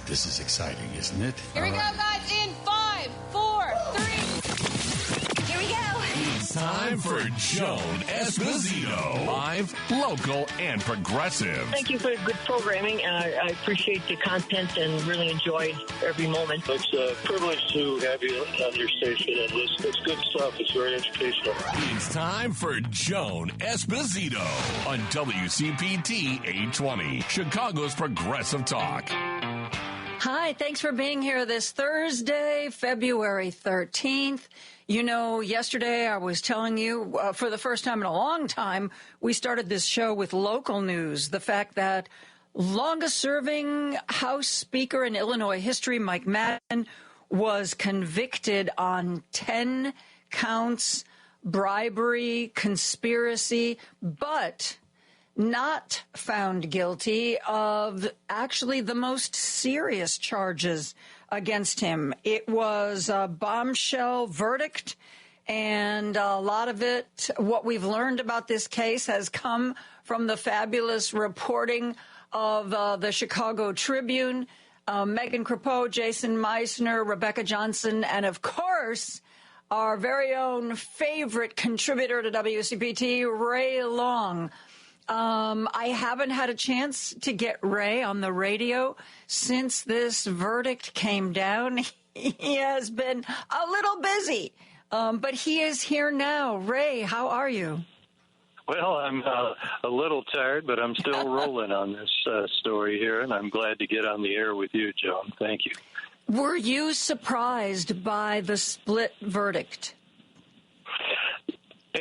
This is exciting, isn't it? Here we go, guys, in 5, 4, 3. Here we go. It's time for Joan Esposito. Live, local, and progressive. Thank you for the good programming. I appreciate the content and really enjoyed every moment. It's a privilege to have you on your station and listen. It's good stuff. It's very educational. It's time for Joan Esposito on WCPT 820, Chicago's Progressive Talk. Hi, thanks for being here this Thursday, February 13th. You know, yesterday I was telling you, for the first time in a long time, we started this show with local news. The fact that longest-serving House Speaker in Illinois history, Mike Madden, was convicted on 10 counts, bribery, conspiracy, but not found guilty of actually the most serious charges against him. It was a bombshell verdict, and a lot of it, what we've learned about this case, has come from the fabulous reporting of the Chicago Tribune, Megan Crepeau, Jason Meisner, Rebecca Johnson, and of course, our very own favorite contributor to WCPT, Ray Long. I haven't had a chance to get Ray on the radio since this verdict came down. He has been a little busy, but he is here now. Ray, how are you? Well, I'm a little tired, but I'm still rolling on this story here, and I'm glad to get on the air with you, Joan. Thank you. Were you surprised by the split verdict?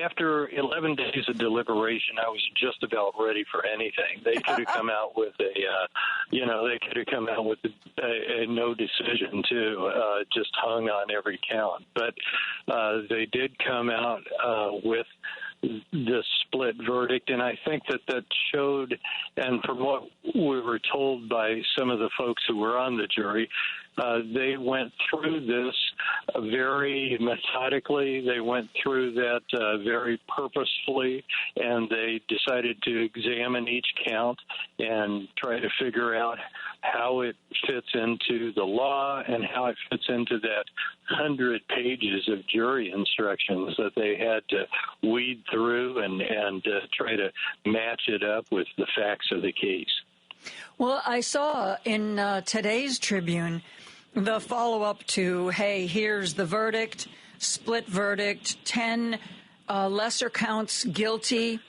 After 11 days of deliberation, I was just about ready for anything. They could have come out with a no decision too, just hung on every count. But they did come out with the split verdict, and I think that showed, and from what we were told by some of the folks who were on the jury, they went through this very methodically. They went through that very purposefully, and they decided to examine each count and try to figure out how it fits into the law and how it fits into that 100 pages of jury instructions that they had to weed through and try to match it up with the facts of the case. Well, I saw in today's Tribune the follow-up to, hey, here's the verdict, split verdict, 10 lesser counts guilty,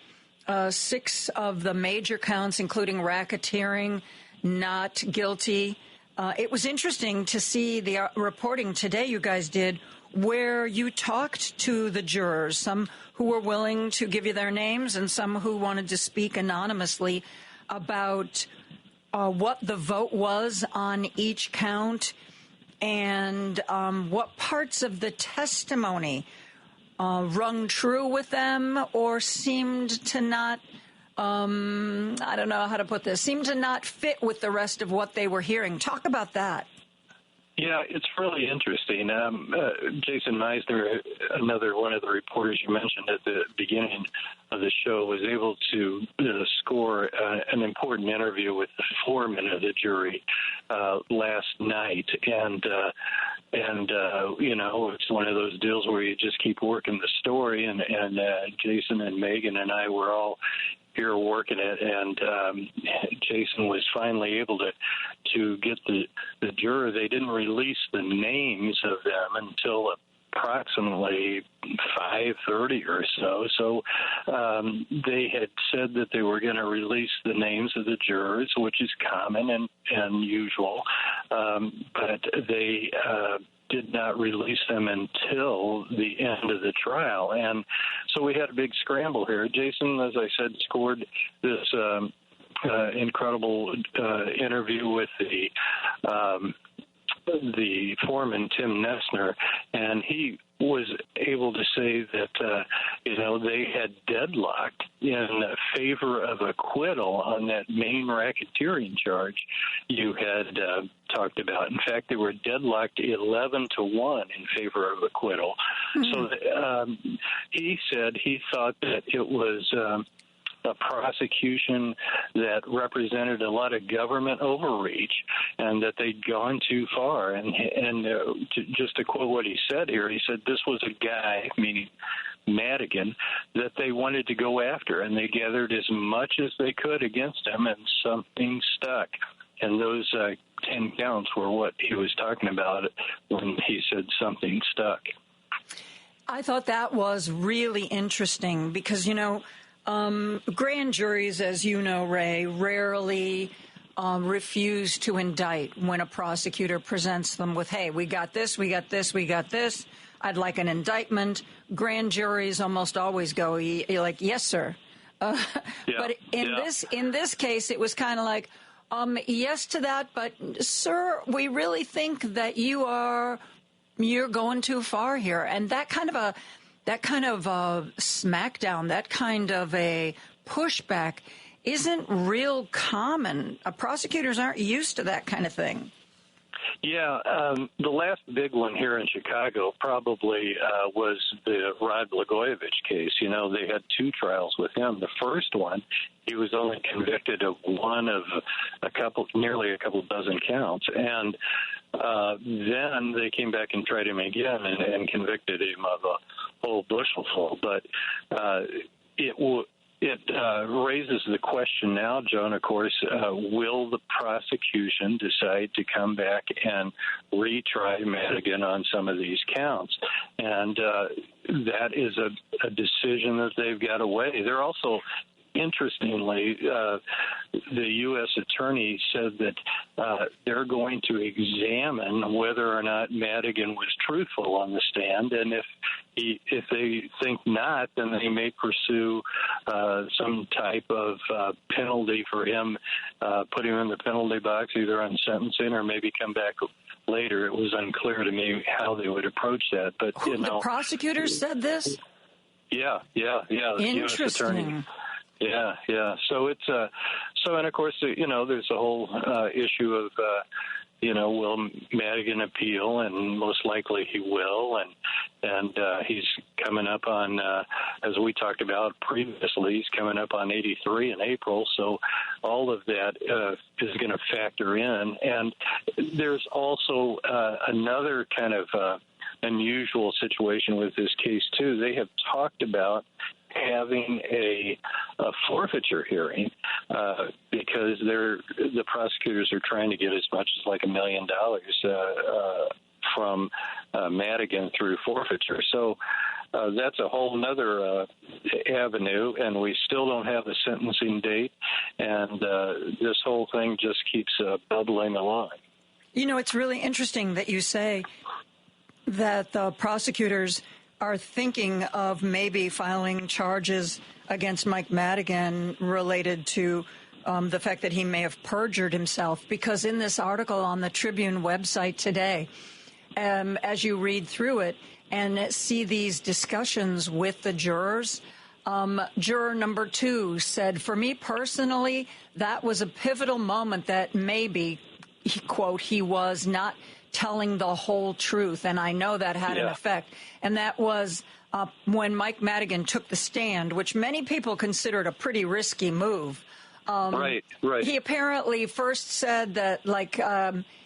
6 of the major counts, including racketeering, not guilty. It was interesting to see the reporting today you guys did where you talked to the jurors, some who were willing to give you their names and some who wanted to speak anonymously about what the vote was on each count and what parts of the testimony rung true with them or seemed to not, I don't know how to put this, seemed to not fit with the rest of what they were hearing. Talk about that. Yeah, it's really interesting. Jason Meisner, another one of the reporters you mentioned at the beginning of the show, was able to score an important interview with the foreman of the jury last night, and you know, it's one of those deals where you just keep working the story, and Jason and Megan and I were all here working it, and Jason was finally able to get the juror. They didn't release the names of them until approximately 5:30 or so. So they had said that they were going to release the names of the jurors, which is common and usual, but they did not release them until the end of the trial. And so we had a big scramble here. Jason, as I said, scored this incredible interview with the foreman, Tim Nessner, and he was able to say that, they had deadlocked in favor of acquittal on that main racketeering charge you had talked about. In fact, they were deadlocked 11-1 in favor of acquittal. Mm-hmm. So he said he thought that it was a prosecution that represented a lot of government overreach and that they'd gone too far. And just to quote what he said here, he said this was a guy, meaning Madigan, that they wanted to go after, and they gathered as much as they could against him, and something stuck. And those 10 counts were what he was talking about when he said something stuck. I thought that was really interesting because, grand juries, as you know, Ray, rarely refuse to indict when a prosecutor presents them with, hey, we got this, we got this, we got this. I'd like an indictment. Grand juries almost always go, you're like, yes, sir. But in this case, it was kind of like, yes to that, but sir, we really think that you're going too far here. And that kind of a smackdown, that kind of a pushback isn't real common. Prosecutors aren't used to that kind of thing. Yeah, the last big one here in Chicago probably was the Rod Blagojevich case. They had 2 trials with him. The first one, he was only convicted of one of nearly a couple dozen counts. And then they came back and tried him again and convicted him of a whole bushelful. But it raises the question now, Joan, of course, will the prosecution decide to come back and retry Madigan on some of these counts? And that is a decision that they've got to weigh. They're also, interestingly, the U.S. attorney said that they're going to examine whether or not Madigan was truthful on the stand, and if they think not, then they may pursue some type of penalty for him, put him in the penalty box, either on sentencing or maybe come back later. It was unclear to me how they would approach that. But the prosecutors said this? Yeah. The U.S. attorney. Yeah. So it's and of course, there's a whole issue of, will Madigan appeal? And most likely he will. And he's coming up on, as we talked about previously, he's coming up on 83 in April. So all of that is going to factor in. And there's also another kind of unusual situation with this case, too. They have talked about having a forfeiture hearing because the prosecutors are trying to get as much as like $1 million from Madigan through forfeiture. So that's a whole other avenue, and we still don't have a sentencing date, and this whole thing just keeps bubbling along. It's really interesting that you say that the prosecutors are thinking of maybe filing charges against Mike Madigan related to the fact that he may have perjured himself. Because in this article on the Tribune website today, as you read through it and see these discussions with the jurors, juror number 2 said, for me personally, that was a pivotal moment that maybe, quote, he was not telling the whole truth, and I know that had an effect. And that was when Mike Madigan took the stand, which many people considered a pretty risky move. Right. He apparently first said that,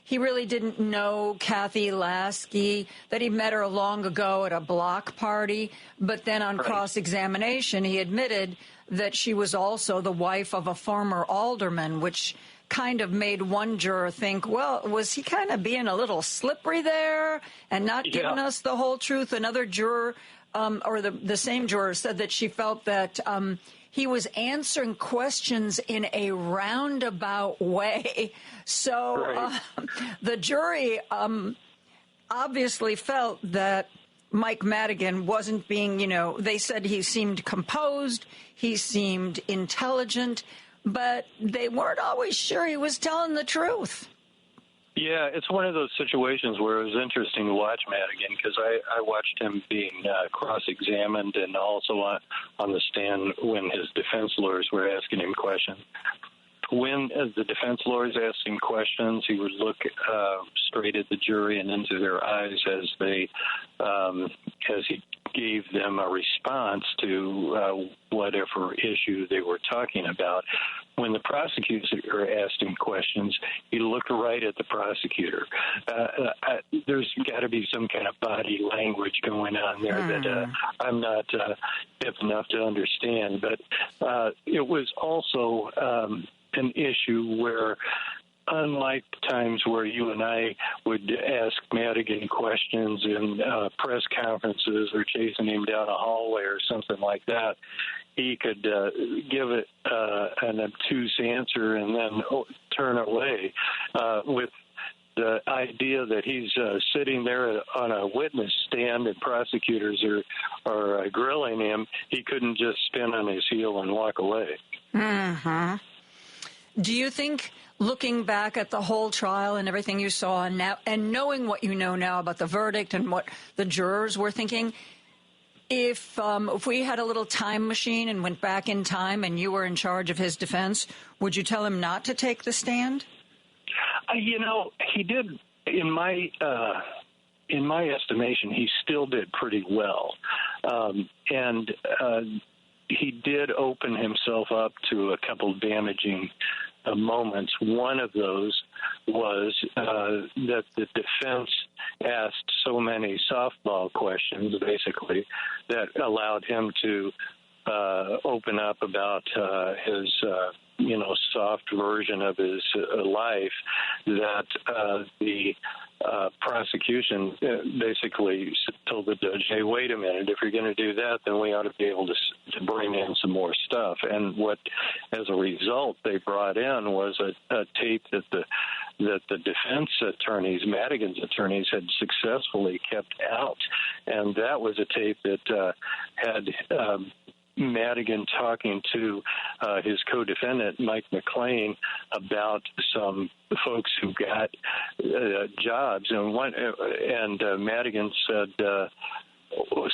he really didn't know Kathy Lasky, that he met her long ago at a block party. But then on cross-examination, he admitted that she was also the wife of a former alderman, which kind of made one juror think, well, was he kind of being a little slippery there and not giving us the whole truth? Another juror, or the same juror, said that she felt that he was answering questions in a roundabout way. So the jury obviously felt that Mike Madigan wasn't being, they said he seemed composed, he seemed intelligent, but they weren't always sure he was telling the truth. Yeah, it's one of those situations where it was interesting to watch Madigan because I watched him being cross-examined and also on the stand when his defense lawyers were asking him questions. When the defense lawyers asked him questions, he would look straight at the jury and into their eyes as he gave them a response to whatever issue they were talking about. When the prosecutor asked him questions, he looked right at the prosecutor. There's got to be some kind of body language going on there that I'm not hip enough to understand. But it was also an issue where, unlike times where you and I would ask Madigan questions in press conferences or chasing him down a hallway or something like that, he could give it an obtuse answer and then turn away. With the idea that he's sitting there on a witness stand and prosecutors are grilling him, he couldn't just spin on his heel and walk away. Mm-hmm. Do you think, looking back at the whole trial and everything you saw now, and knowing what you know now about the verdict and what the jurors were thinking, if we had a little time machine and went back in time and you were in charge of his defense, would you tell him not to take the stand? He did, in my estimation, he still did pretty well. And he did open himself up to a couple damaging moments. One of those was that the defense asked so many softball questions, basically, that allowed him to open up about his soft version of his life, that the prosecution basically told the judge, hey, wait a minute, if you're going to do that, then we ought to be able to bring in some more stuff. And what, as a result, they brought in was a tape that the defense attorneys, Madigan's attorneys, had successfully kept out. And that was a tape that had Madigan talking to his co-defendant, Mike McLean, about some folks who got jobs. And Madigan said,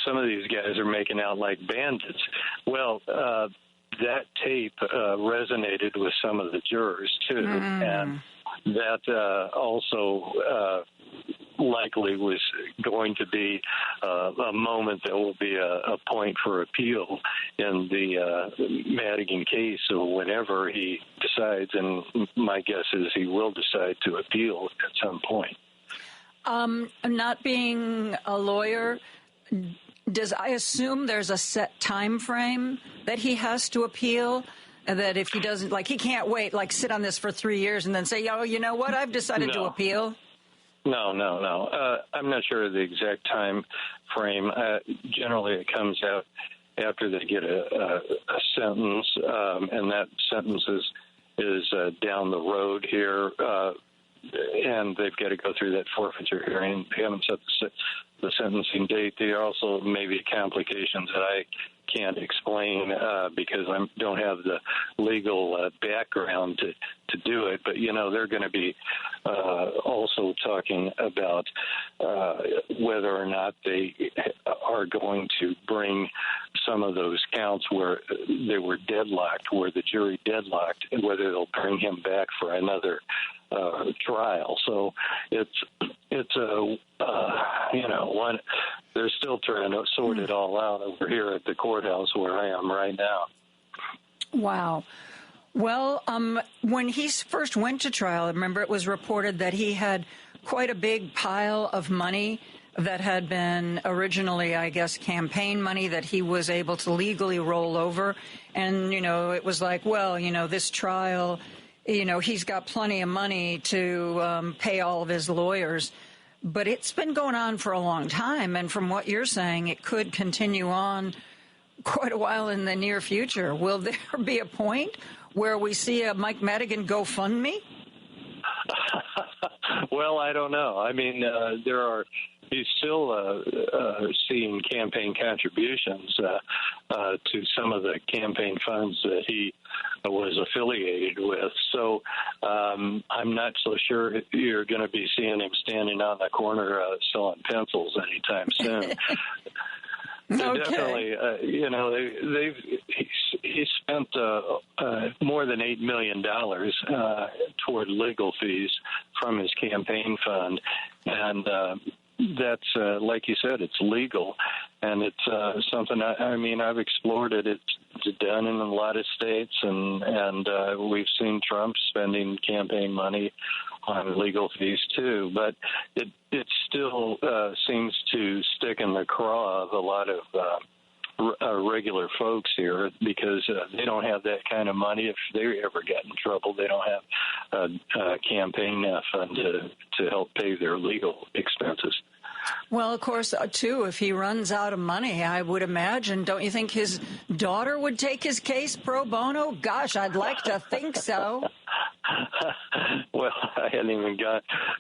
some of these guys are making out like bandits. Well, that tape resonated with some of the jurors, too. And that also likely was going to be a moment that will be a point for appeal in the Madigan case. So whenever he decides, and my guess is he will decide to appeal at some point. Not being a lawyer, I assume there's a set time frame that he has to appeal? That if he doesn't, he can't wait, sit on this for 3 years and then say, oh, you know what, I've decided to appeal? No. I'm not sure of the exact time frame. Generally, it comes out after they get a sentence, and that sentence is down the road here, and they've got to go through that forfeiture hearing. They haven't set the sentencing date. There are also maybe complications that I can't explain because I don't have the legal background to do it. But, they're going to be also talking about whether or not they are going to bring some of those counts where they were deadlocked, where the jury deadlocked, and whether they'll bring him back for another trial. So it's a one. They're still trying to sort it all out over here at the courthouse where I am right now. Wow. Well, when he first went to trial, I remember it was reported that he had quite a big pile of money that had been originally, I guess, campaign money that he was able to legally roll over. And, it was like, well, this trial, he's got plenty of money to pay all of his lawyers. But it's been going on for a long time. And from what you're saying, it could continue on quite a while in the near future. Will there be a point where we see a Mike Madigan GoFundMe? Well, I don't know. I mean, he's still seeing campaign contributions to some of the campaign funds that he was affiliated with. So I'm not so sure you're going to be seeing him standing on the corner selling pencils anytime soon. Okay. Definitely, he spent more than $8 million toward legal fees from his campaign fund, and that's like you said, it's legal. And it's something. I've explored it. It's done in a lot of states, and we've seen Trump spending campaign money on legal fees too. But it still seems to stick in the craw of a lot of regular folks here, because they don't have that kind of money. If they ever get in trouble, they don't have a campaign fund to help pay their legal expenses. Well, of course, too, if he runs out of money, I would imagine, don't you think his daughter would take his case pro bono? Gosh, I'd like to think so. Well, I hadn't even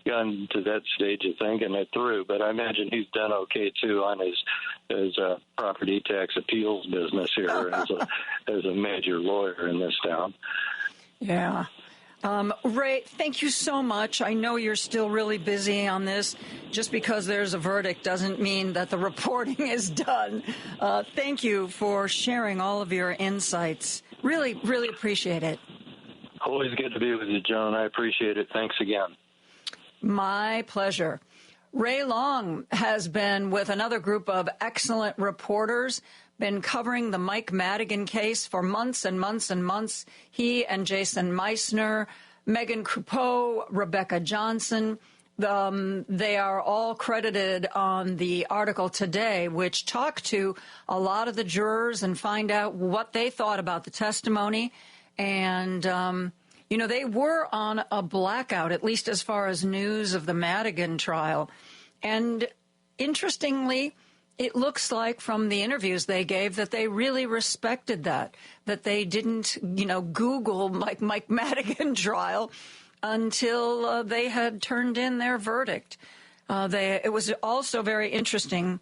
gotten to that stage of thinking it through, but I imagine he's done okay, too, on his property tax appeals business here as a major lawyer in this town. Yeah. Ray, thank you so much. I know you're still really busy on this. Just because there's a verdict doesn't mean that the reporting is done. Thank you for sharing all of your insights. Really, really appreciate it. Always good to be with you, Joan. I appreciate it. Thanks again. My pleasure. Ray Long has been with another group of excellent reporters, been covering the Mike Madigan case for months and months and months. He and Jason Meissner, Megan Coupeau, Rebecca Johnson, they are all credited on the article today, which talked to a lot of the jurors and find out what they thought about the testimony. And, they were on a blackout, at least as far as news of the Madigan trial. And interestingly, it looks like from the interviews they gave that they really respected that they didn't, Google Mike Madigan trial until they had turned in their verdict. It was also very interesting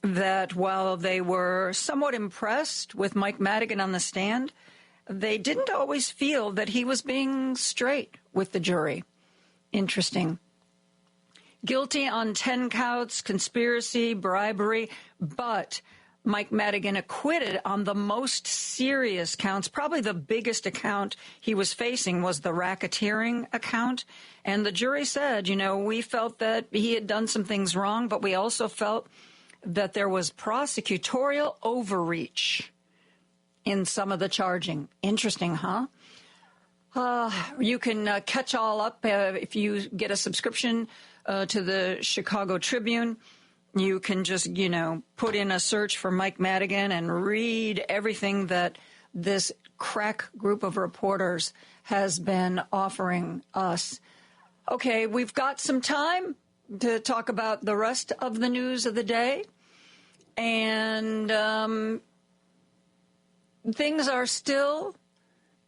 that while they were somewhat impressed with Mike Madigan on the stand, they didn't always feel that he was being straight with the jury. Interesting. Guilty on 10 counts, conspiracy, bribery, but Mike Madigan acquitted on the most serious counts. Probably the biggest account he was facing was the racketeering account. And the jury said, we felt that he had done some things wrong, but we also felt that there was prosecutorial overreach in some of the charging. Interesting, huh? You can catch all up if you get a subscription to the Chicago Tribune. You can just, put in a search for Mike Madigan and read everything that this crack group of reporters has been offering us. Okay, we've got some time to talk about the rest of the news of the day. And things are still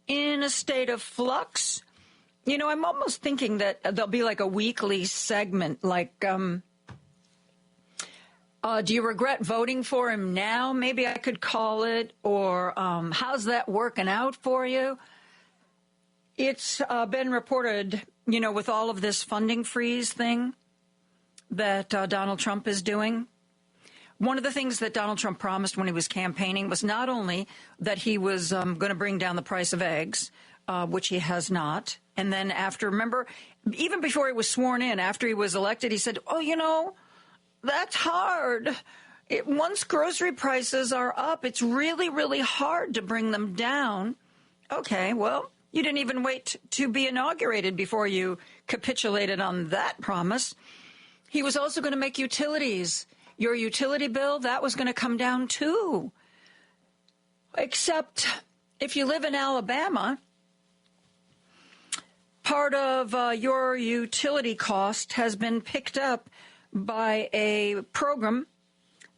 in a state of flux. I'm almost thinking that there'll be like a weekly segment, like, do you regret voting for him now? Maybe I could call it. Or how's that working out for you? It's been reported, with all of this funding freeze thing that Donald Trump is doing. One of the things that Donald Trump promised when he was campaigning was not only that he was going to bring down the price of eggs, which he has not. And then remember, even before he was sworn in, after he was elected, he said, that's hard. Once grocery prices are up, it's really, really hard to bring them down. Okay, well, you didn't even wait to be inaugurated before you capitulated on that promise. He was also going to make utilities. Your utility bill, that was going to come down too. Except if you live in Alabama, part of your utility cost has been picked up by a program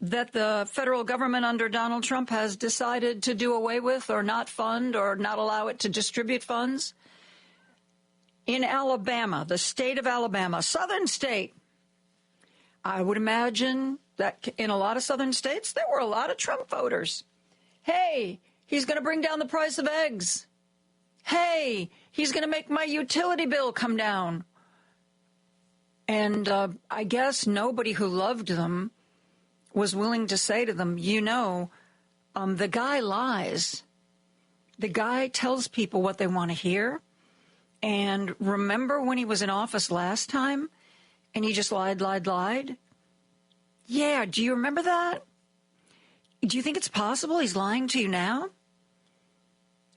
that the federal government under Donald Trump has decided to do away with or not fund or not allow it to distribute funds. In Alabama, the state of Alabama, southern state, I would imagine that in a lot of southern states, there were a lot of Trump voters. Hey, he's going to bring down the price of eggs. Hey, he's going to make my utility bill come down. And I guess nobody who loved them was willing to say to them, the guy lies. The guy tells people what they want to hear. And remember when he was in office last time and he just lied? Yeah, do you remember that? Do you think it's possible he's lying to you now?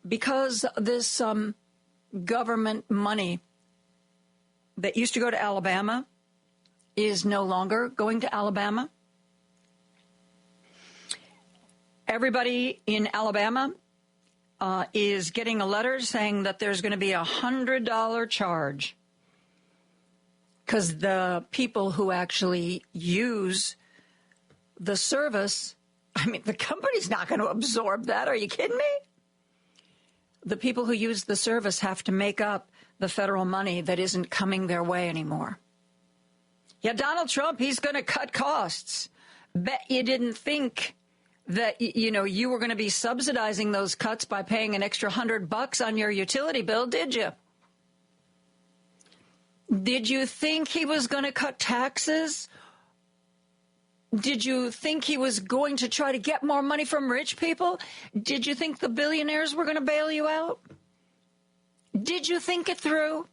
Because this government money that used to go to Alabama is no longer going to Alabama. Everybody in Alabama is getting a letter saying that there's going to be $100 charge because the people who actually use the service, I mean, the company's not going to absorb that. Are you kidding me? The people who use the service have to make up the federal money that isn't coming their way anymore. Yeah, Donald Trump, he's going to cut costs. Bet you didn't think that, you were going to be subsidizing those cuts by paying an extra $100 on your utility bill, did you? Did you think he was going to cut taxes? Did you think he was going to try to get more money from rich people? Did you think the billionaires were going to bail you out? Did you think it through?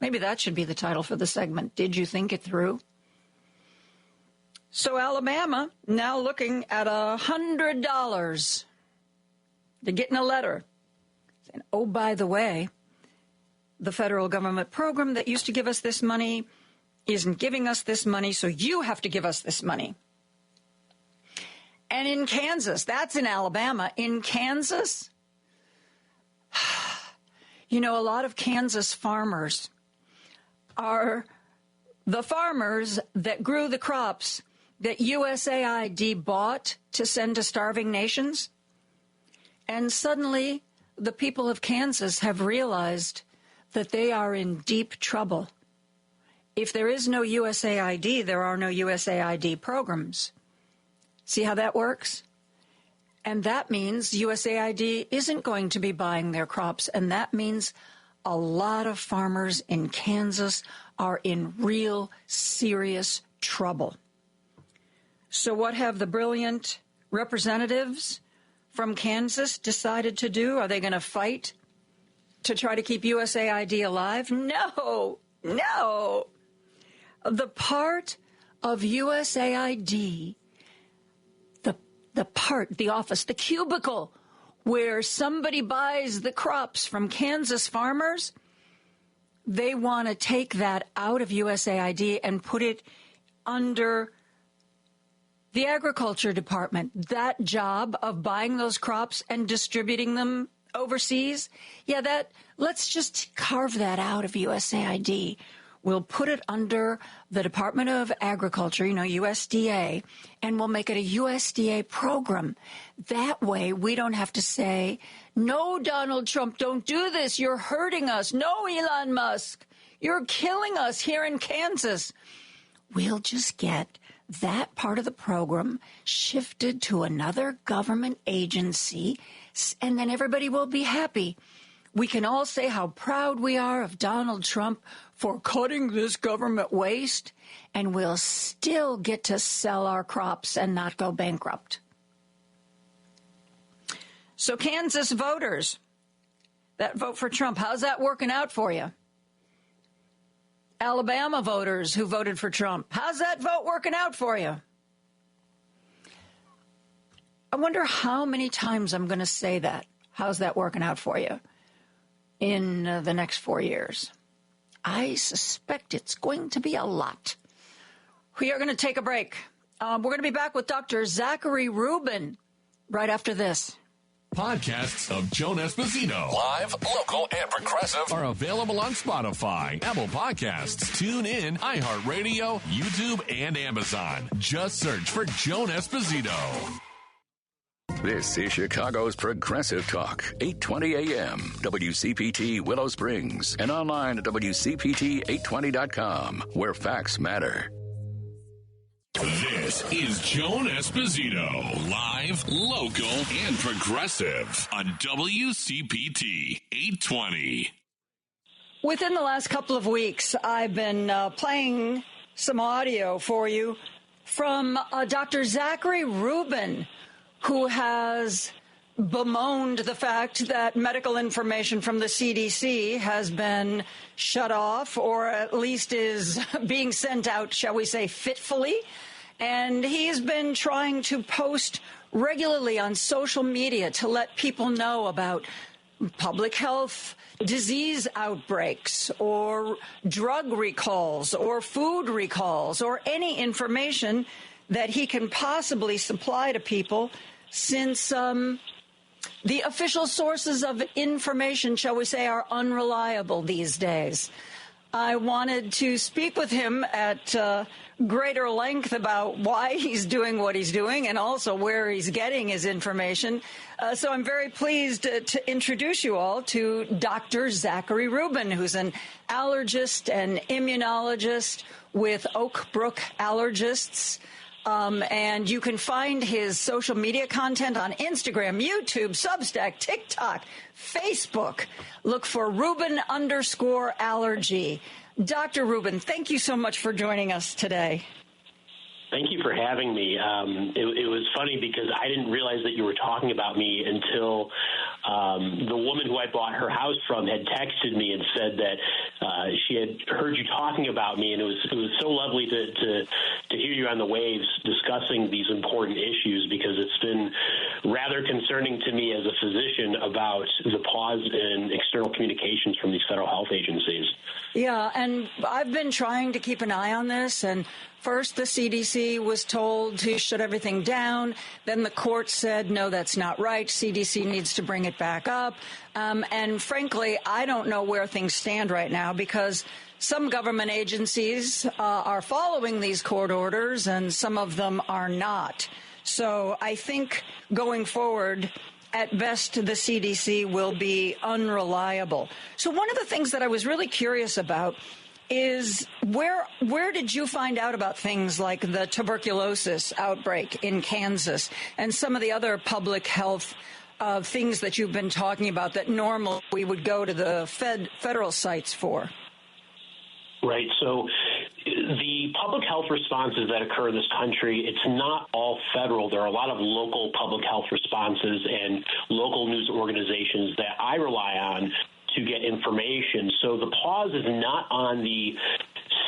Maybe that should be the title for the segment. Did you think it through? So Alabama now looking at $100. They're getting a letter saying, oh, by the way, the federal government program that used to give us this money isn't giving us this money, so you have to give us this money. And in Kansas, that's in Alabama. In Kansas, a lot of Kansas farmers are the farmers that grew the crops that USAID bought to send to starving nations. And suddenly, the people of Kansas have realized that they are in deep trouble. If there is no USAID, there are no USAID programs. See how that works? And that means USAID isn't going to be buying their crops. And that means a lot of farmers in Kansas are in real serious trouble. So what have the brilliant representatives from Kansas decided to do? Are they going to fight to try to keep USAID alive? No. The part of USAID, the office, the cubicle where somebody buys the crops from Kansas farmers, they want to take that out of USAID and put it under the Agriculture Department. That job of buying those crops and distributing them overseas, let's just carve that out of USAID. We'll put it under the Department of Agriculture, USDA, and we'll make it a USDA program. That way, we don't have to say, no, Donald Trump, don't do this. You're hurting us. No, Elon Musk, you're killing us here in Kansas. We'll just get that part of the program shifted to another government agency, and then everybody will be happy. We can all say how proud we are of Donald Trump for cutting this government waste, and we'll still get to sell our crops and not go bankrupt. So Kansas voters that vote for Trump, how's that working out for you? Alabama voters who voted for Trump, how's that vote working out for you? I wonder how many times I'm going to say that. How's that working out for you in the next 4 years? I suspect it's going to be a lot. We are going to take a break. We're going to be back with Dr. Zachary Rubin right after this. Podcasts of Joan Esposito, live, local, and progressive, are available on Spotify, Apple Podcasts, TuneIn, iHeartRadio, YouTube, and Amazon. Just search for Joan Esposito. This is Chicago's Progressive Talk, 820 AM, WCPT Willow Springs, and online at WCPT820.com, where facts matter. This is Joan Esposito, live, local, and progressive on WCPT 820. Within the last couple of weeks, I've been playing some audio for you from Dr. Zachary Rubin, who has bemoaned the fact that medical information from the CDC has been shut off, or at least is being sent out, shall we say, fitfully. And he's been trying to post regularly on social media to let people know about public health disease outbreaks or drug recalls or food recalls or any information that he can possibly supply to people, since the official sources of information, shall we say, are unreliable these days. I wanted to speak with him at greater length about why he's doing what he's doing and also where he's getting his information. So I'm very pleased to introduce you all to Dr. Zachary Rubin, who's an allergist and immunologist with Oak Brook Allergists. And you can find his social media content on Instagram, YouTube, Substack, TikTok, Facebook. Look for Rubin_allergy. Dr. Rubin, thank you so much for joining us today. Thank you for having me. It was funny because I didn't realize that you were talking about me until the woman who I bought her house from had texted me and said that she had heard you talking about me, and it was so lovely to hear you on the waves discussing these important issues, because it's been rather concerning to me as a physician about the pause in external communications from these federal health agencies. Yeah, and I've been trying to keep an eye on this, and first the CDC was told to shut everything down. Then the court said, no, that's not right. CDC needs to bring it back up. And frankly, I don't know where things stand right now, because some government agencies are following these court orders and some of them are not. So I think going forward, at best, the CDC will be unreliable. So one of the things that I was really curious about is where did you find out about things like the tuberculosis outbreak in Kansas and some of the other public health things that you've been talking about that normally we would go to the federal sites for? Right. So the public health responses that occur in this country, it's not all federal. There are a lot of local public health responses and local news organizations that I rely on to get information. So the pause is not on the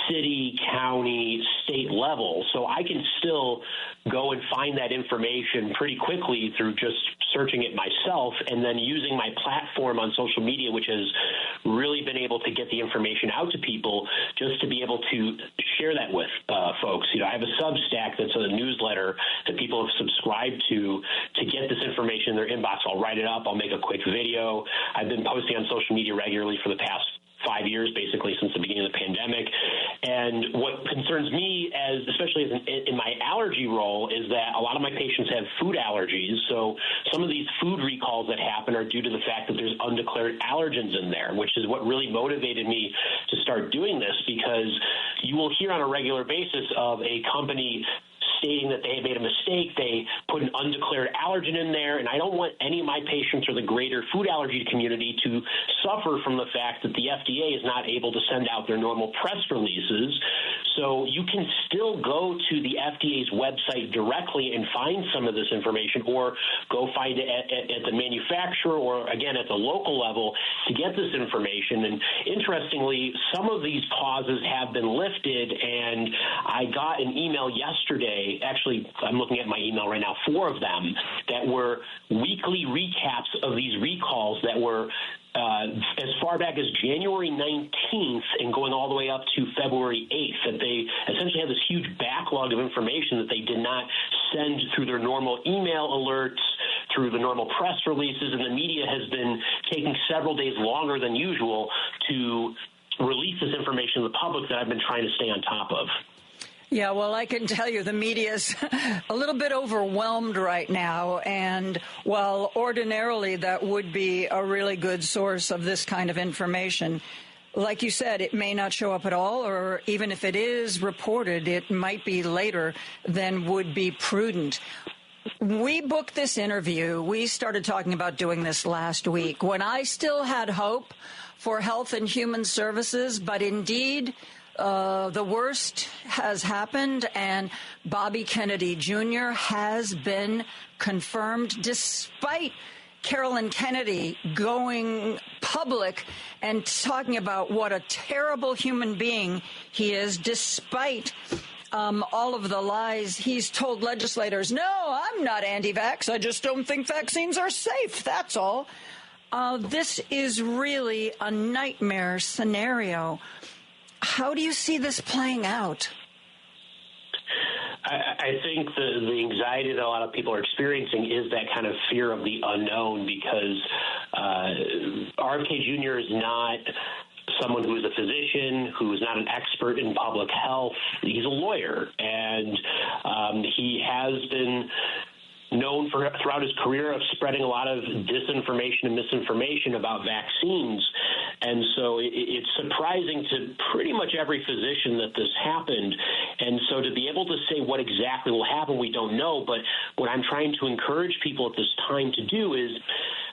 city, county, state level. So I can still go and find that information pretty quickly through just searching it myself, and then using my platform on social media, which has really been able to get the information out to people, just to be able to share that with folks. You know, I have a Substack that's a newsletter that people have subscribed to get this information in their inbox. I'll write it up. I'll make a quick video. I've been posting on social media regularly for the past 5 years, basically, since the beginning of the pandemic. And what concerns me, especially in my allergy role, is that a lot of my patients have food allergies. So some of these food recalls that happen are due to the fact that there's undeclared allergens in there, which is what really motivated me to start doing this, because you will hear on a regular basis of a company stating that they had made a mistake. They put an undeclared allergen in there, and I don't want any of my patients or the greater food allergy community to suffer from the fact that the FDA is not able to send out their normal press releases. So you can still go to the FDA's website directly and find some of this information, or go find it at the manufacturer, or again at the local level, to get this information. And interestingly, some of these pauses have been lifted, and I got an email yesterday. Actually, I'm looking at my email right now, 4 of them, that were weekly recaps of these recalls that were as far back as January 19th and going all the way up to February 8th, that they essentially have this huge backlog of information that they did not send through their normal email alerts, through the normal press releases, and the media has been taking several days longer than usual to release this information to the public that I've been trying to stay on top of. Yeah, well, I can tell you the media's a little bit overwhelmed right now. And while ordinarily that would be a really good source of this kind of information, like you said, it may not show up at all, or even if it is reported, it might be later than would be prudent. We booked this interview. We started talking about doing this last week when I still had hope for Health and Human Services, but indeed, the worst has happened, and Bobby Kennedy Jr. has been confirmed, despite Carolyn Kennedy going public and talking about what a terrible human being he is, despite all of the lies. He's told legislators, no, I'm not anti-vax. I just don't think vaccines are safe. That's all. This is really a nightmare scenario. How do you see this playing out? I think the anxiety that a lot of people are experiencing is that kind of fear of the unknown, because RFK Jr. is not someone who is a physician, who is not an expert in public health. He's a lawyer, and he has been known throughout his career of spreading a lot of disinformation and misinformation about vaccines. And so it's surprising to pretty much every physician that this happened. And so to be able to say what exactly will happen, we don't know. But what I'm trying to encourage people at this time to do is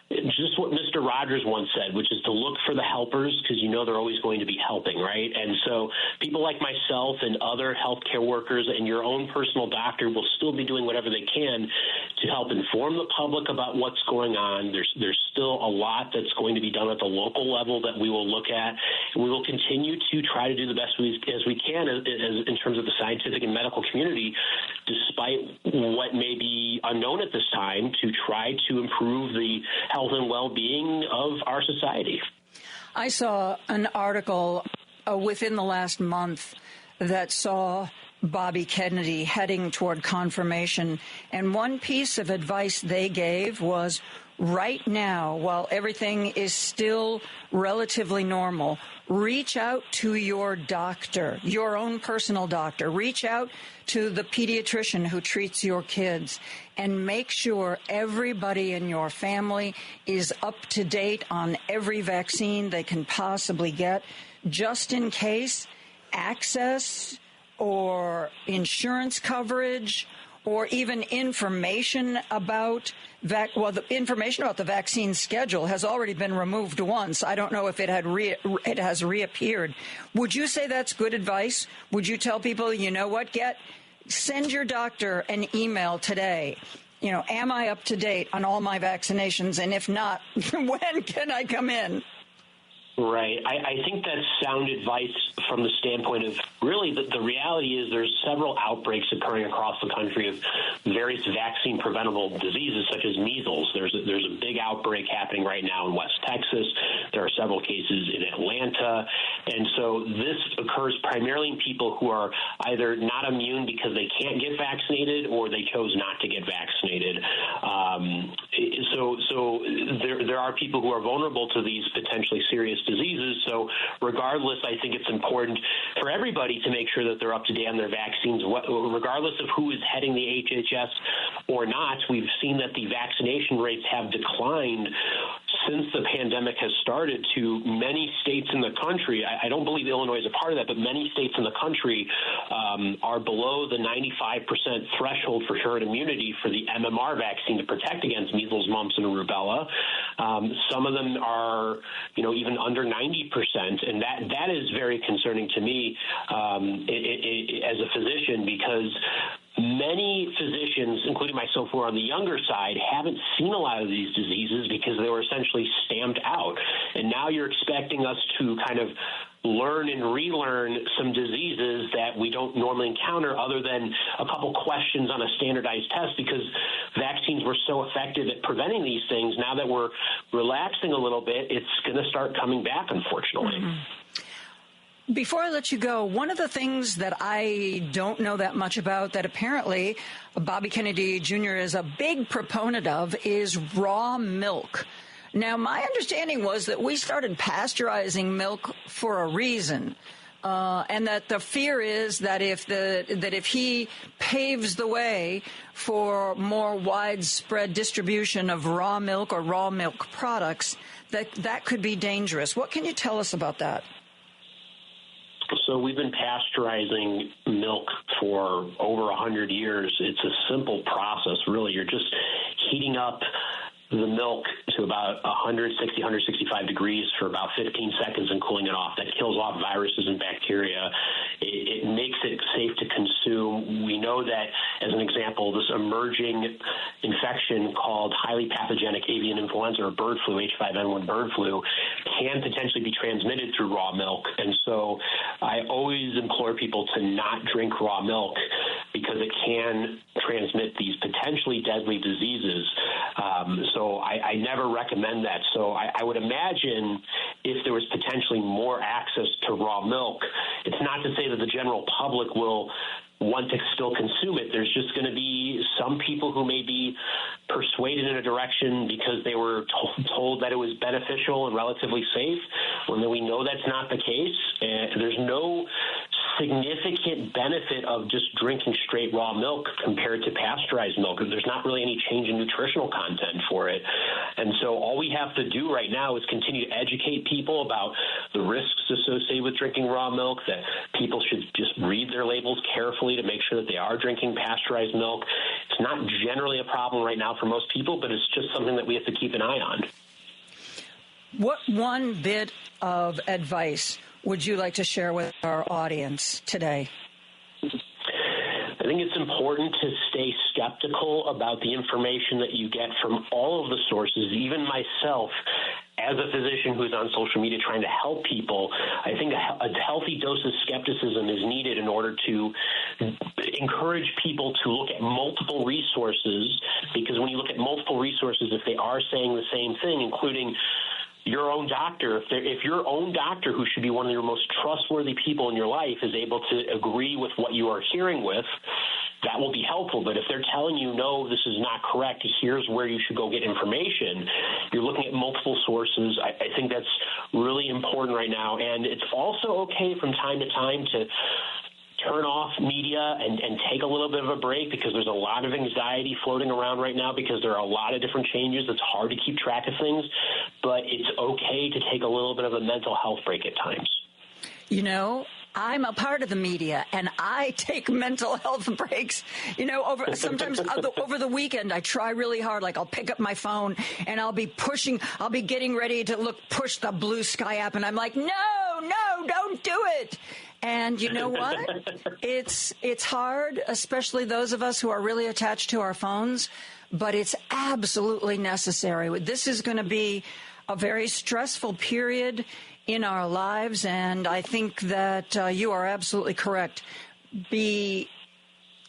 just what Mr. Rogers once said, which is to look for the helpers, because you know they're always going to be helping, right? And so people like myself and other healthcare workers and your own personal doctor will still be doing whatever they can to help inform the public about what's going on. There's still a lot that's going to be done at the local level that we will look at. And we will continue to try to do the best as we can in terms of the scientific and medical community, despite what may be unknown at this time, to try to improve the health and well-being of our society. I saw an article within the last month that saw Bobby Kennedy heading toward confirmation, and one piece of advice they gave was, right now, while everything is still relatively normal, reach out to your doctor, your own personal doctor. Reach out to the pediatrician who treats your kids, and make sure everybody in your family is up to date on every vaccine they can possibly get, just in case access or insurance coverage or even information about the information about the vaccine schedule has already been removed once. I don't know if it has reappeared. Would you say that's good advice? Would you tell people, you know what, send your doctor an email today? You know, am I up to date on all my vaccinations? And if not, when can I come in? Right. I think that's sound advice from the standpoint of really the reality is there's several outbreaks occurring across the country of various vaccine preventable diseases such as measles. There's a big outbreak happening right now in West Texas. There are several cases in Atlanta. And so this occurs primarily in people who are either not immune because they can't get vaccinated or they chose not to get vaccinated. So there are people who are vulnerable to these potentially serious diseases. So regardless, I think it's important for everybody to make sure that they're up to date on their vaccines, regardless of who is heading the HHS or not. We've seen that the vaccination rates have declined since the pandemic has started to many states in the country. I don't believe Illinois is a part of that, but many states in the country are below the 95% threshold for herd immunity for the MMR vaccine to protect against measles, mumps, and rubella. Some of them are, even under 90%, and that is very concerning to me as a physician, because many physicians, including myself, who are on the younger side, haven't seen a lot of these diseases because they were essentially stamped out. And now you're expecting us to kind of learn and relearn some diseases that we don't normally encounter, other than a couple questions on a standardized test, because vaccines were so effective at preventing these things. Now that we're relaxing a little bit, it's going to start coming back, unfortunately. Mm-hmm. Before I let you go, one of the things that I don't know that much about that apparently Bobby Kennedy Jr. is a big proponent of is raw milk. Now, my understanding was that we started pasteurizing milk for a reason, and that the fear is that if he paves the way for more widespread distribution of raw milk or raw milk products, that could be dangerous. What can you tell us about that? So we've been pasteurizing milk for over 100 years. It's a simple process, really. You're just heating up the milk to about 160, 165 degrees for about 15 seconds and cooling it off. That kills off viruses and bacteria It makes it safe to consume. We know that, as an example, this emerging infection called highly pathogenic avian influenza or bird flu, H5N1 bird flu, can potentially be transmitted through raw milk. And so I always implore people to not drink raw milk because it can transmit these potentially deadly diseases. So I never recommend that. So I would imagine if there was potentially more access to raw milk, it's not to say that the general public will want to still consume it. There's just going to be some people who may be persuaded in a direction because they were told that it was beneficial and relatively safe, when we know that's not the case. And there's no significant benefit of just drinking straight raw milk compared to pasteurized milk. There's not really any change in nutritional content for it. And so all we have to do right now is continue to educate people about the risks associated with drinking raw milk, that people should just read their labels carefully to make sure that they are drinking pasteurized milk. It's not generally a problem right now for most people, but it's just something that we have to keep an eye on. What one bit of advice would you like to share with our audience today? I think it's important to stay skeptical about the information that you get from all of the sources. Even myself, as a physician who's on social media trying to help people, I think a healthy dose of skepticism is needed in order to encourage people to look at multiple resources, because when you look at multiple resources, if they are saying the same thing, including your own doctor, if your own doctor, who should be one of your most trustworthy people in your life, is able to agree with what you are hearing with, that will be helpful. But if they're telling you, no, this is not correct, here's where you should go get information, you're looking at multiple sources. I think that's really important right now. And it's also okay from time to time to turn off media and take a little bit of a break, because there's a lot of anxiety floating around right now because there are a lot of different changes. It's hard to keep track of things, but it's okay to take a little bit of a mental health break at times. You know, I'm a part of the media, and I take mental health breaks. You know, sometimes over the weekend, I try really hard. Like, I'll pick up my phone and I'll be getting ready to push the Blue Sky app, and I'm like, no, don't do it. And you know what? It's hard, especially those of us who are really attached to our phones, but it's absolutely necessary. This is going to be a very stressful period in our lives, and I think that you are absolutely correct. Be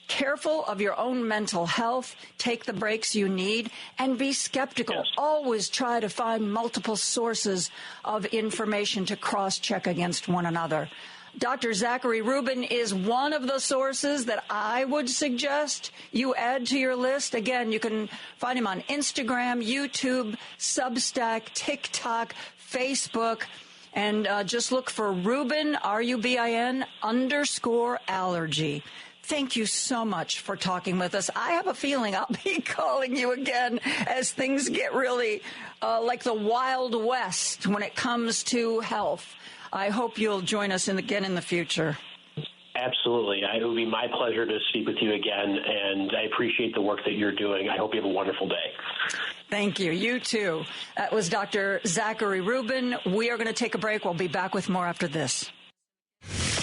careful of your own mental health, take the breaks you need, and be skeptical. Yes. Always try to find multiple sources of information to cross-check against one another. Dr. Zachary Rubin is one of the sources that I would suggest you add to your list. Again, you can find him on Instagram, YouTube, Substack, TikTok, Facebook, and just look for Rubin, RUBIN _allergy. Thank you so much for talking with us. I have a feeling I'll be calling you again as things get really like the Wild West when it comes to health. I hope you'll join us again in the future. Absolutely. It would be my pleasure to speak with you again, and I appreciate the work that you're doing. I hope you have a wonderful day. Thank you. You too. That was Dr. Zachary Rubin. We are going to take a break. We'll be back with more after this.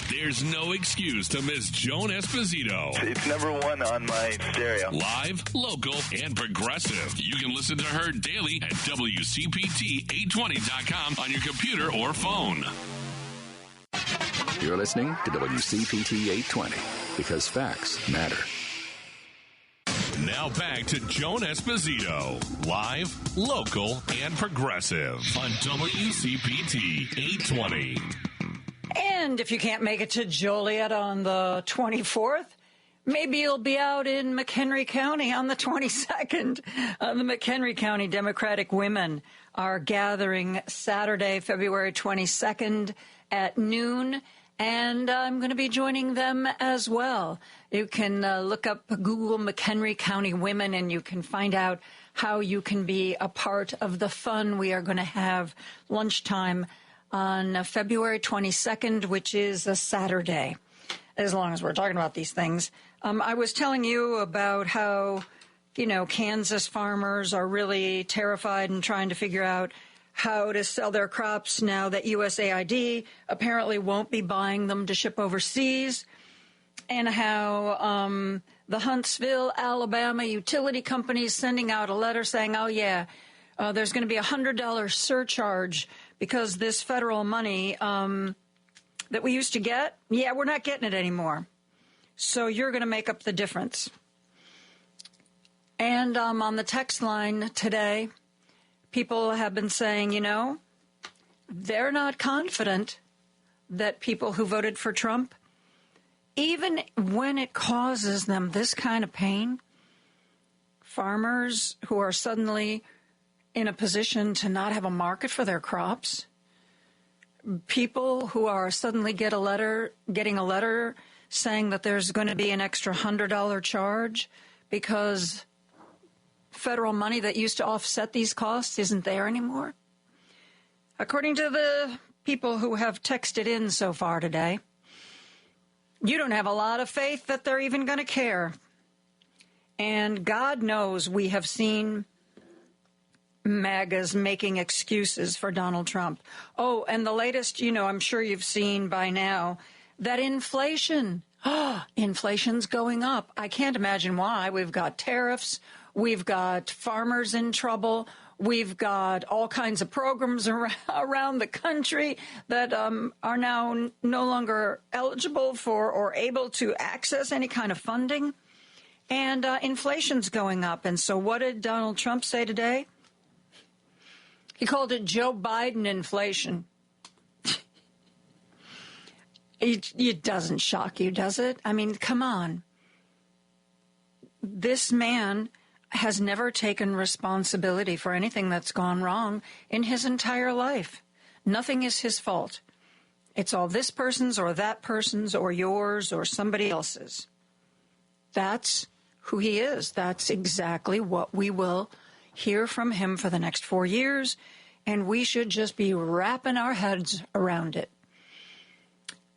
There's no excuse to miss Joan Esposito. It's number one on my stereo. Live, local, and progressive. You can listen to her daily at WCPT820.com on your computer or phone. You're listening to WCPT 820, because facts matter. Now back to Joan Esposito. Live, local, and progressive on WCPT 820. And if you can't make it to Joliet on the 24th, maybe you'll be out in McHenry County on the 22nd. The McHenry County Democratic women are gathering Saturday, February 22nd at noon, and I'm going to be joining them as well. You can look up Google McHenry County Women, and you can find out how you can be a part of the fun we are going to have lunchtime on February 22nd, which is a Saturday, as long as we're talking about these things. I was telling you about how, Kansas farmers are really terrified and trying to figure out how to sell their crops now that USAID apparently won't be buying them to ship overseas, and how the Huntsville, Alabama utility company is sending out a letter saying, oh, yeah, there's going to be a $100 surcharge because this federal money that we used to get, yeah, we're not getting it anymore. So you're going to make up the difference. And on the text line today, people have been saying, you know, they're not confident that people who voted for Trump, even when it causes them this kind of pain, farmers who are suddenly in a position to not have a market for their crops, people who are suddenly getting a letter saying that there's going to be an extra $100 charge because federal money that used to offset these costs isn't there anymore. According to the people who have texted in so far today, you don't have a lot of faith that they're even going to care. And God knows we have seen MAGAs making excuses for Donald Trump. Oh, and the latest, you know, I'm sure you've seen by now that inflation's going up. I can't imagine why. We've got tariffs. We've got farmers in trouble. We've got all kinds of programs around the country that are now no longer eligible for or able to access any kind of funding. And inflation's going up. And so what did Donald Trump say today? He called it Joe Biden inflation. It doesn't shock you, does it? I mean, come on. This man has never taken responsibility for anything that's gone wrong in his entire life. Nothing is his fault. It's all this person's or that person's or yours or somebody else's. That's who he is. That's exactly what we will hear from him for the next 4 years, and we should just be wrapping our heads around it.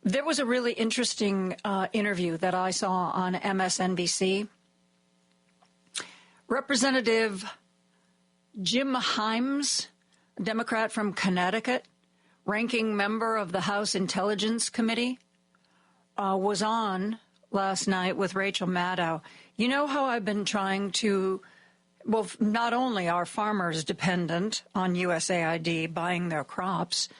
There was a really interesting interview that I saw on MSNBC. Representative Jim Himes, a Democrat from Connecticut, ranking member of the House Intelligence Committee, was on last night with Rachel Maddow. You know how I've been trying to, well, not only are farmers dependent on USAID buying their crops,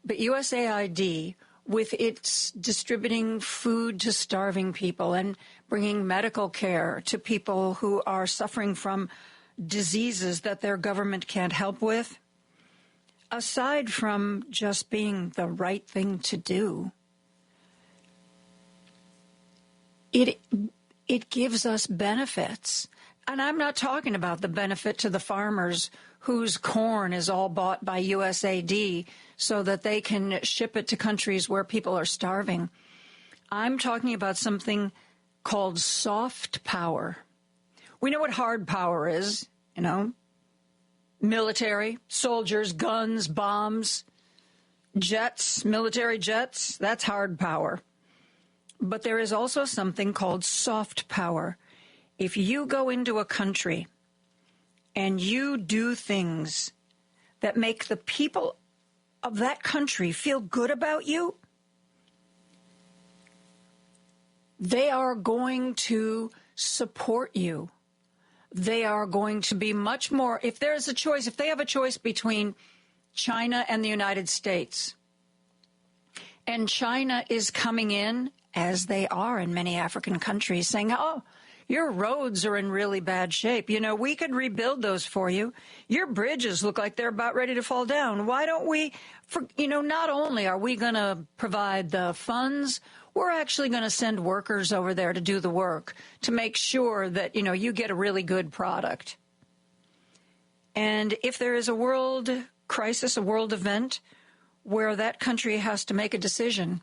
but USAID, with its distributing food to starving people and bringing medical care to people who are suffering from diseases that their government can't help with, aside from just being the right thing to do, it gives us benefits. And I'm not talking about the benefit to the farmers whose corn is all bought by USAID so that they can ship it to countries where people are starving. I'm talking about something called soft power. We know what hard power is, you know, military, soldiers, guns, bombs, jets, military jets, that's hard power. But there is also something called soft power. If you go into a country and you do things that make the people of that country feel good about you, they are going to support you. They are going to be much more, if there's a choice, if they have a choice between China and the United States, and China is coming in, as they are in many African countries, saying, oh, your roads are in really bad shape. You know, we could rebuild those for you. Your bridges look like they're about ready to fall down. Why don't we, not only are we going to provide the funds, we're actually going to send workers over there to do the work to make sure that, you get a really good product. And if there is a world crisis, a world event where that country has to make a decision,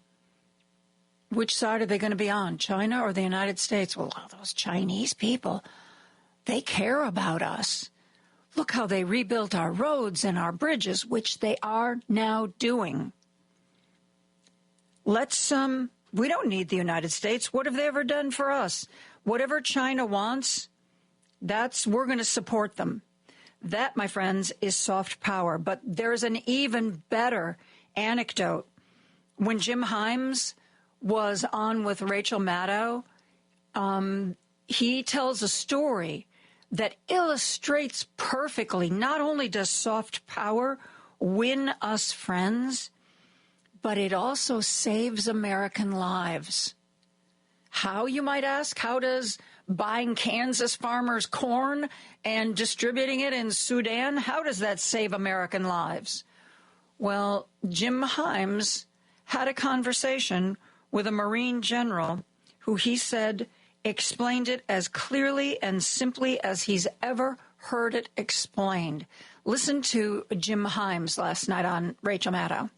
which side are they going to be on, China or the United States? Well, those Chinese people, they care about us. Look how they rebuilt our roads and our bridges, which they are now doing. We don't need the United States. What have they ever done for us? Whatever China wants, we're going to support them. That, my friends, is soft power. But there's an even better anecdote. When Jim Himes was on with Rachel Maddow, he tells a story that illustrates perfectly, not only does soft power win us friends, but it also saves American lives. How, you might ask? How does buying Kansas farmers' corn and distributing it in Sudan, how does that save American lives? Well, Jim Himes had a conversation with a Marine general who he said explained it as clearly and simply as he's ever heard it explained. Listen to Jim Himes last night on Rachel Maddow.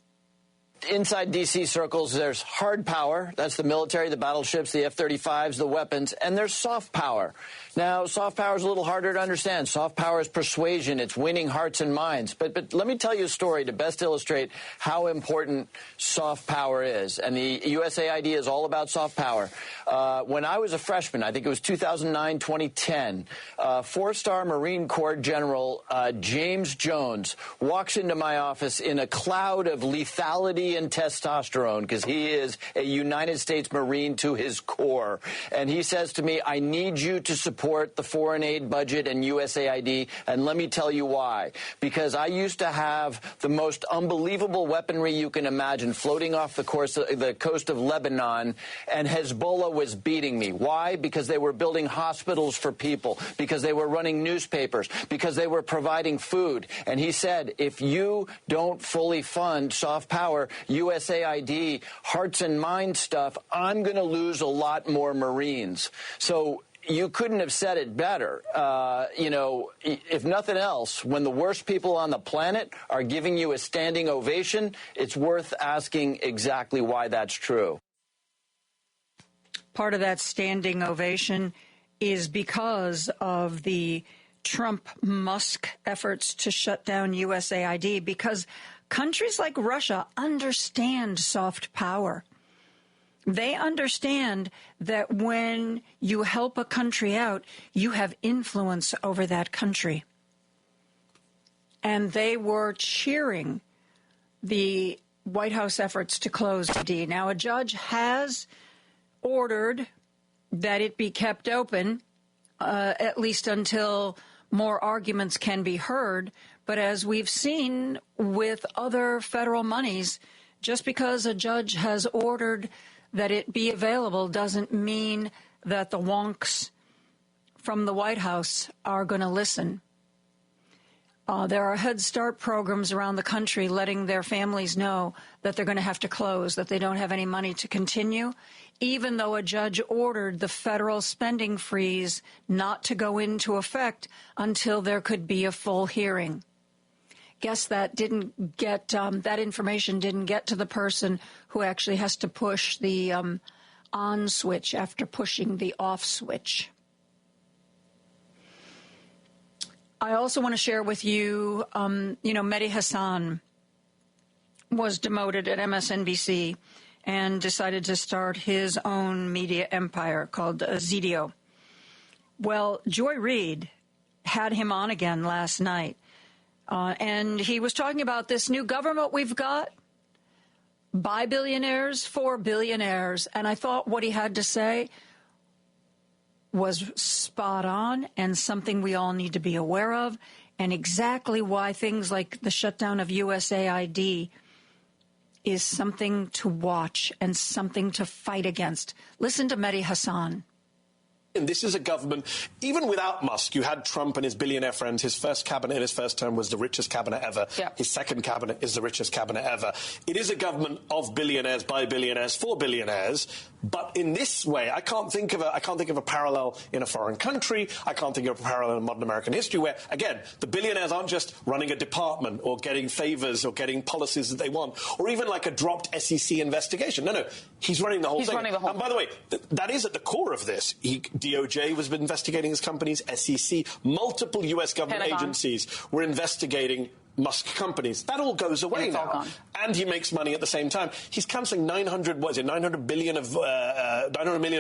Inside D.C. circles, there's hard power. That's the military, the battleships, the F-35s, the weapons. And there's soft power. Now, soft power is a little harder to understand. Soft power is persuasion. It's winning hearts and minds. But let me tell you a story to best illustrate how important soft power is. And the USAID is all about soft power. When I was a freshman, I think it was 2009, 2010, four-star Marine Corps General James Jones walks into my office in a cloud of lethality and testosterone, because he is a United States Marine to his core. And he says to me, I need you to support the foreign aid budget and USAID, and let me tell you why. Because I used to have the most unbelievable weaponry you can imagine floating off the coast of Lebanon, and Hezbollah was beating me. Why? Because they were building hospitals for people, because they were running newspapers, because they were providing food. And he said, if you don't fully fund soft power, USAID, hearts and minds stuff, I'm going to lose a lot more Marines. So you couldn't have said it better. If nothing else, when the worst people on the planet are giving you a standing ovation, it's worth asking exactly why that's true. Part of that standing ovation is because of the Trump-Musk efforts to shut down USAID, because countries like Russia understand soft power. They understand that when you help a country out, you have influence over that country. And they were cheering the White House efforts to close D. Now, a judge has ordered that it be kept open, at least until more arguments can be heard. But as we've seen with other federal monies, just because a judge has ordered that it be available doesn't mean that the wonks from the White House are going to listen. There are Head Start programs around the country letting their families know that they're going to have to close, that they don't have any money to continue, even though a judge ordered the federal spending freeze not to go into effect until there could be a full hearing. Guess that didn't get that information didn't get to the person who actually has to push the on switch after pushing the off switch. I also want to share with you, Mehdi Hasan was demoted at MSNBC and decided to start his own media empire called Esposito. Well, Joy Reid had him on again last night. And he was talking about this new government we've got, by billionaires, for billionaires. And I thought what he had to say was spot on and something we all need to be aware of, and exactly why things like the shutdown of USAID is something to watch and something to fight against. Listen to Mehdi Hasan. And this is a government, even without Musk, you had Trump and his billionaire friends. His first cabinet in his first term was the richest cabinet ever. Yep. His second cabinet is the richest cabinet ever. It is a government of billionaires, by billionaires, for billionaires. But in this way, I can't think of a parallel in a foreign country. I can't think of a parallel in modern American history where, again, the billionaires aren't just running a department or getting favors or getting policies that they want, or even like a dropped SEC investigation. No, he's running the whole thing. And by the way, that is at the core of this. DOJ was investigating his companies, SEC, multiple U.S. government agencies were investigating Musk companies. That all goes away now. And he makes money at the same time. He's cancelling 900 million of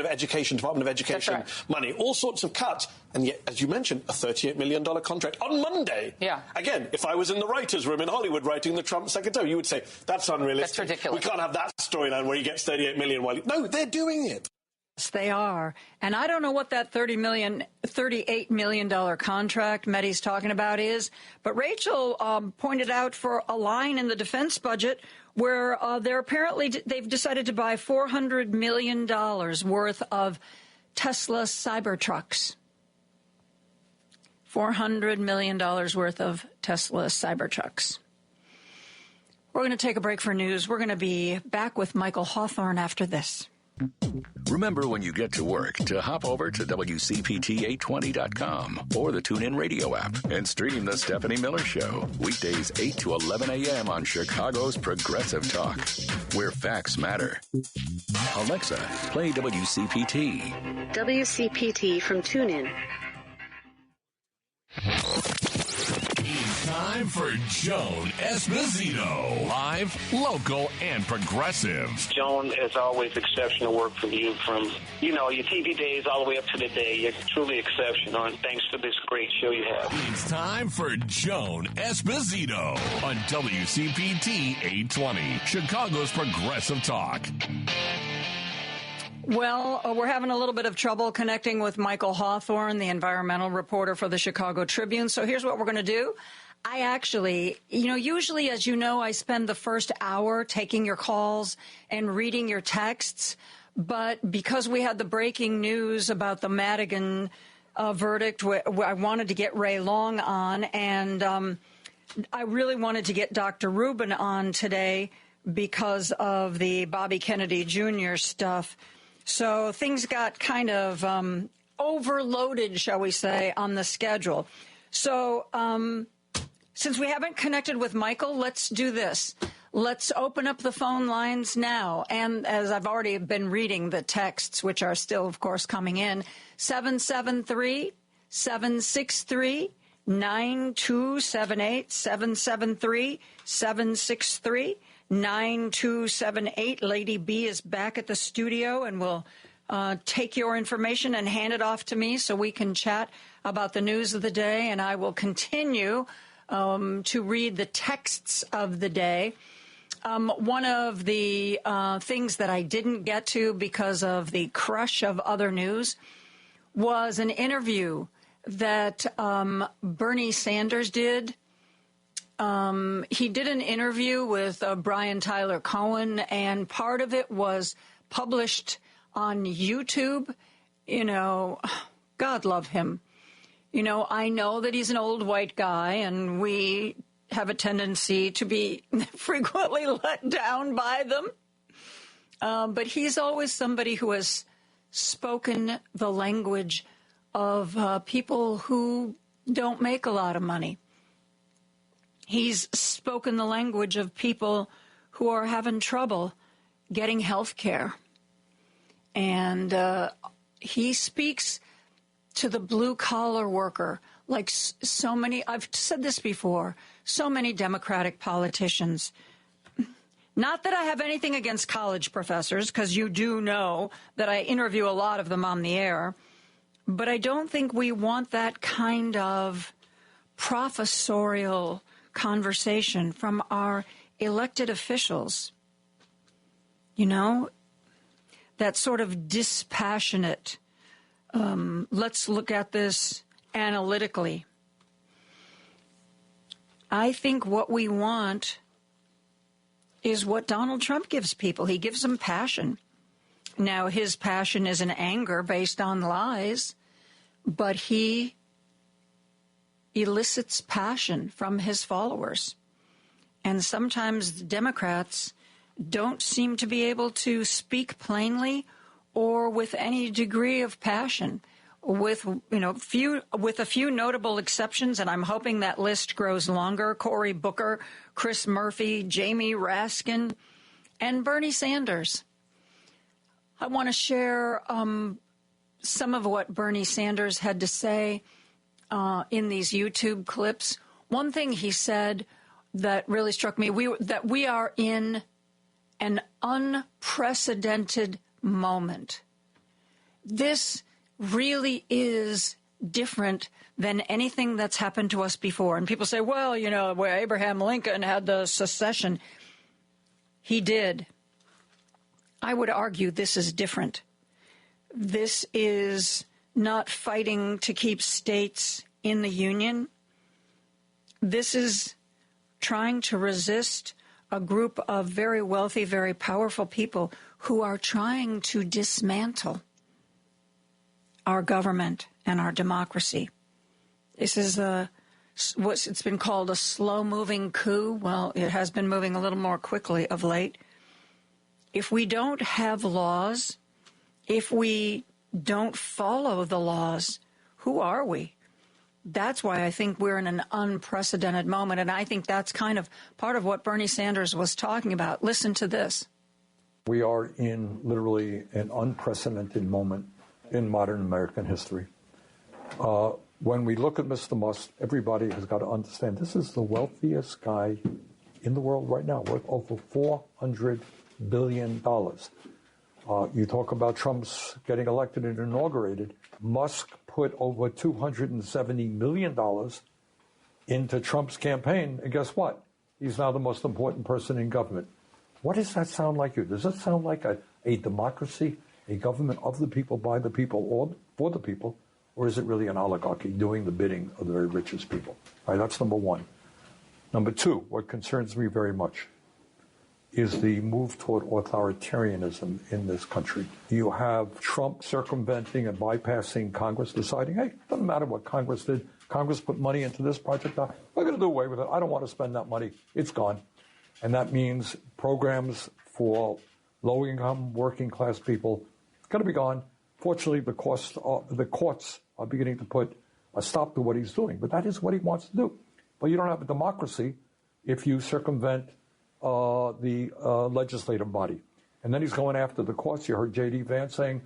education, Department of Education money, all sorts of cuts. And yet, as you mentioned, a $38 million contract on Monday. Yeah. Again, if I was in the writer's room in Hollywood writing the Trump secretary, you would say, that's unrealistic. That's ridiculous. We can't have that storyline where he gets $38 million while no, they're doing it. Yes, they are. And I don't know what that $38 million contract Mehdi's talking about is, but Rachel pointed out for a line in the defense budget where they've decided to buy $400 million worth of Tesla Cybertrucks. $400 million worth of Tesla Cybertrucks. We're going to take a break for news. We're going to be back with Michael Hawthorne after this. Remember when you get to work to hop over to WCPT820.com or the TuneIn Radio app and stream The Stephanie Miller Show. Weekdays 8 to 11 a.m. on Chicago's Progressive Talk, where facts matter. Alexa, play WCPT. WCPT from TuneIn. It's time for Joan Esposito. Live, local, and progressive. Joan, as always, exceptional work from you from, your TV days all the way up to today. You're truly exceptional, and thanks for this great show you have. It's time for Joan Esposito on WCPT 820, Chicago's Progressive Talk. Well, we're having a little bit of trouble connecting with Michael Hawthorne, the environmental reporter for the Chicago Tribune. So here's what we're going to do. I actually, usually, as you know, I spend the first hour taking your calls and reading your texts. But because we had the breaking news about the Madigan verdict, I wanted to get Ray Long on. And I really wanted to get Dr. Rubin on today because of the Bobby Kennedy Jr. stuff. So things got kind of overloaded, shall we say, on the schedule. So since we haven't connected with Michael, let's do this. Let's open up the phone lines now. And as I've already been reading the texts, which are still, of course, coming in, 773-763-9278, 773-763-9278. Lady B is back at the studio and will take your information and hand it off to me so we can chat about the news of the day. And I will continue to read the texts of the day. One of the things that I didn't get to because of the crush of other news was an interview that Bernie Sanders did. He did an interview with Brian Tyler Cohen, and part of it was published on YouTube. God love him. I know that he's an old white guy, and we have a tendency to be frequently let down by them. But he's always somebody who has spoken the language of people who don't make a lot of money. He's spoken the language of people who are having trouble getting health care. And he speaks to the blue-collar worker like so many, I've said this before, so many Democratic politicians. Not that I have anything against college professors, because you do know that I interview a lot of them on the air, but I don't think we want that kind of professorial conversation from our elected officials. That sort of dispassionate, let's look at this analytically. I think what we want is what Donald Trump gives people. He gives them passion. Now, his passion is an anger based on lies, but he elicits passion from his followers. And sometimes Democrats don't seem to be able to speak plainly or with any degree of passion, with a few notable exceptions, and I'm hoping that list grows longer. Cory Booker, Chris Murphy, Jamie Raskin, and Bernie Sanders. I want to share some of what Bernie Sanders had to say in these YouTube clips. One thing he said that really struck me, that we are in an unprecedented moment. This really is different than anything that's happened to us before. And people say, well, you know, where Abraham Lincoln had the secession, he did. I would argue this is different. This is not fighting to keep states in the Union. This is trying to resist a group of very wealthy, very powerful people who are trying to dismantle our government and our democracy. This is it's been called a slow-moving coup. Well, it has been moving a little more quickly of late. If we don't have laws, if we don't follow the laws, who are we? That's why I think we're in an unprecedented moment, and I think that's kind of part of what Bernie Sanders was talking about. Listen to this. We are in literally an unprecedented moment in modern American history. When we look at Mr. Musk, everybody has got to understand this is the wealthiest guy in the world right now, worth over $400 billion. You talk about Trump's getting elected and inaugurated. Musk put over $270 million into Trump's campaign, and guess what? He's now the most important person in government. What does that sound like you? Does that sound like a democracy, a government of the people, by the people, or for the people, or is it really an oligarchy doing the bidding of the very richest people? All right, that's number one. Number two, what concerns me very much is the move toward authoritarianism in this country. You have Trump circumventing and bypassing Congress, deciding, hey, it doesn't matter what Congress did. Congress put money into this project. Now, we're going to do away with it. I don't want to spend that money. It's gone. And that means programs for low-income, working-class people going to be gone. Fortunately, the courts are beginning to put a stop to what he's doing. But that is what he wants to do. But you don't have a democracy if you circumvent the legislative body. And then he's going after the courts. You heard J.D. Vance saying,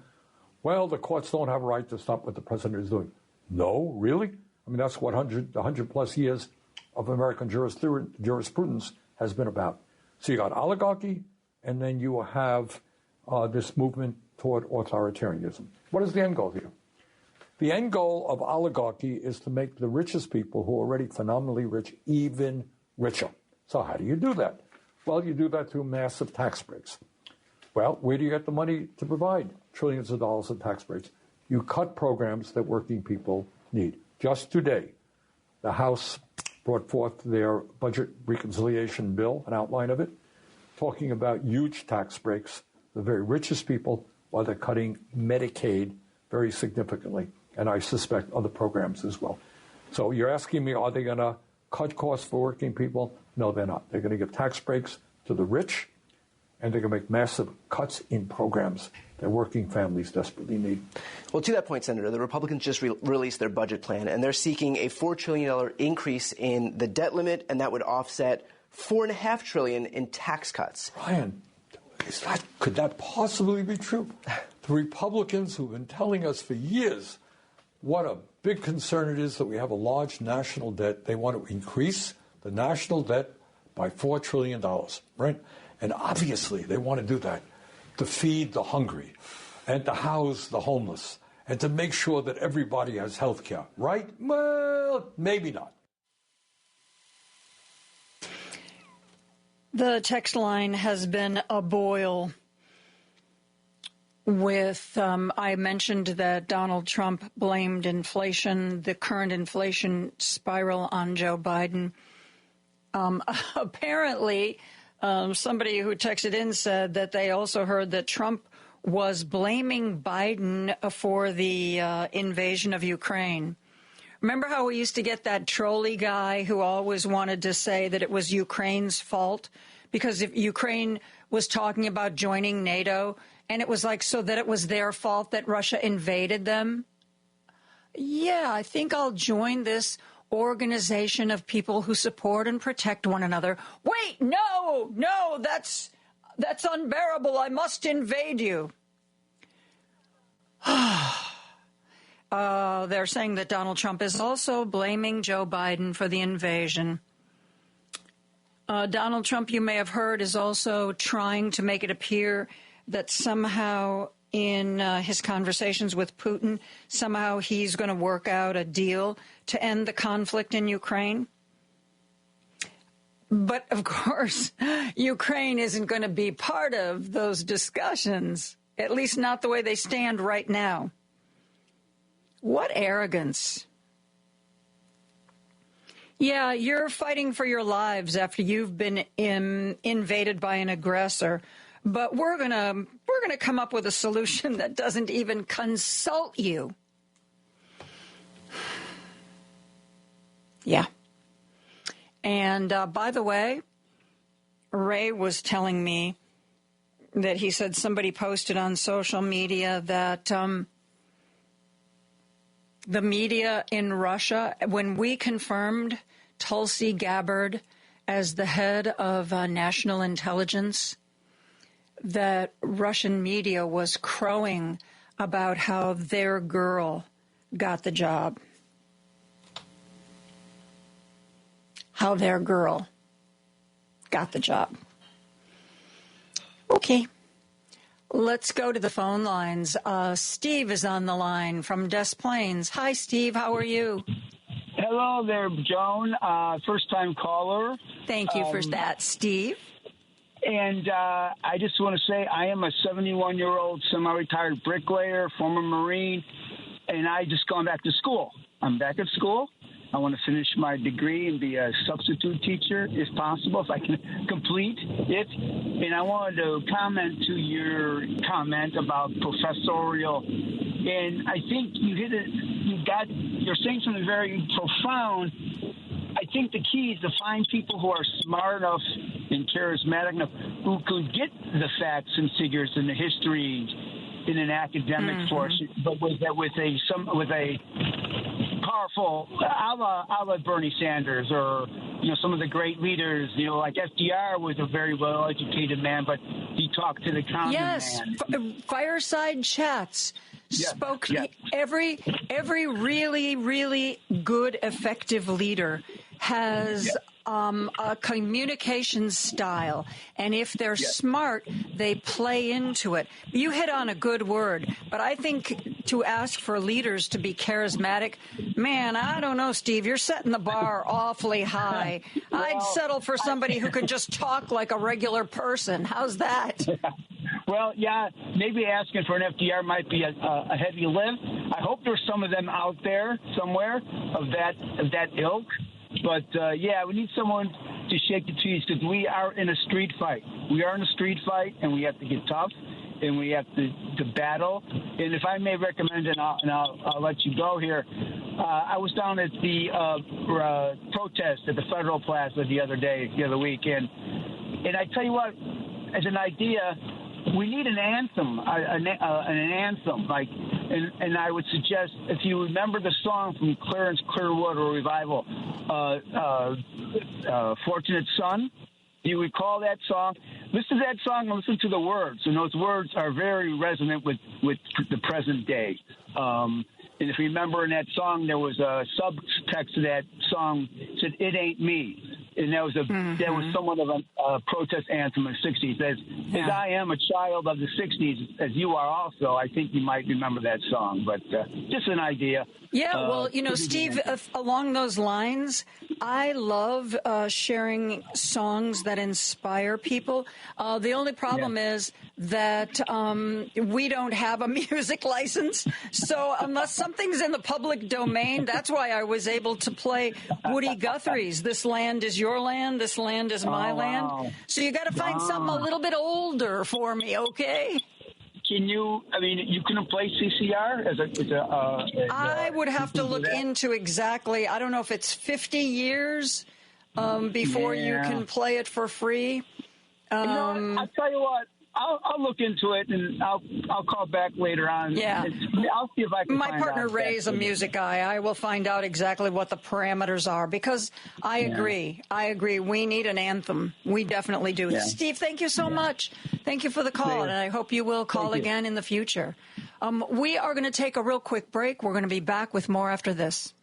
well, the courts don't have a right to stop what the president is doing. No, really? I mean, that's what 100 plus years of American jurisprudence has been about. So you got oligarchy, and then you have this movement toward authoritarianism. What is the end goal here? The end goal of oligarchy is to make the richest people who are already phenomenally rich even richer. So how do you do that? Well, you do that through massive tax breaks. Well, where do you get the money to provide trillions of dollars in tax breaks? You cut programs that working people need. Just today, the House brought forth their budget reconciliation bill, an outline of it, talking about huge tax breaks, the very richest people, while they're cutting Medicaid very significantly, and I suspect other programs as well. So you're asking me, are they going to cut costs for working people? No, they're not. They're going to give tax breaks to the rich, and they're going to make massive cuts in programs that working families desperately need. Well, to that point, Senator, the Republicans just released their budget plan, and they're seeking a $4 trillion increase in the debt limit, and that would offset $4.5 trillion in tax cuts. Brian, could that possibly be true? The Republicans who've been telling us for years what a big concern it is that we have a large national debt. They want to increase the national debt by $4 trillion, right? And obviously they want to do that to feed the hungry and to house the homeless and to make sure that everybody has health care, right? Well, maybe not. The text line has been aboil with, I mentioned that Donald Trump blamed inflation, the current inflation spiral, on Joe Biden. Apparently, somebody who texted in said that they also heard that Trump was blaming Biden for the invasion of Ukraine. Remember how we used to get that trolley guy who always wanted to say that it was Ukraine's fault because if Ukraine was talking about joining NATO, and it was like so that it was their fault that Russia invaded them? Yeah, I think I'll join this organization of people who support and protect one another. Wait, no, that's unbearable. I must invade you. They're saying that Donald Trump is also blaming Joe Biden for the invasion. Donald Trump, you may have heard, is also trying to make it appear that somehow in his conversations with Putin, somehow he's going to work out a deal to end the conflict in Ukraine. But, of course, Ukraine isn't going to be part of those discussions, at least not the way they stand right now. What arrogance. Yeah, you're fighting for your lives after you've been invaded by an aggressor, but we're gonna come up with a solution that doesn't even consult you. Yeah. And by the way, Ray was telling me that he said somebody posted on social media that the media in Russia, when we confirmed Tulsi Gabbard as the head of national intelligence, that Russian media was crowing about how their girl got the job. How their girl got the job. Okay. Let's go to the phone lines. Steve is on the line from Des Plaines. Hi, Steve. How are you? Hello there, Joan. First-time caller. Thank you for that, Steve. And I just want to say I am a 71-year-old semi-retired bricklayer, former Marine, and I just gone back to school. I'm back at school. I want to finish my degree and be a substitute teacher, if possible, if I can complete it. And I wanted to comment to your comment about professorial. And I think you hit it. You're saying something very profound. I think the key is to find people who are smart enough and charismatic enough who could get the facts and figures and the history in an academic force, but with a powerful, a la Bernie Sanders or, some of the great leaders, like FDR was a very well-educated man, but he talked to the common man. Yes, fireside chats. Spoke every really, really good, effective leader has a communication style, and if they're smart, they play into it. You hit on a good word, but I think to ask for leaders to be charismatic, man, I don't know, Steve, you're setting the bar awfully high. I'd settle for somebody who can just talk like a regular person. How's that? Well, yeah, maybe asking for an FDR might be a heavy lift. I hope there's some of them out there somewhere of that ilk. But, we need someone to shake the trees because we are in a street fight. We are in a street fight, and we have to get tough, and we have to battle. And if I may recommend, and I'll let you go here, I was down at the protest at the Federal Plaza the other week, and I tell you what, as an idea, we need an anthem, an anthem, and I would suggest, if you remember the song from Clarence Clearwater Revival, Fortunate Son, do you recall that song? Listen to that song and listen to the words, and those words are very resonant with the present day. And if you remember in that song, there was a subtext to that song said, "It ain't me." And that was somewhat of a protest anthem in the 60s. As I am a child of the 60s, as you are also, I think you might remember that song. But just an idea. Yeah, well, Steve, along those lines, I love sharing songs that inspire people. The only problem is that we don't have a music license. So unless something's in the public domain, that's why I was able to play Woody Guthrie's "This Land Is Your Land, This Land Is My Land." So you got to find something a little bit older for me, okay? You couldn't play CCR I would have to look into exactly. I don't know if it's 50 years before you can play it for free. I'll tell you what. I'll look into it, and I'll call back later on. Yeah. I'll see if I can My find partner out Ray is a music guy. I will find out exactly what the parameters are, because I agree. We need an anthem. We definitely do. Yeah. Steve, thank you so much. Thank you for the call, and I hope you will call again in the future. We are going to take a real quick break. We're going to be back with more after this.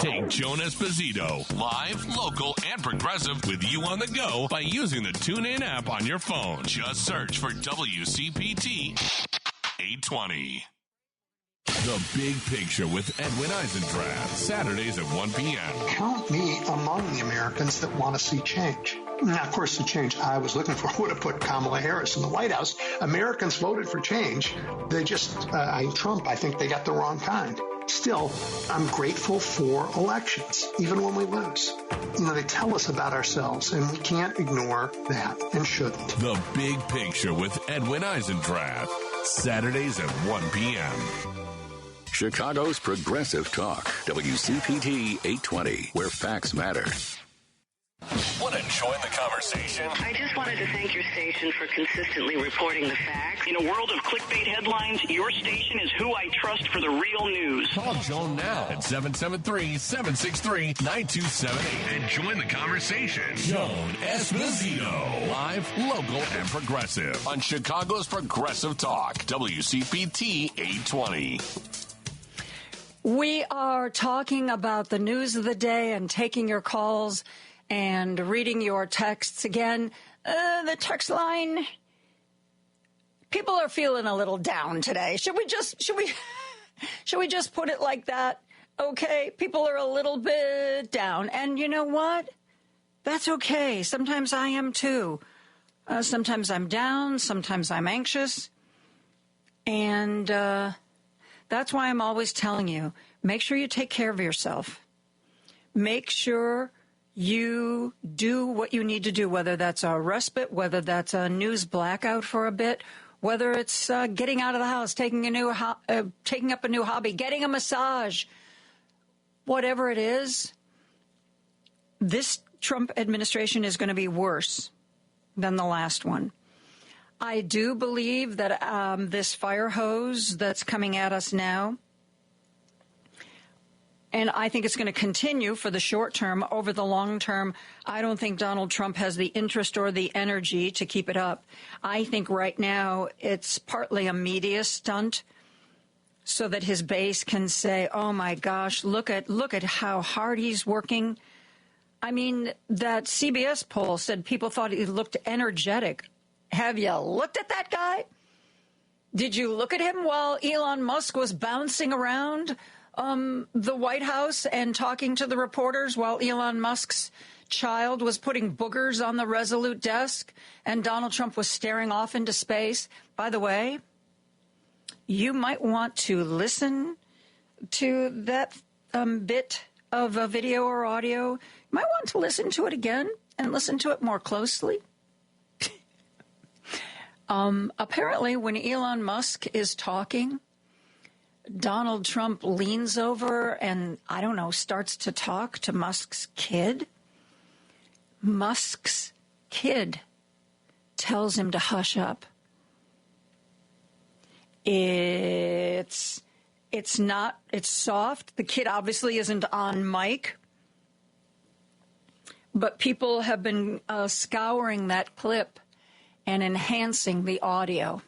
Take Joan Esposito, live, local, and progressive with you on the go by using the TuneIn app on your phone. Just search for WCPT 820. The Big Picture with Edwin Eisendrath, Saturdays at 1 p.m. Count me among the Americans that want to see change. Now, of course, the change I was looking for would have put Kamala Harris in the White House. Americans voted for change. They just, Trump, I think they got the wrong kind. Still, I'm grateful for elections, even when we lose. You know, they tell us about ourselves, and we can't ignore that and shouldn't. The Big Picture with Edwin Eisendrath, Saturdays at 1 p.m. Chicago's Progressive Talk, WCPT 820, where facts matter. Want to join the conversation? I just wanted to thank your station for consistently reporting the facts. In a world of clickbait headlines, your station is who I trust for the real news. Call Joan now at 773-763-9278 and join the conversation. Joan Esposito, live, local, and progressive on Chicago's Progressive Talk, WCPT 820. We are talking about the news of the day and taking your calls and reading your texts. Again, the text line, people are feeling a little down today. Should we just put it like that? Okay, people are a little bit down. And you know what? That's okay. Sometimes I am too. Sometimes I'm down, sometimes I'm anxious. And that's why I'm always telling you, make sure you take care of yourself. Make sure you do what you need to do, whether that's a respite, whether that's a news blackout for a bit, whether it's getting out of the house, taking up a new hobby, getting a massage, whatever it is. This Trump administration is going to be worse than the last one. I do believe that this fire hose that's coming at us now, and I think it's going to continue for the short term. Over the long term, I don't think Donald Trump has the interest or the energy to keep it up. I think right now it's partly a media stunt so that his base can say, oh, my gosh, look at how hard he's working. I mean, that CBS poll said people thought he looked energetic. Have you looked at that guy? Did you look at him while Elon Musk was bouncing around the White House and talking to the reporters while Elon Musk's child was putting boogers on the Resolute desk and Donald Trump was staring off into space? By the way, you might want to listen to that bit of a video or audio. You might want to listen to it again and listen to it more closely. Apparently, when Elon Musk is talking, Donald Trump leans over and, I don't know, starts to talk to Musk's kid. Musk's kid tells him to hush up. It's soft. The kid obviously isn't on mic. But people have been scouring that clip and enhancing the audio.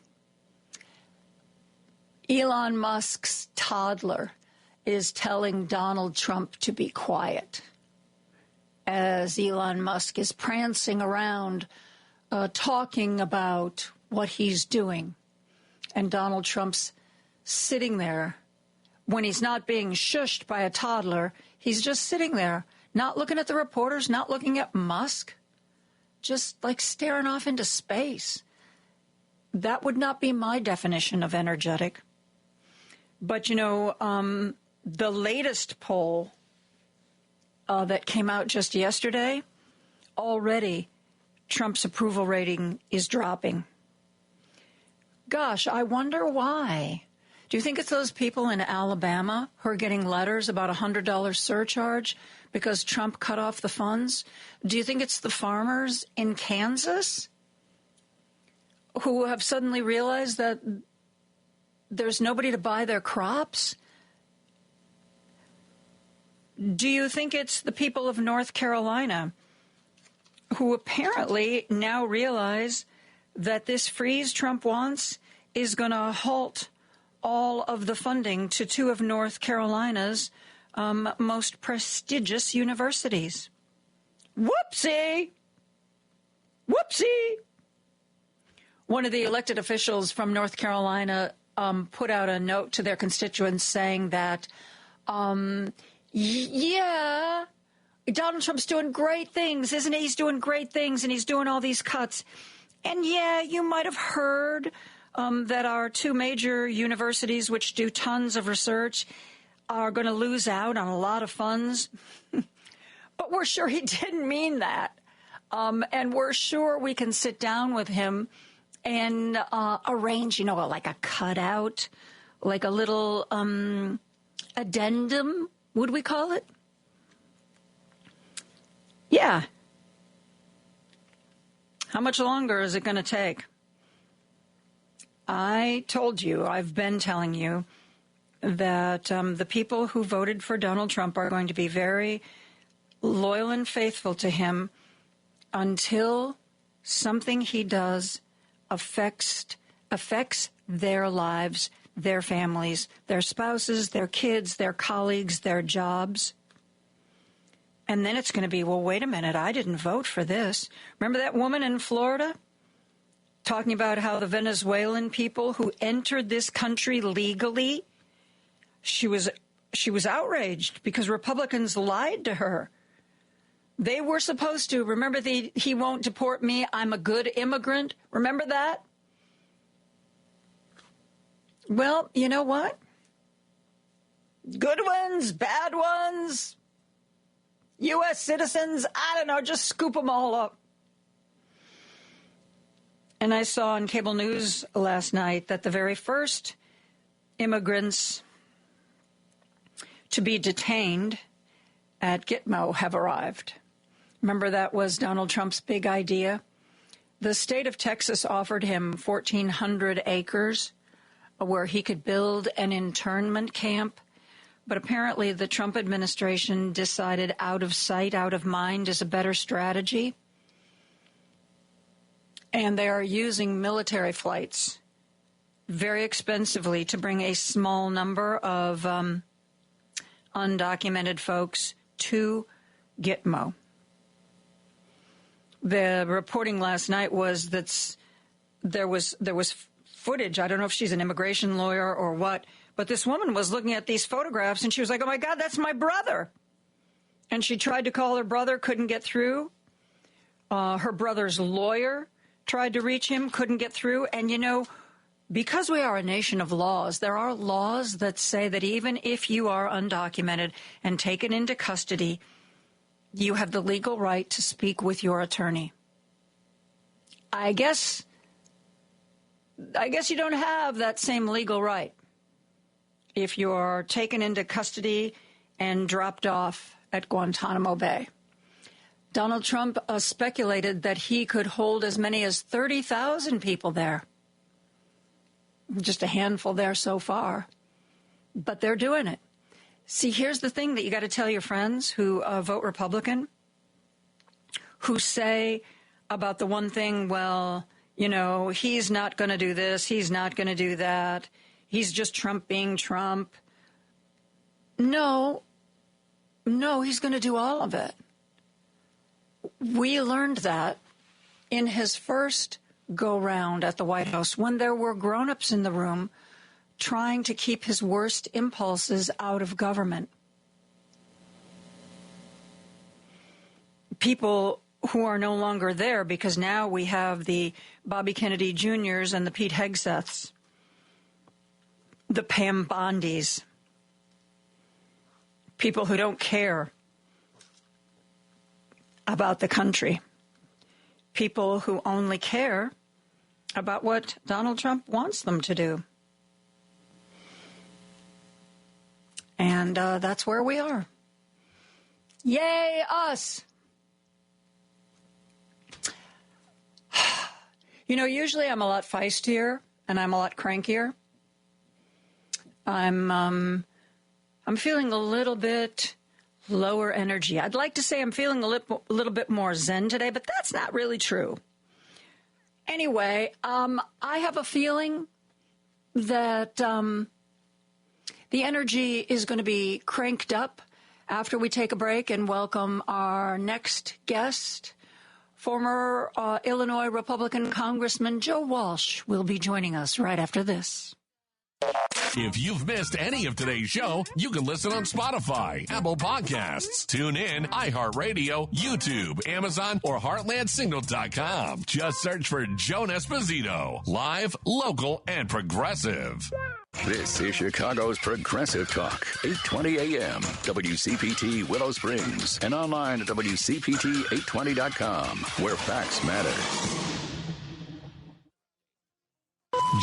Elon Musk's toddler is telling Donald Trump to be quiet as Elon Musk is prancing around talking about what he's doing. And Donald Trump's sitting there. When he's not being shushed by a toddler, he's just sitting there, not looking at the reporters, not looking at Musk, just like staring off into space. That would not be my definition of energetic. But, you know, the latest poll that came out just yesterday, already Trump's approval rating is dropping. Gosh, I wonder why. Do you think it's those people in Alabama who are getting letters about a $100 surcharge because Trump cut off the funds? Do you think it's the farmers in Kansas who have suddenly realized that there's nobody to buy their crops? Do you think it's the people of North Carolina who apparently now realize that this freeze Trump wants is going to halt all of the funding to two of North Carolina's most prestigious universities. Whoopsie! Whoopsie! One of the elected officials from North Carolina put out a note to their constituents saying that, yeah, Donald Trump's doing great things, isn't he? He's doing great things, and he's doing all these cuts. And, yeah, you might have heard that our two major universities, which do tons of research, are going to lose out on a lot of funds. But we're sure he didn't mean that. And we're sure we can sit down with him and arrange, like a cutout, like a little addendum, would we call it? Yeah. How much longer is it going to take? I told you, I've been telling you, that the people who voted for Donald Trump are going to be very loyal and faithful to him until something he does affects their lives, their families, their spouses, their kids, their colleagues, their jobs. And then it's going to be, well, wait a minute, I didn't vote for this. Remember that woman in Florida talking about how the Venezuelan people who entered this country legally, she was outraged because Republicans lied to her. They were supposed to, remember he won't deport me, I'm a good immigrant. Remember that? Well, you know what? Good ones, bad ones, U.S. citizens, I don't know, just scoop them all up. And I saw on cable news last night that the very first immigrants to be detained at Gitmo have arrived. Remember, that was Donald Trump's big idea? The state of Texas offered him 1,400 acres where he could build an internment camp. But apparently the Trump administration decided out of sight, out of mind is a better strategy. And they are using military flights very expensively to bring a small number of undocumented folks to Gitmo. The reporting last night was that there was footage. I don't know if she's an immigration lawyer or what, but this woman was looking at these photographs and she was like, oh my God, that's my brother. And she tried to call her brother, couldn't get through. Her brother's lawyer tried to reach him, couldn't get through. And, because we are a nation of laws, there are laws that say that even if you are undocumented and taken into custody, you have the legal right to speak with your attorney. I guess you don't have that same legal right if you are taken into custody and dropped off at Guantanamo Bay. Donald Trump speculated that he could hold as many as 30,000 people there. Just a handful there so far. But they're doing it. See, here's the thing that you got to tell your friends who vote Republican, who say about the one thing, well, he's not going to do this, he's not going to do that, he's just Trump being Trump. No, he's going to do all of it. We learned that in his first go-round at the White House when there were grown-ups in the room trying to keep his worst impulses out of government. People who are no longer there because now we have the Bobby Kennedy Jr.'s and the Pete Hegseths, the Pam Bondis, people who don't care about the country, people who only care about what Donald Trump wants them to do. And that's where we are. Yay, us. Usually I'm a lot feistier and I'm a lot crankier. I'm feeling a little bit lower energy. I'd like to say I'm feeling a little bit more zen today, but that's not really true. Anyway, I have a feeling that The energy is going to be cranked up after we take a break and welcome our next guest. Former Illinois Republican Congressman Joe Walsh will be joining us right after this. If you've missed any of today's show, you can listen on Spotify, Apple Podcasts, TuneIn, iHeartRadio, YouTube, Amazon, or HeartlandSignal.com. Just search for Joan Esposito. Live, local, and progressive. This is Chicago's Progressive Talk, 820 AM, WCPT Willow Springs, and online at WCPT820.com, where facts matter.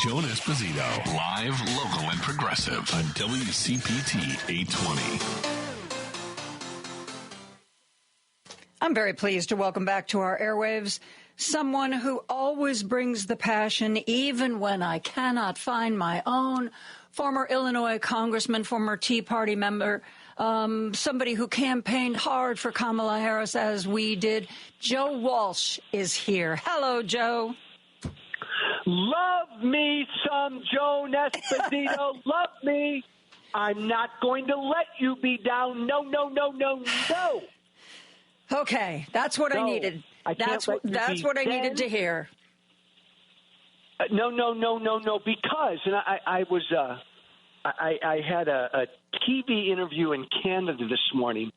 Joan Esposito, live, local, and progressive on WCPT 820. I'm very pleased to welcome back to our airwaves someone who always brings the passion, even when I cannot find my own. Former Illinois Congressman, former Tea Party member, somebody who campaigned hard for Kamala Harris as we did. Joe Walsh is here. Hello, Joe. Love me some Joan Esposito. Love me. I'm not going to let you be down. No, no, no, no, no. Okay, that's what I needed. That's what I needed to hear. No, because I had a TV interview in Canada this morning.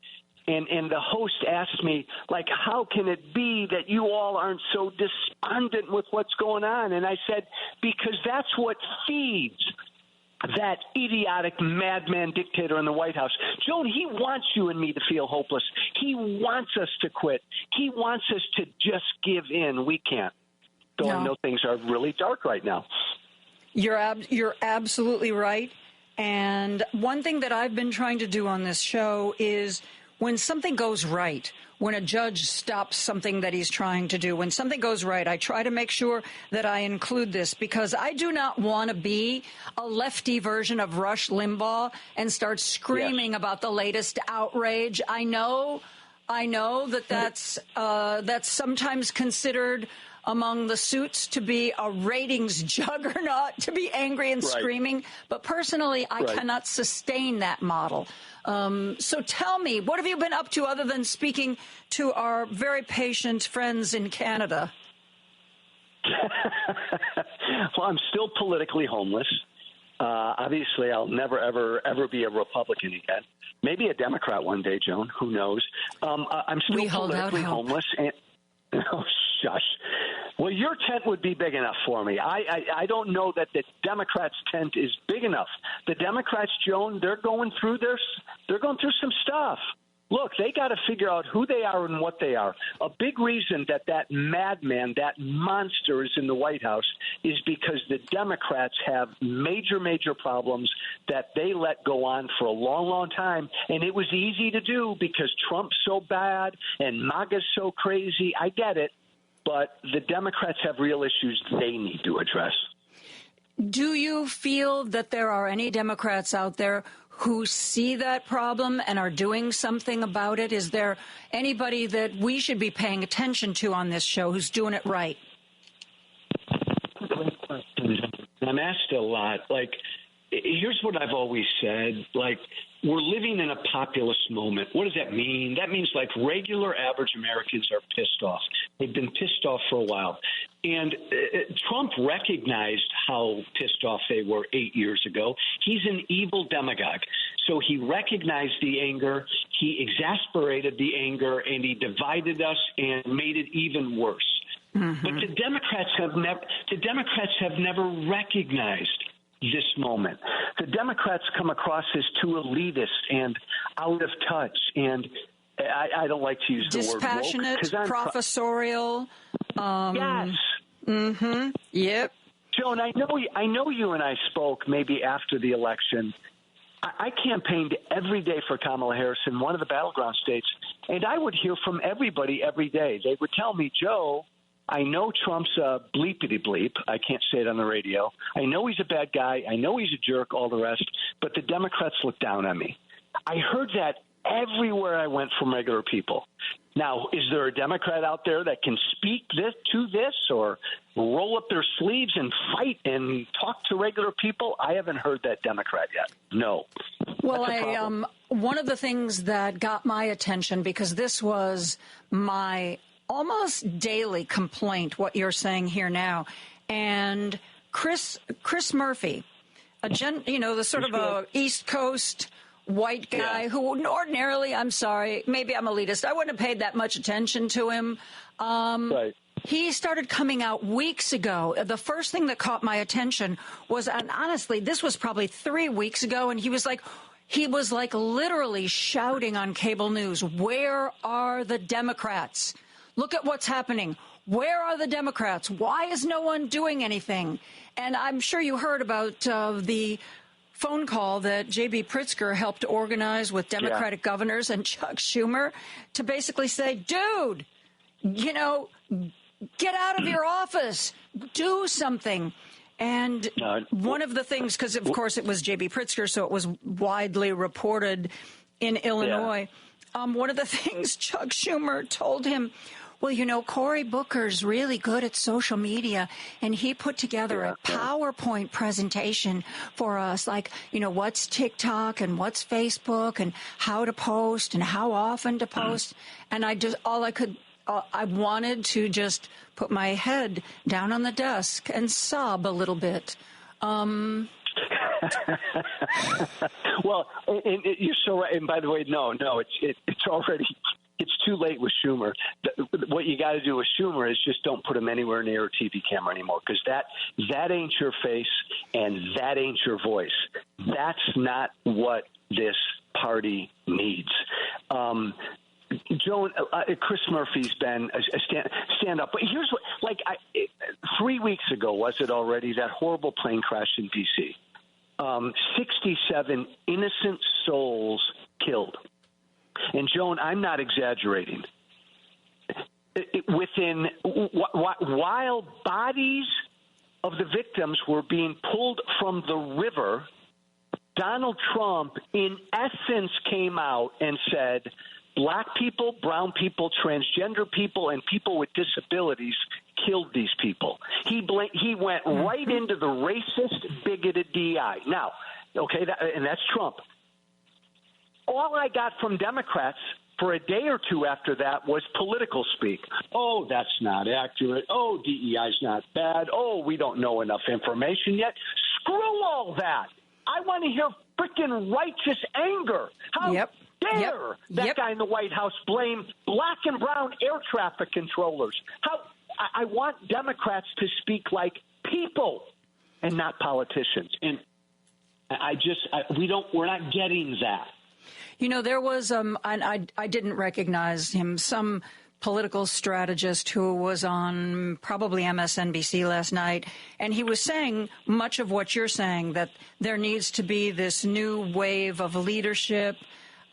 And the host asked me, like, how can it be that you all aren't so despondent with what's going on? And I said, because that's what feeds that idiotic madman dictator in the White House. Joan, he wants you and me to feel hopeless. He wants us to quit. He wants us to just give in. We can't. Though I know things are really dark right now. You're absolutely right. And one thing that I've been trying to do on this show is when something goes right, when a judge stops something that he's trying to do, when something goes right, I try to make sure that I include this because I do not want to be a lefty version of Rush Limbaugh and start screaming about the latest outrage. I know that's sometimes considered among the suits to be a ratings juggernaut, to be angry and screaming. But personally, I cannot sustain that model. So tell me, what have you been up to other than speaking to our very patient friends in Canada? Well, I'm still politically homeless. Obviously, I'll never, ever be a Republican again. Maybe a Democrat one day, Joan. Who knows? I'm still politically homeless. And, oh, shush. Well, your tent would be big enough for me. I don't know that the Democrats' tent is big enough. The Democrats, Joan, they're going through some stuff. Look, they got to figure out who they are and what they are. A big reason that madman, that monster is in the White House is because the Democrats have major, major problems that they let go on for a long, long time. And it was easy to do because Trump's so bad and MAGA's so crazy. I get it. But the Democrats have real issues they need to address. Do you feel that there are any Democrats out there who see that problem and are doing something about it? Is there anybody that we should be paying attention to on this show who's doing it right? Great question. I'm asked a lot. Like, here's what I've always said. Like, we're living in a populist moment. What does that mean? That means like regular average Americans are pissed off. They've been pissed off for a while. And Trump recognized how pissed off they were 8 years ago. He's an evil demagogue. So he recognized the anger, he exasperated the anger, and he divided us and made it even worse. Mm-hmm. But the Democrats have never recognized this moment. The Democrats come across as too elitist and out of touch, and I don't like to use the word woke. Dispassionate, professorial. Yes. Mm-hmm. Yep. Joan, I know you and I spoke maybe after the election. I campaigned every day for Kamala Harris in one of the battleground states, and I would hear from everybody every day. They would tell me, Joe, I know Trump's a bleepity bleep. I can't say it on the radio. I know he's a bad guy. I know he's a jerk, all the rest. But the Democrats look down on me. I heard that everywhere I went from regular people. Now, is there a Democrat out there that can speak to this or roll up their sleeves and fight and talk to regular people? I haven't heard that Democrat yet. No. Well, one of the things that got my attention, because this was my almost daily complaint, what you're saying here now, and Chris Murphy, the sort of a East Coast white guy who ordinarily, I'm sorry, maybe I'm elitist, I wouldn't have paid that much attention to him. Right. He started coming out weeks ago. The first thing that caught my attention was, and honestly, this was probably 3 weeks ago, and he was like literally shouting on cable news, "Where are the Democrats? Look at what's happening. Where are the Democrats? Why is no one doing anything?" And I'm sure you heard about the phone call that J.B. Pritzker helped organize with Democratic governors and Chuck Schumer to basically say, dude, get out of your office, do something. And one of the things, because, of course, it was J.B. Pritzker, so it was widely reported in Illinois. One of the things Chuck Schumer told him, well, Cory Booker's really good at social media, and he put together a PowerPoint presentation for us, like, what's TikTok and what's Facebook and how to post and how often to post. And I wanted to just put my head down on the desk and sob a little bit. Well, you're so right. And by the way, no, it's already. It's too late with Schumer. What you got to do with Schumer is just don't put him anywhere near a TV camera anymore, because that ain't your face and that ain't your voice. That's not what this party needs. Joan, Chris Murphy's been a stand-up. But here's what, 3 weeks ago, was it already, that horrible plane crash in D.C.? 67 innocent souls killed. And, Joan, I'm not exaggerating. While bodies of the victims were being pulled from the river, Donald Trump, in essence, came out and said, black people, brown people, transgender people, and people with disabilities killed these people. He went right into the racist, bigoted DI. Now, and that's Trump. All I got from Democrats for a day or two after that was political speak. Oh, that's not accurate. Oh, DEI's not bad. Oh, we don't know enough information yet. Screw all that. I want to hear freaking righteous anger. How dare that guy in the White House blame black and brown air traffic controllers? I want Democrats to speak like people and not politicians. And we're not getting that. There was, and I didn't recognize him, some political strategist who was on probably MSNBC last night, and he was saying much of what you're saying, that there needs to be this new wave of leadership.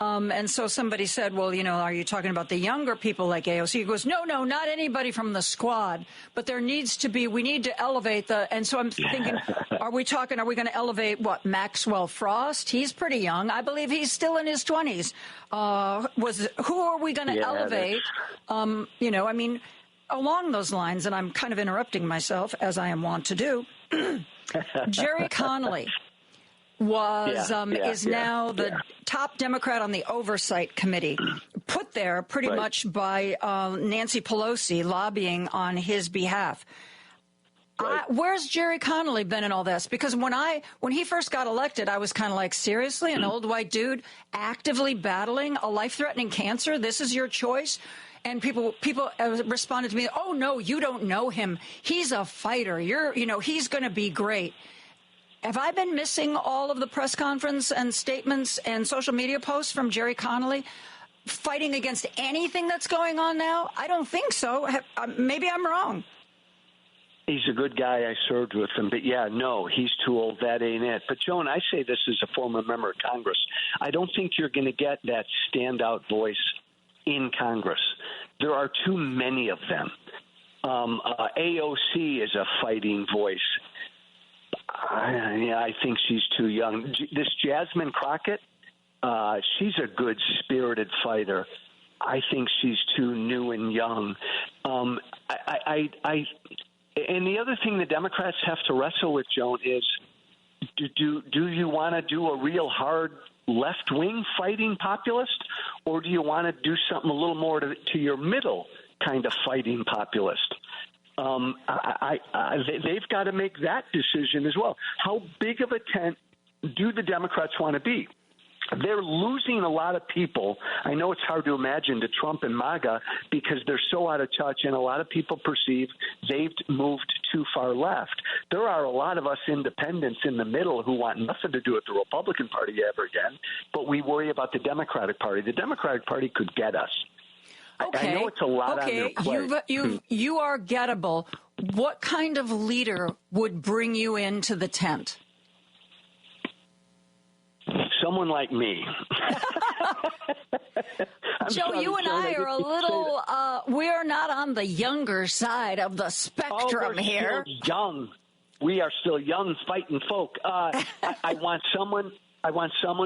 And so somebody said, well, are you talking about the younger people like AOC? He goes, no, not anybody from the squad, but we need to elevate and so I'm thinking, are we going to elevate Maxwell Frost? He's pretty young. I believe he's still in his 20s. Who are we going to elevate? Along those lines, and I'm kind of interrupting myself as I am wont to do. Jerry Connolly is now the top Democrat on the Oversight Committee, put there pretty much by Nancy Pelosi lobbying on his behalf. Where's Jerry Connolly been in all this? Because when he first got elected, I was kind of like, seriously, an old white dude actively battling a life-threatening cancer? This is your choice? And people responded to me, oh, no, you don't know him. He's a fighter. He's going to be great. Have I been missing all of the press conference and statements and social media posts from Jerry Connolly fighting against anything that's going on now? I don't think so. Maybe I'm wrong. He's a good guy. I served with him. But, he's too old. That ain't it. But, Joan, I say this as a former member of Congress. I don't think you're going to get that standout voice in Congress. There are too many of them. AOC is a fighting voice. I think she's too young. This Jasmine Crockett, she's a good-spirited fighter. I think she's too new and young. And the other thing the Democrats have to wrestle with, Joan, is do you want to do a real hard left-wing fighting populist, or do you want to do something a little more to your middle kind of fighting populist? They've got to make that decision as well. How big of a tent do the Democrats want to be? They're losing a lot of people. I know it's hard to imagine to Trump and MAGA because they're so out of touch, and a lot of people perceive they've moved too far left. There are a lot of us independents in the middle who want nothing to do with the Republican Party ever again, but we worry about the Democratic Party. The Democratic Party could get us. Okay. I know it's a lot on their plate. You are gettable. What kind of leader would bring you into the tent? Someone like me. Joe, you and I are a little, we're not on the younger side of the spectrum here. Still young. We are still young, fighting folk. I want someone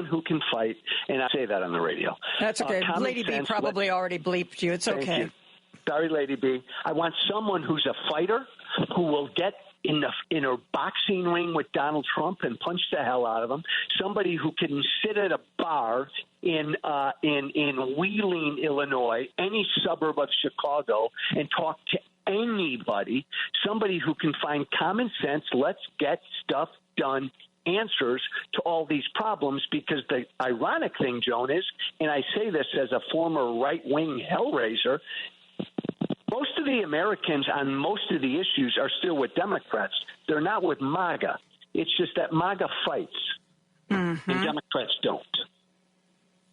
who can fight, and I say that on the radio. That's okay. Lady B probably already bleeped you. It's okay. Thank you. Sorry, Lady B. I want someone who's a fighter, who will get in a boxing ring with Donald Trump and punch the hell out of him. Somebody who can sit at a bar in Wheeling, Illinois, any suburb of Chicago, and talk to anybody. Somebody who can find common sense, let's get stuff done, answers to all these problems, because the ironic thing, Joan, is, and I say this as a former right-wing hellraiser, most of the Americans on most of the issues are still with Democrats. They're not with MAGA. It's just that MAGA fights, and Democrats don't.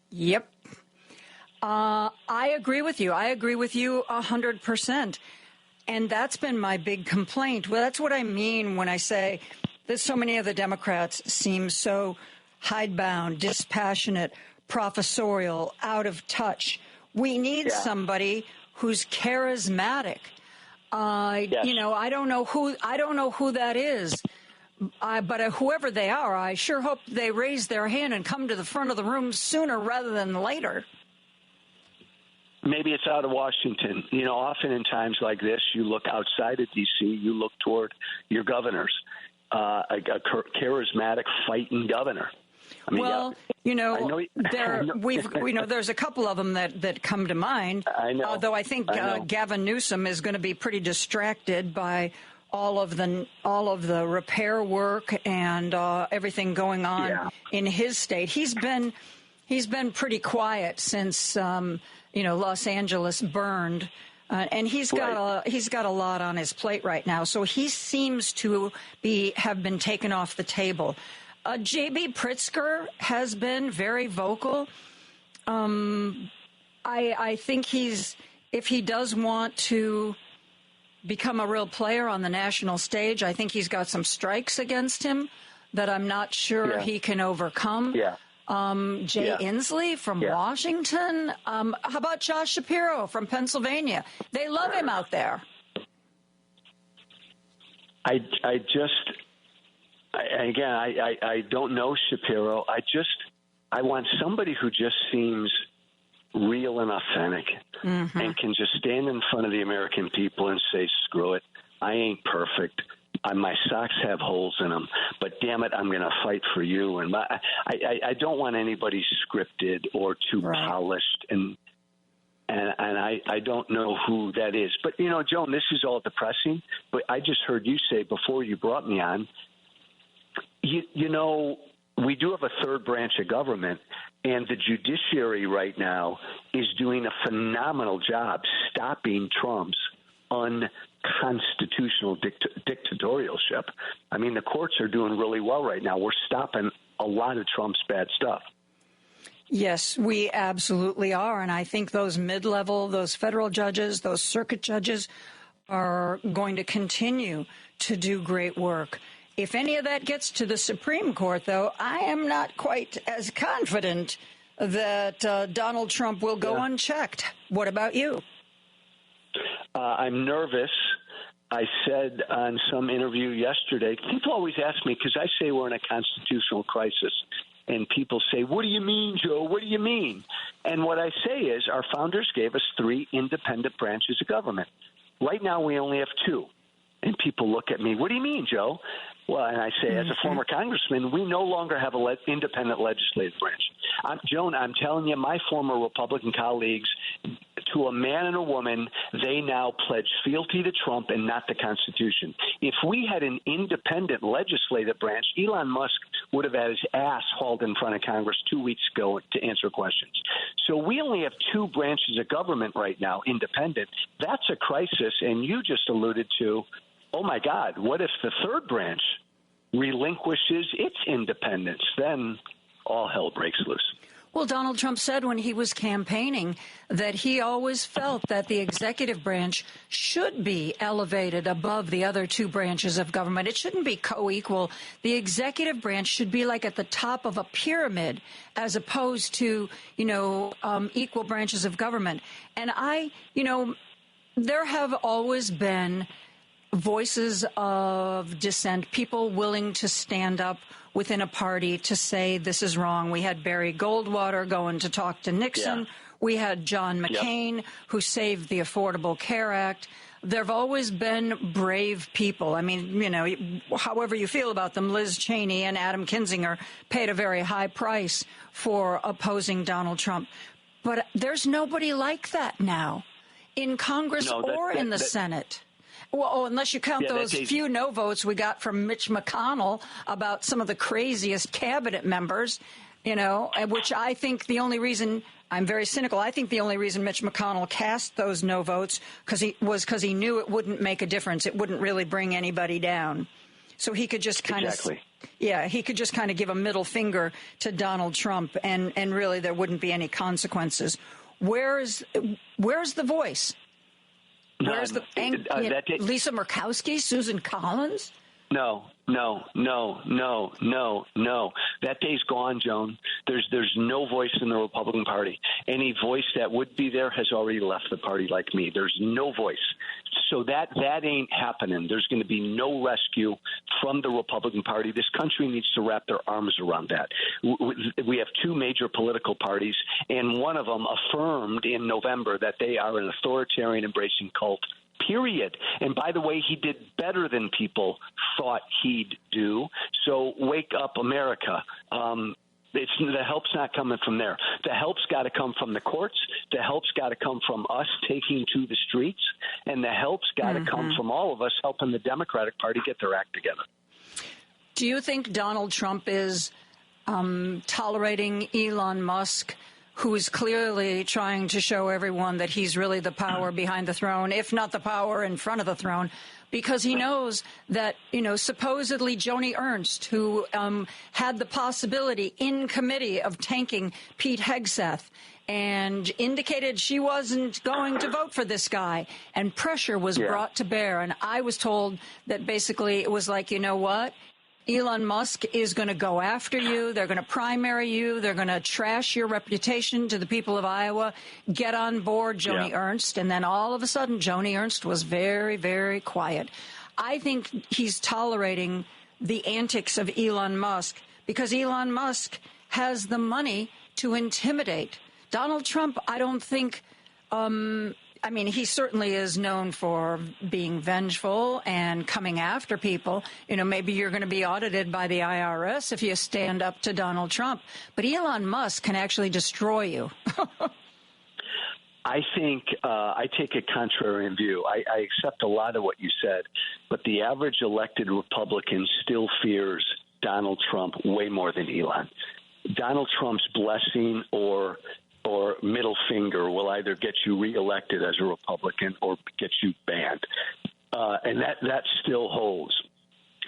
Yep. I agree with you. I agree with you 100%. And that's been my big complaint. Well, that's what I mean when I say that so many of the Democrats seem so hidebound, dispassionate, professorial, out of touch. We need somebody who's charismatic. You know, I don't know who that is, but whoever they are, I sure hope they raise their hand and come to the front of the room sooner rather than later. Maybe it's out of Washington. You know, often in times like this, you look outside of D.C., you look toward your governors, a charismatic, fighting governor. I mean, well, there's a couple of them that come to mind. I know. Although I think Gavin Newsom is going to be pretty distracted by all of the repair work and everything going on in his state. He's been pretty quiet since Los Angeles burned. And he's got a lot on his plate right now. So he seems to have been taken off the table. J.B. Pritzker has been very vocal. I think if he does want to become a real player on the national stage, I think he's got some strikes against him that I'm not sure he can overcome. Yeah. Jay Inslee from Washington. How about Josh Shapiro from Pennsylvania? They love him out there. I don't know Shapiro. I want somebody who just seems real and authentic and can just stand in front of the American people and say, screw it, I ain't perfect. My socks have holes in them, but damn it, I'm going to fight for you. And I don't want anybody scripted or too polished, and I don't know who that is. But, Joan, this is all depressing, but I just heard you say before you brought me on, we do have a third branch of government, and the judiciary right now is doing a phenomenal job stopping Trump's unconstitutional dictatorship. I mean, the courts are doing really well right now. We're stopping a lot of Trump's bad stuff. Yes, we absolutely are. And I think those mid-level, those federal judges, those circuit judges are going to continue to do great work. If any of that gets to the Supreme Court, though, I am not quite as confident that Donald Trump will go unchecked. What about you? I'm nervous. I said on some interview yesterday, people always ask me, because I say we're in a constitutional crisis, and people say, what do you mean, Joe? What do you mean? And what I say is our founders gave us 3 independent branches of government. Right now we only have 2. And people look at me, what do you mean, Joe? Well, and I say, as a former congressman, we no longer have an independent legislative branch. Joan, I'm telling you, my former Republican colleagues, to a man and a woman, they now pledge fealty to Trump and not the Constitution. If we had an independent legislative branch, Elon Musk would have had his ass hauled in front of Congress 2 weeks ago to answer questions. So we only have 2 branches of government right now, independent. That's a crisis, and you just alluded to, oh, my God, what if the third branch relinquishes its independence? Then all hell breaks loose. Well, Donald Trump said when he was campaigning that he always felt that the executive branch should be elevated above the other 2 branches of government. It shouldn't be co-equal. The executive branch should be like at the top of a pyramid as opposed to, equal branches of government. And there have always been voices of dissent, people willing to stand up within a party to say this is wrong. We had Barry Goldwater going to talk to Nixon. Yeah. We had John McCain, who saved the Affordable Care Act. There have always been brave people. I mean, however you feel about them, Liz Cheney and Adam Kinzinger paid a very high price for opposing Donald Trump. But there's nobody like that now in Congress or in the Senate. Well, unless you count those few no votes we got from Mitch McConnell about some of the craziest cabinet members, which I think the only reason, I'm very cynical, I think the only reason Mitch McConnell cast those no votes because he knew it wouldn't make a difference. It wouldn't really bring anybody down. So he could just kind of give a middle finger to Donald Trump and really there wouldn't be any consequences. Where's the voice? Where's Lisa Murkowski, Susan Collins? No. That day's gone, Joan. There's no voice in the Republican Party. Any voice that would be there has already left the party like me. There's no voice. So that ain't happening. There's going to be no rescue from the Republican Party. This country needs to wrap their arms around that. We have 2 major political parties, and one of them affirmed in November that they are an authoritarian embracing cult. Period. And by the way, he did better than people thought he'd do. So wake up, America. The help's not coming from there. The help's got to come from the courts. The help's got to come from us taking to the streets. And the help's got to come from all of us helping the Democratic Party get their act together. Do you think Donald Trump is tolerating Elon Musk, who is clearly trying to show everyone that he's really the power behind the throne, if not the power in front of the throne, because he knows that, supposedly Joni Ernst, who had the possibility in committee of tanking Pete Hegseth and indicated she wasn't going to vote for this guy, and pressure was brought to bear. And I was told that basically it was like, you know what? Elon Musk is going to go after you. They're going to primary you. They're going to trash your reputation to the people of Iowa. Get on board, Joni Ernst. And then all of a sudden, Joni Ernst was very, very quiet. I think he's tolerating the antics of Elon Musk because Elon Musk has the money to intimidate. Donald Trump, I don't think... he certainly is known for being vengeful and coming after people. Maybe you're going to be audited by the IRS if you stand up to Donald Trump. But Elon Musk can actually destroy you. I think I take a contrarian view. I accept a lot of what you said, but the average elected Republican still fears Donald Trump way more than Elon. Donald Trump's blessing or middle finger will either get you reelected as a Republican or get you banned. And that still holds.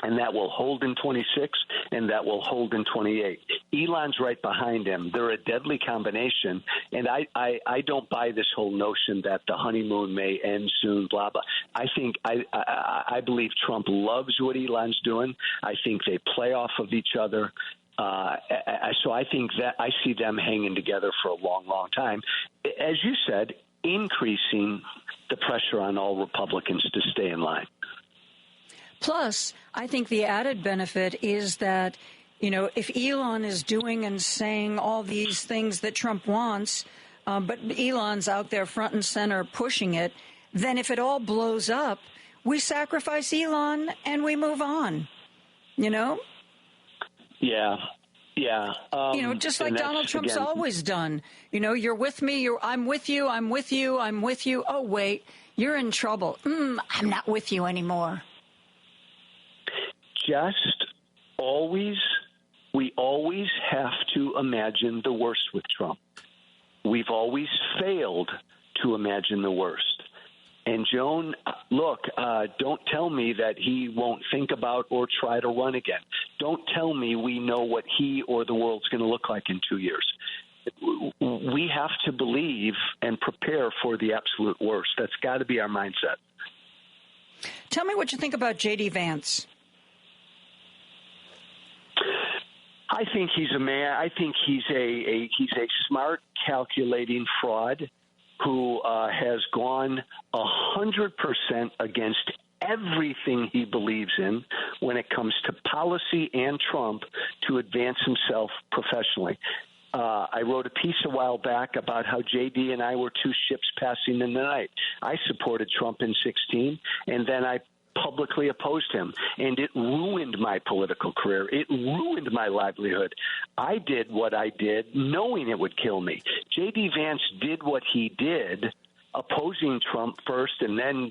And that will hold in 26, and that will hold in 28. Elon's right behind him. They're a deadly combination, and I don't buy this whole notion that the honeymoon may end soon, blah, blah. I believe Trump loves what Elon's doing. I think they play off of each other. So I think that I see them hanging together for a long, long time. As you said, increasing the pressure on all Republicans to stay in line. Plus, I think the added benefit is that if Elon is doing and saying all these things that Trump wants, but Elon's out there front and center pushing it, then if it all blows up, we sacrifice Elon and we move on, Yeah. Just like Donald Trump's always done. You're with me, I'm with you, I'm with you, I'm with you. Oh, wait, you're in trouble. I'm not with you anymore. We always have to imagine the worst with Trump. We've always failed to imagine the worst. And Joan, look, don't tell me that he won't think about or try to run again. Don't tell me we know what he or the world's going to look like in 2 years. We have to believe and prepare for the absolute worst. That's got to be our mindset. Tell me what you think about J.D. Vance. I think he's a man. I think he's a smart, calculating fraud who has gone 100% against everything he believes in when it comes to policy and Trump to advance himself professionally. I wrote a piece a while back about how J.D. and I were two ships passing in the night. I supported Trump in 2016, and then I publicly opposed him, and it ruined my political career. It ruined my livelihood. I did what I did knowing it would kill me. J.D. Vance did what he did, opposing Trump first and then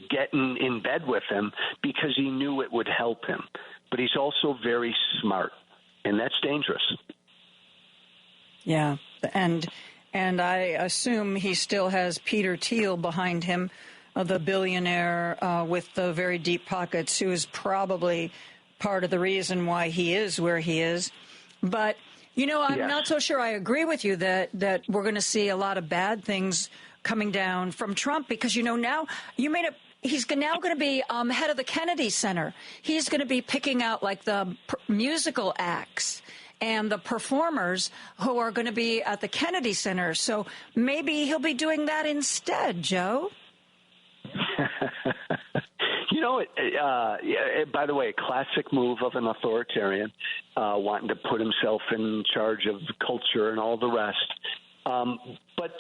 getting in bed with him because he knew it would help him. But he's also very smart, and that's dangerous. Yeah, and I assume he still has Peter Thiel behind him, the billionaire with the very deep pockets, who is probably part of the reason why he is where he is. But, I'm not so sure I agree with you that we're going to see a lot of bad things coming down from Trump because, now he's now going to be head of the Kennedy Center. He's going to be picking out like the musical acts and the performers who are going to be at the Kennedy Center. So maybe he'll be doing that instead, Joe. By the way, a classic move of an authoritarian wanting to put himself in charge of culture and all the rest. But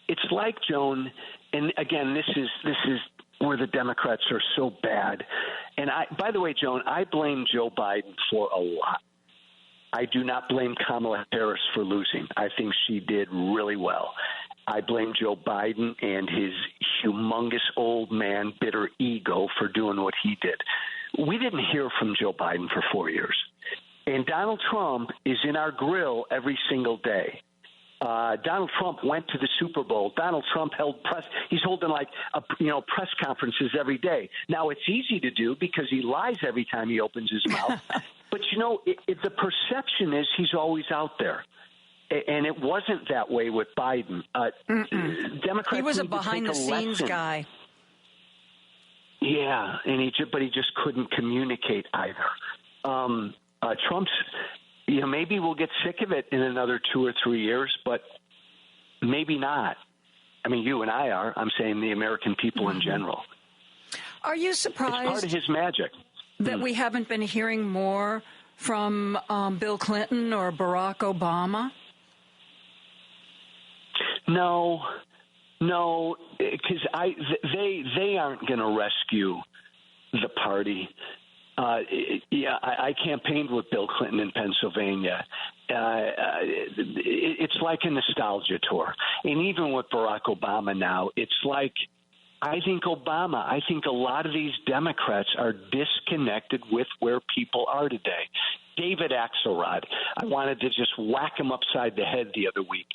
it's like, Joan, and again, this is where the Democrats are so bad. And by the way, Joan, I blame Joe Biden for a lot. I do not blame Kamala Harris for losing. I think she did really well. I blame Joe Biden and his humongous old man, bitter ego for doing what he did. We didn't hear from Joe Biden for 4 years. And Donald Trump is in our grill every single day. Donald Trump went to the Super Bowl. Donald Trump he's holding press conferences every day. Now, it's easy to do because he lies every time he opens his mouth. But, the perception is he's always out there. And it wasn't that way with Biden. Democrats. He was a behind-the-scenes guy. Yeah, but he just couldn't communicate either. Trump's. Maybe we'll get sick of it in another 2 or 3 years, but maybe not. I mean, you and I are. I'm saying the American people in general. Are you surprised? It's part of his magic that we haven't been hearing more from Bill Clinton or Barack Obama? No, because they aren't going to rescue the party. I campaigned with Bill Clinton in Pennsylvania. It's like a nostalgia tour. And even with Barack Obama now, it's like I think a lot of these Democrats are disconnected with where people are today. David Axelrod, I wanted to just whack him upside the head the other week.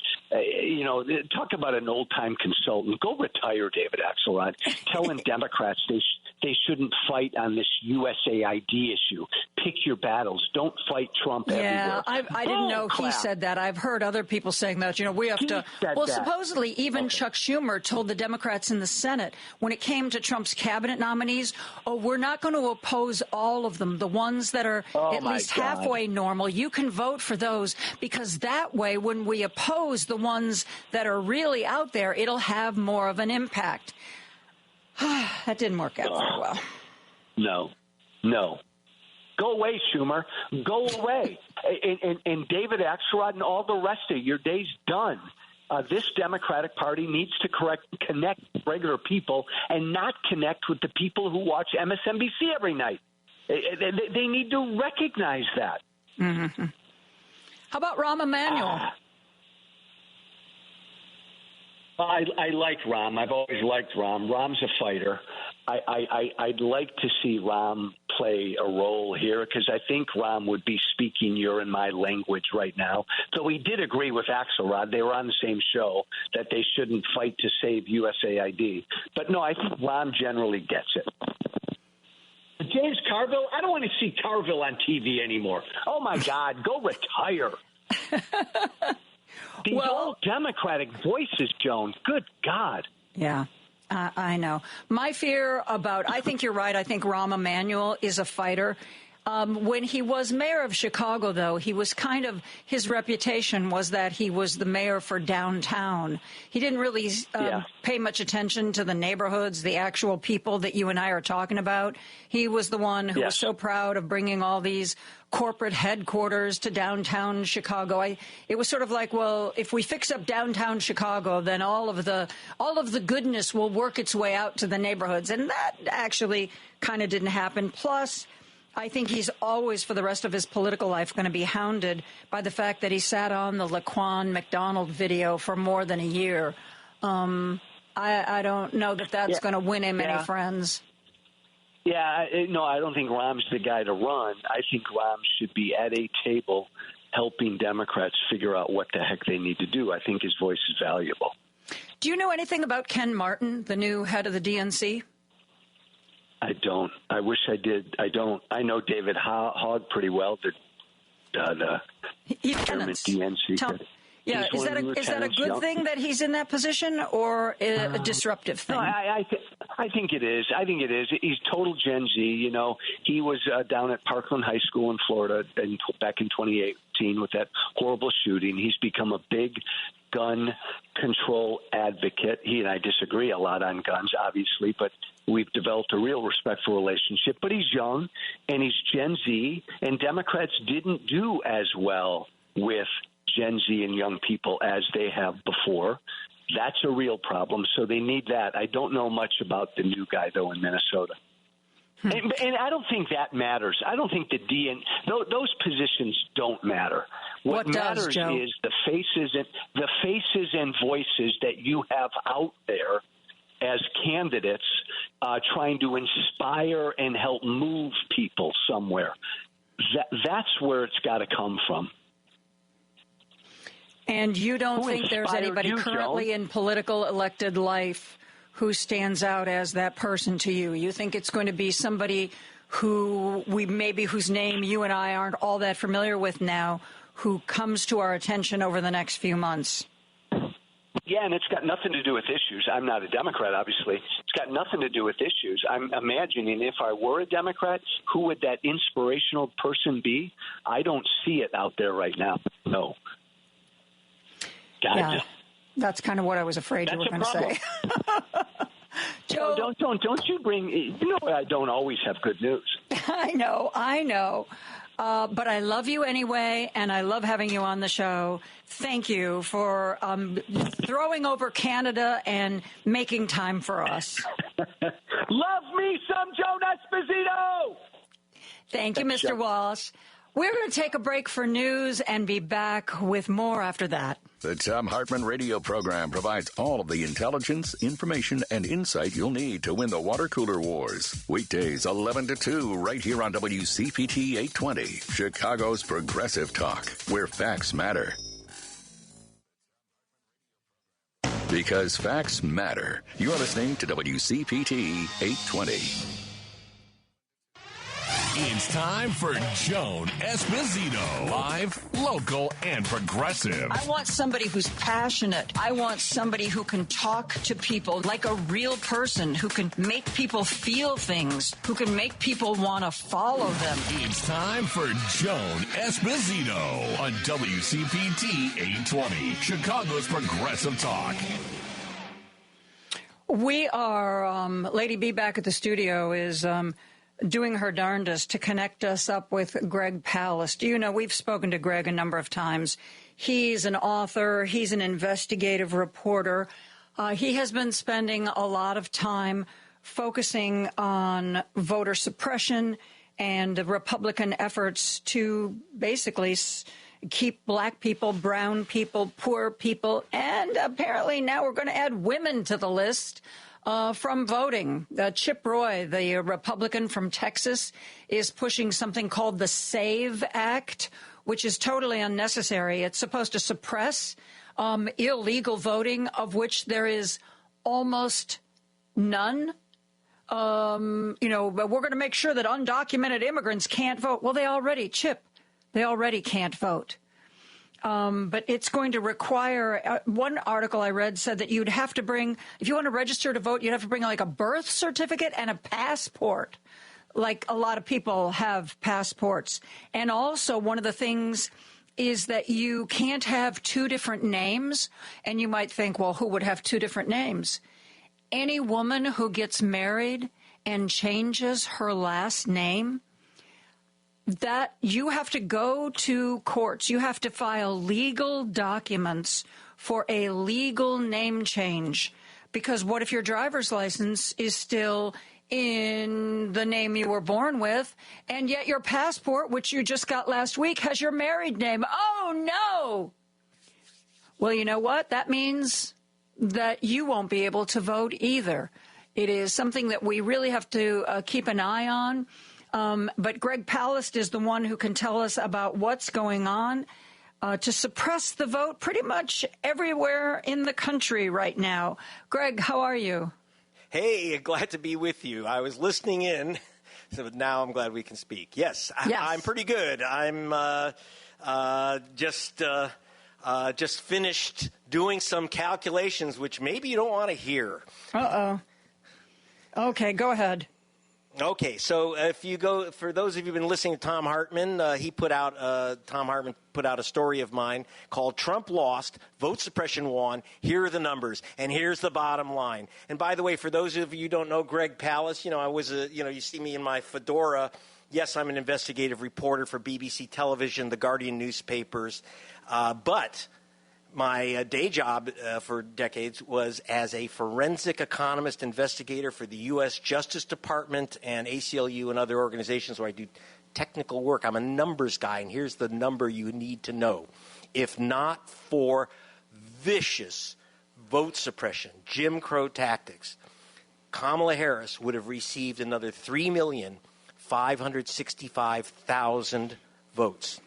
Talk about an old-time consultant. Go retire, David Axelrod. Telling Democrats they shouldn't fight on this USAID issue. Pick your battles. Don't fight Trump everywhere. Yeah, I didn't know he said that. I've heard other people saying that. We have to. Well, supposedly even Chuck Schumer told the Democrats in the Senate when it came to Trump's cabinet nominees, we're not going to oppose all of them. The ones that are at least halfway normal, you can vote for those because that way when we oppose the ones that are really out there, it'll have more of an impact. That didn't work out very well. No. Go away, Schumer. Go away. And David Axelrod and all the rest of your day's done. This Democratic Party needs to connect regular people and not connect with the people who watch MSNBC every night. They need to recognize that. Mm-hmm. How about Rahm Emanuel? I like Rahm. I've always liked Rahm. Rahm's a fighter. I'd like to see Rahm play a role here because I think Rahm would be speaking your and my language right now. So he did agree with Axelrod. They were on the same show that they shouldn't fight to save USAID. But no, I think Rahm generally gets it. James Carville, I don't want to see Carville on TV anymore. Oh, my God, go retire. These old Democratic voices, Joan, good God. Yeah, I know. My fear I think you're right, I think Rahm Emanuel is a fighter. When he was mayor of Chicago, though, his reputation was that he was the mayor for downtown. He didn't really pay much attention to the neighborhoods, the actual people that you and I are talking about. He was the one who was so proud of bringing all these corporate headquarters to downtown Chicago. It was sort of like, well, if we fix up downtown Chicago, then all of the goodness will work its way out to the neighborhoods. And that actually kind of didn't happen. Plus, I think he's always, for the rest of his political life, going to be hounded by the fact that he sat on the Laquan McDonald video for more than a year. I don't know that that's going to win him any friends. Yeah, no, I don't think Rahm's the guy to run. I think Rahm should be at a table helping Democrats figure out what the heck they need to do. I think his voice is valuable. Do you know anything about Ken Martin, the new head of the DNC? I don't. I wish I did. I don't. I know David Hogg pretty well, the Chairman DNC. Yeah, is that a good thing that he's in that position, or a disruptive thing? No, I think it is. I think it is. He's total Gen Z. You know, he was down at Parkland High School in Florida back in 2018 with that horrible shooting. He's become a big gun control advocate. He and I disagree a lot on guns, obviously, but we've developed a real respectful relationship. But he's young, and he's Gen Z, and Democrats didn't do as well with Gen Z and young people as they have before. That's a real problem, so they need that. I don't know much about the new guy, though, in Minnesota. And I don't think that matters. I don't think those positions don't matter. What matters is the faces and voices that you have out there as candidates trying to inspire and help move people somewhere. That's where it's got to come from. And you don't think there's anybody currently in political elected life who stands out as that person to you? You think it's going to be somebody whose name you and I aren't all that familiar with now, who comes to our attention over the next few months? Yeah, and it's got nothing to do with issues. I'm not a Democrat, obviously. It's got nothing to do with issues. I'm imagining if I were a Democrat, who would that inspirational person be? I don't see it out there right now. No. Yeah, that's kind of what I was afraid you were going to say. Joe, don't you bring? You know, I don't always have good news. I know. But I love you anyway, and I love having you on the show. Thank you for throwing over Canada and making time for us. Love me some Joan Esposito. Thank you, Mr. Walsh. We're going to take a break for news and be back with more after that. The Thom Hartmann radio program provides all of the intelligence, information, and insight you'll need to win the water cooler wars. Weekdays 11 to 2 right here on WCPT 820, Chicago's Progressive Talk, where facts matter. Because facts matter. You're listening to WCPT 820. It's time for Joan Esposito. Live, local, and progressive. I want somebody who's passionate. I want somebody who can talk to people like a real person, who can make people feel things, who can make people want to follow them. It's time for Joan Esposito on WCPT 820, Chicago's Progressive Talk. We are, Lady B back at the studio is doing her darndest to connect us up with Greg Palast. We've spoken to Greg a number of times. He's an author. He's an investigative reporter. He has been spending a lot of time focusing on voter suppression and the Republican efforts to basically keep black people, brown people, poor people, and apparently now we're going to add women to the list from voting. Chip Roy, the Republican from Texas, is pushing something called the SAVE Act, which is totally unnecessary. It's supposed to suppress illegal voting, of which there is almost none. But we're going to make sure that undocumented immigrants can't vote. Well, they already can't vote. But it's going to require, one article I read said that you'd have to bring, if you want to register to vote, you'd have to bring like a birth certificate and a passport. Like a lot of people have passports. And also one of the things is that you can't have two different names. And you might think, well, who would have two different names? Any woman who gets married and changes her last name, that you have to go to courts. You have to file legal documents for a legal name change. Because what if your driver's license is still in the name you were born with, and yet your passport, which you just got last week, has your married name? Oh, no! Well, you know what? That means that you won't be able to vote either. It is something that we really have to keep an eye on. But Greg Palast is the one who can tell us about what's going on to suppress the vote pretty much everywhere in the country right now. Greg, how are you? Hey, glad to be with you. I was listening in, so now I'm glad we can speak. Yes. I'm pretty good. I'm just finished doing some calculations, which maybe you don't want to hear. Uh-oh. Okay, go ahead. Okay, so if you go, for those of you who've been listening to Tom Hartman, Tom Hartman put out a story of mine called Trump Lost, Vote Suppression Won, Here are the Numbers, and here's the bottom line. And by the way, for those of you who don't know Greg Palast, I was you see me in my fedora. Yes, I'm an investigative reporter for BBC Television, the Guardian newspapers, but my day job for decades was as a forensic economist investigator for the U.S. Justice Department and ACLU and other organizations where I do technical work. I'm a numbers guy, and here's the number you need to know. If not for vicious vote suppression, Jim Crow tactics, Kamala Harris would have received another 3,565,000 votes.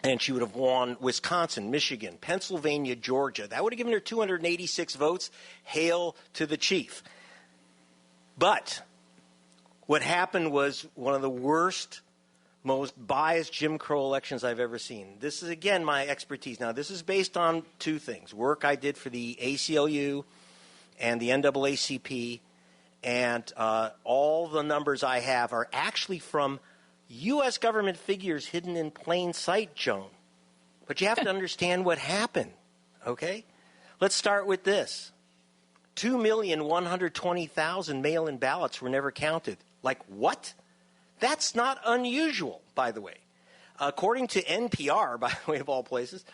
And she would have won Wisconsin, Michigan, Pennsylvania, Georgia. That would have given her 286 votes. Hail to the chief. But what happened was one of the worst, most biased Jim Crow elections I've ever seen. This is, again, my expertise. Now, this is based on two things. Work I did for the ACLU and the NAACP. And all the numbers I have are actually from U.S. government figures hidden in plain sight, Joan. But you have to understand what happened, okay? Let's start with this. 2,120,000 mail-in ballots were never counted. Like what? That's not unusual, by the way. According to NPR, by the way, of all places,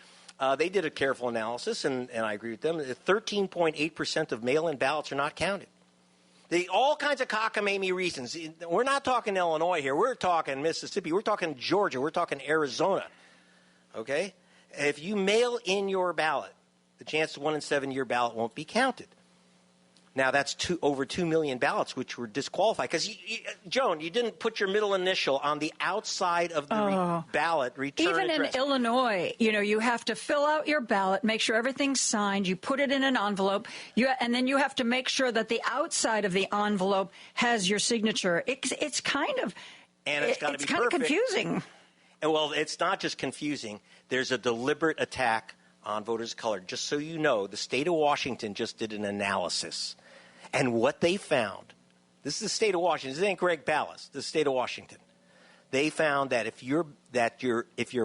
they did a careful analysis, and I agree with them. 13.8% of mail-in ballots are not counted. All kinds of cockamamie reasons. We're not talking Illinois here. We're talking Mississippi. We're talking Georgia. We're talking Arizona. Okay? If you mail in your ballot, the chance 1 in 7 your ballot won't be counted. Now, that's over 2 million ballots which were disqualified. Because, Joan, you didn't put your middle initial on the outside of the ballot return Even address. in Illinois, you have to fill out your ballot, make sure everything's signed, you put it in an envelope, and then you have to make sure that the outside of the envelope has your signature. It's kind of... And it's got to be kind of confusing. And, well, it's not just confusing. There's a deliberate attack on voters of color. Just so you know, the state of Washington just did an analysis. And what they found, this is the state of Washington. This ain't Greg Palast, the state of Washington. they found that if you're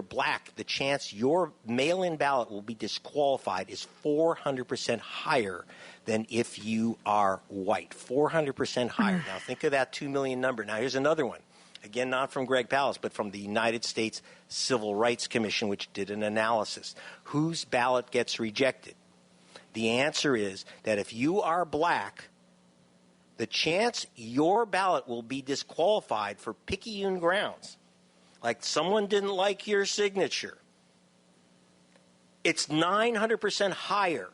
black, the chance your mail-in ballot will be disqualified is 400% higher than if you are white. 400% higher. Now think of that 2 million number. Now here's another one. Again, not from Greg Palast, but from the United States Civil Rights Commission, which did an analysis. Whose ballot gets rejected? The answer is that if you are black, the chance your ballot will be disqualified for picayune grounds, like someone didn't like your signature, it's 900% higher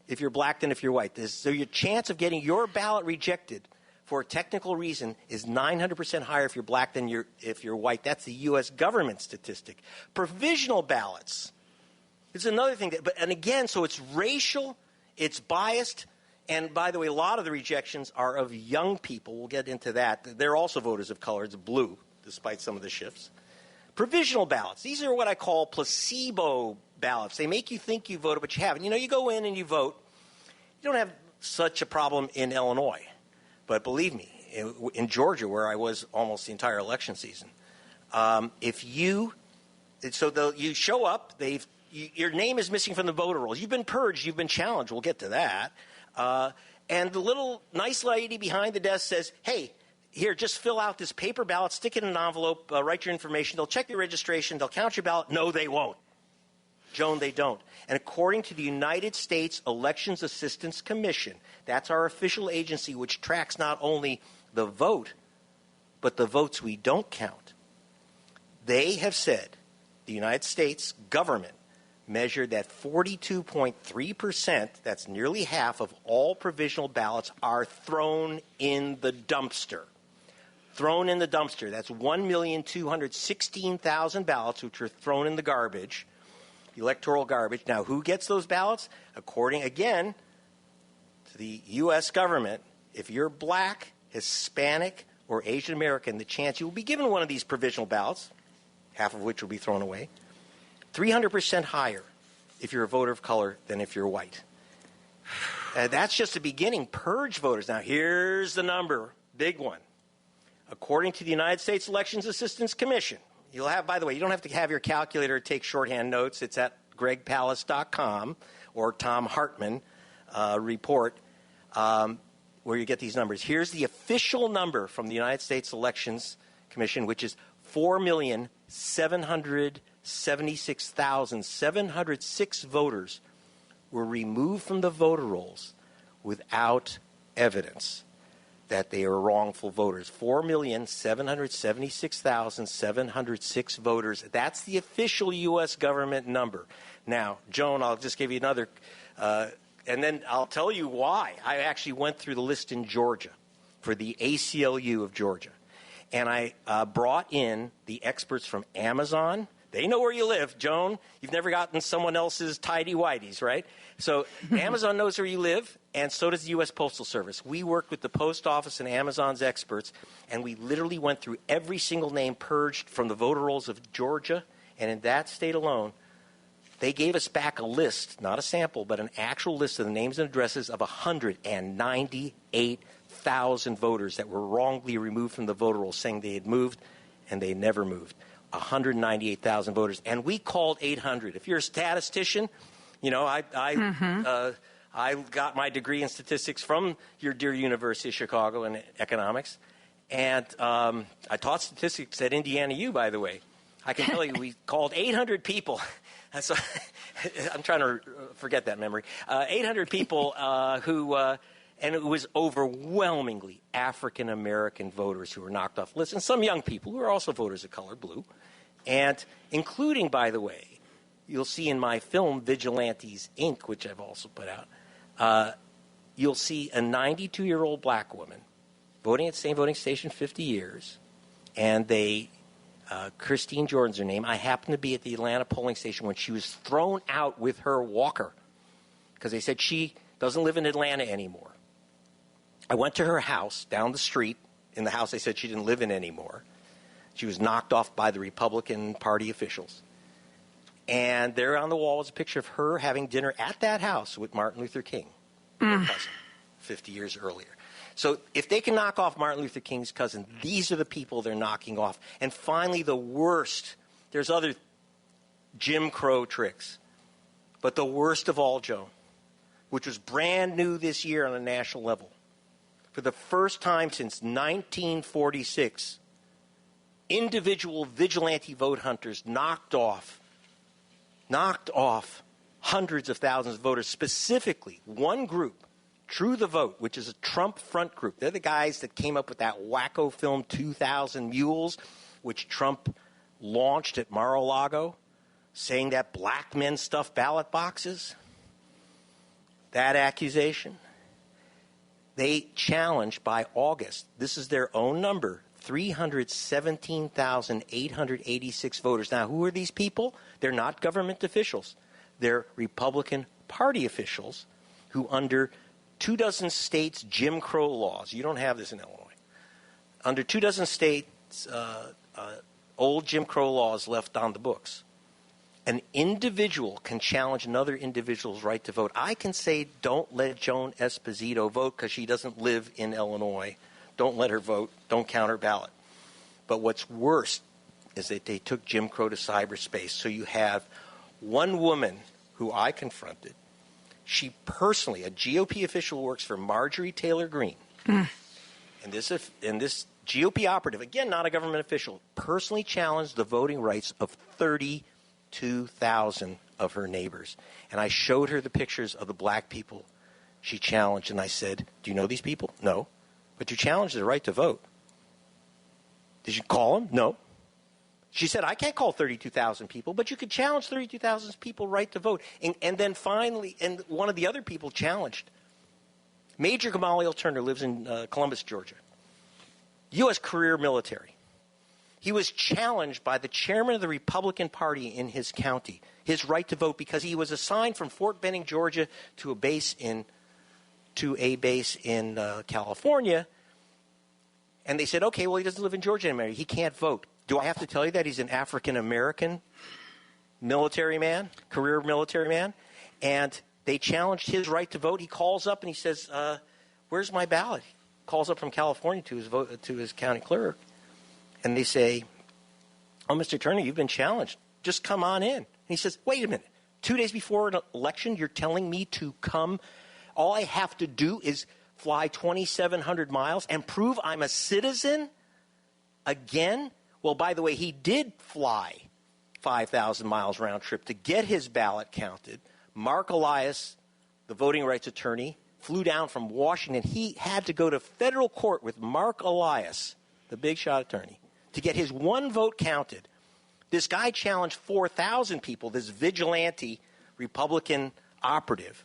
if you're black than if you're white. So your chance of getting your ballot rejected for a technical reason is 900% higher if you're black than if you're white. That's the U.S. government statistic. Provisional ballots is another thing. And again, so it's racial, it's biased. And by the way, a lot of the rejections are of young people. We'll get into that. They're also voters of color. It's blue, despite some of the shifts. Provisional ballots. These are what I call placebo ballots. They make you think you voted, but you haven't. You go in and you vote. You don't have such a problem in Illinois. But believe me, in Georgia, where I was almost the entire election season, you show up, your name is missing from the voter rolls. You've been purged. You've been challenged. We'll get to that. And the little nice lady behind the desk says, hey, here, just fill out this paper ballot, stick it in an envelope, write your information. They'll check your registration. They'll count your ballot. No, they won't. Joan, they don't. And according to the United States Elections Assistance Commission, that's our official agency which tracks not only the vote, but the votes we don't count. They have said, the United States government measured that 42.3%, that's nearly half of all provisional ballots, are thrown in the dumpster. Thrown in the dumpster. That's 1,216,000 ballots which are thrown in the garbage, electoral garbage. Now, who gets those ballots? According, again, to the U.S. government, if you're black, Hispanic, or Asian American, the chance you will be given one of these provisional ballots, half of which will be thrown away, 300% higher if you're a voter of color than if you're white. That's just the beginning. Purge voters. Now, here's the number, big one. According to the United States Elections Assistance Commission, you'll have, by the way, you don't have to have your calculator or take shorthand notes. It's at gregpalast.com or Tom Hartman report where you get these numbers. Here's the official number from the United States Elections Commission, which is 4,776,706 voters were removed from the voter rolls without evidence that they are wrongful voters. 4,776,706 voters. That's the official U.S. government number. Now, Joan, I'll just give you another, and then I'll tell you why. I actually went through the list in Georgia for the ACLU of Georgia. And I brought in the experts from Amazon. They know where you live, Joan. You've never gotten someone else's tidy-whities, right? So Amazon knows where you live, and so does the U.S. Postal Service. We worked with the post office and Amazon's experts, and we literally went through every single name purged from the voter rolls of Georgia. And in that state alone, they gave us back a list, not a sample, but an actual list of the names and addresses of 198,000 voters that were wrongly removed from the voter rolls, saying they had moved, and they never moved. 198,000 voters, and we called 800. If you're a statistician, I got my degree in statistics from your dear University of Chicago in economics, and I taught statistics at Indiana U, by the way. I can tell you we called 800 people. So, I'm trying to forget that memory. 800 people and it was overwhelmingly African-American voters who were knocked off lists, and some young people who are also voters of color, blue, and including, by the way, you'll see in my film, Vigilantes, Inc., which I've also put out, you'll see a 92-year-old black woman voting at the same voting station 50 years, and Christine Jordan's her name. I happened to be at the Atlanta polling station when she was thrown out with her walker because they said she doesn't live in Atlanta anymore. I went to her house down the street. In the house they said she didn't live in anymore. She was knocked off by the Republican Party officials. And there on the wall was a picture of her having dinner at that house with Martin Luther King, her cousin, 50 years earlier. So if they can knock off Martin Luther King's cousin, these are the people they're knocking off. And finally, the worst. There's other Jim Crow tricks. But the worst of all, Joan, which was brand new this year on a national level, for the first time since 1946, individual vigilante vote hunters knocked off hundreds of thousands of voters, specifically one group, True the Vote, which is a Trump front group. They're the guys that came up with that wacko film 2000 Mules, which Trump launched at Mar-a-Lago, saying that black men stuff ballot boxes. That accusation. They challenged by August, this is their own number, 317,886 voters. Now, who are these people? They're not government officials. They're Republican Party officials who, under 24 states' Jim Crow laws, you don't have this in Illinois, under 24 states' old Jim Crow laws left on the books, an individual can challenge another individual's right to vote. I can say, don't let Joan Esposito vote because she doesn't live in Illinois. Don't let her vote. Don't count her ballot. But what's worse is that they took Jim Crow to cyberspace. So you have one woman who I confronted. She personally, a GOP official who works for Marjorie Taylor Greene. And this GOP operative, again, not a government official, personally challenged the voting rights of 32,000 of her neighbors. And I showed her the pictures of the black people she challenged, and I said, do you know these people? No. But you challenged their right to vote. Did you call them? No. She said, I can't call 32,000 people, but you could challenge 32,000 people right to vote. And then finally, and one of the other people challenged, Major Gamaliel Turner lives in Columbus, Georgia, U.S. career military. He was challenged by the chairman of the Republican Party in his county, his right to vote, because he was assigned from Fort Benning, Georgia, to a base in California. And they said, okay, well, he doesn't live in Georgia anymore. He can't vote. Do I have to tell you that he's an African-American military man, career military man? And they challenged his right to vote. He calls up and he says, where's my ballot? He calls up from California to his county clerk. And they say, oh, Mr. Turner, you've been challenged. Just come on in. And he says, wait a minute. 2 days before an election, you're telling me to come. All I have to do is fly 2,700 miles and prove I'm a citizen again? Well, by the way, he did fly 5,000 miles round trip to get his ballot counted. Mark Elias, the voting rights attorney, flew down from Washington. He had to go to federal court with Mark Elias, the big shot attorney, to get his one vote counted. This guy challenged 4,000 people, this vigilante Republican operative,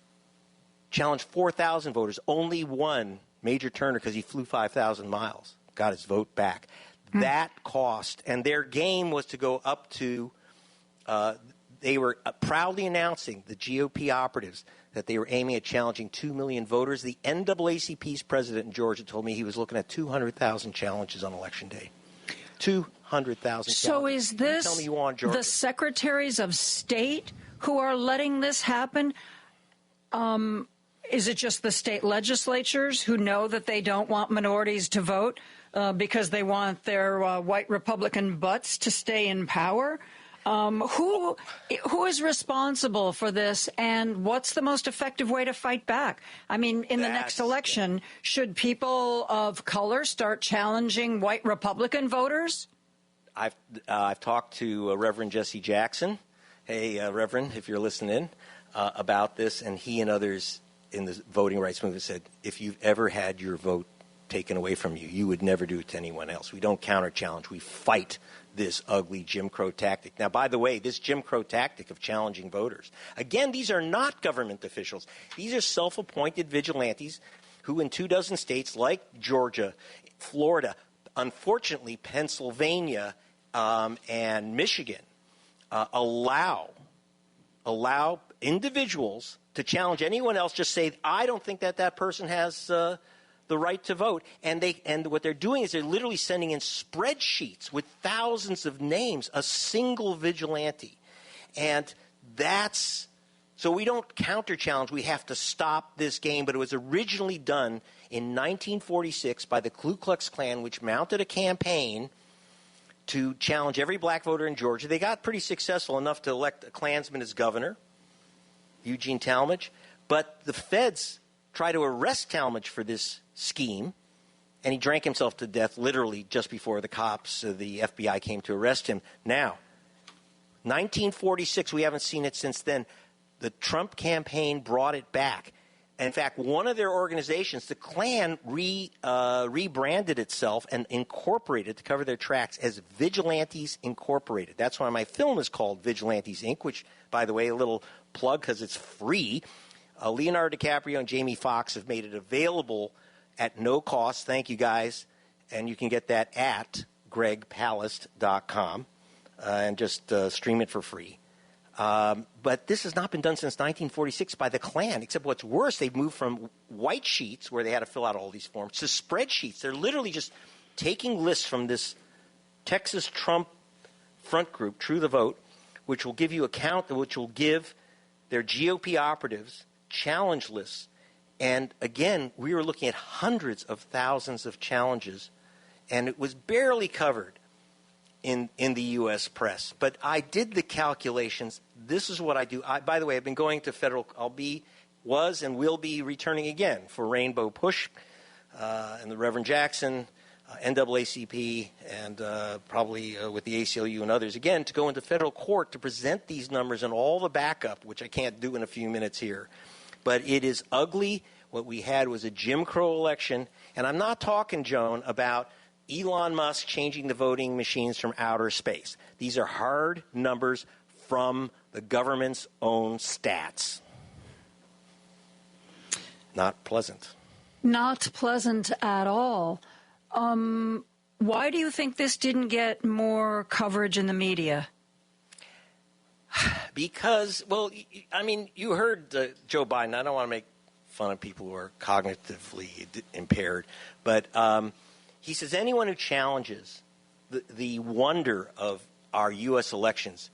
challenged 4,000 voters. Only one, Major Turner, because he flew 5,000 miles, got his vote back. That cost, and their game was to go up to, they were proudly announcing, the GOP operatives, that they were aiming at challenging 2 million voters. The NAACP's president in Georgia told me he was looking at 200,000 challenges on Election Day. 200,000 So challenges. is this Tell me you want Georgia. The secretaries of state who are letting this happen? Is it just the state legislatures who know that they don't want minorities to vote because they want their white Republican butts to stay in power? Who is responsible for this, and what's the most effective way to fight back? I mean, in the next election, should people of color start challenging white Republican voters? I've talked to Reverend Jesse Jackson. Hey, Reverend, if you're listening, about this, and he and others in the voting rights movement said, if you've ever had your vote taken away from you, you would never do it to anyone else. We don't counter-challenge. We fight this ugly Jim Crow tactic. Now, by the way, this Jim Crow tactic of challenging voters, again, these are not government officials. These are self-appointed vigilantes who in 24 states like Georgia, Florida, unfortunately Pennsylvania, and Michigan allow individuals to challenge anyone else, just say, I don't think that person has the right to vote. And what they're doing is they're literally sending in spreadsheets with thousands of names, a single vigilante. And that's So we don't counter-challenge. We have to stop this game. But it was originally done in 1946 by the Ku Klux Klan, which mounted a campaign to challenge every black voter in Georgia. They got pretty successful enough to elect a Klansman as governor, Eugene Talmadge. But the feds tried to arrest Talmadge for this scheme, and he drank himself to death literally just before the cops, the FBI, came to arrest him. Now, 1946, we haven't seen it since then. The Trump campaign brought it back. In fact, one of their organizations, the Klan, rebranded itself and incorporated, to cover their tracks, as Vigilantes Incorporated. That's why my film is called Vigilantes, Inc., which, by the way, a little plug because it's free. Leonardo DiCaprio and Jamie Foxx have made it available at no cost. Thank you, guys. And you can get that at gregpalast.com and just stream it for free. But this has not been done since 1946 by the Klan, except what's worse, they've moved from white sheets, where they had to fill out all these forms, to spreadsheets. They're literally just taking lists from this Texas Trump front group, True the Vote, which will give you a count, which will give their GOP operatives challenge lists. And again, we were looking at hundreds of thousands of challenges, and it was barely covered in the U.S. press. But I did the calculations. This is what I do. By the way, I've been going to federal. Was and will be returning again for Rainbow Push and the Reverend Jackson, NAACP, and probably with the ACLU and others, again, to go into federal court to present these numbers and all the backup, which I can't do in a few minutes here. But it is ugly. What we had was a Jim Crow election. And I'm not talking, Joan, about Elon Musk changing the voting machines from outer space. These are hard numbers from the government's own stats. Not pleasant. Not pleasant at all. Why do you think this didn't get more coverage in the media? Because, well, I mean, you heard Joe Biden. I don't want to make fun of people who are cognitively impaired, but he says anyone who challenges the wonder of our U.S. elections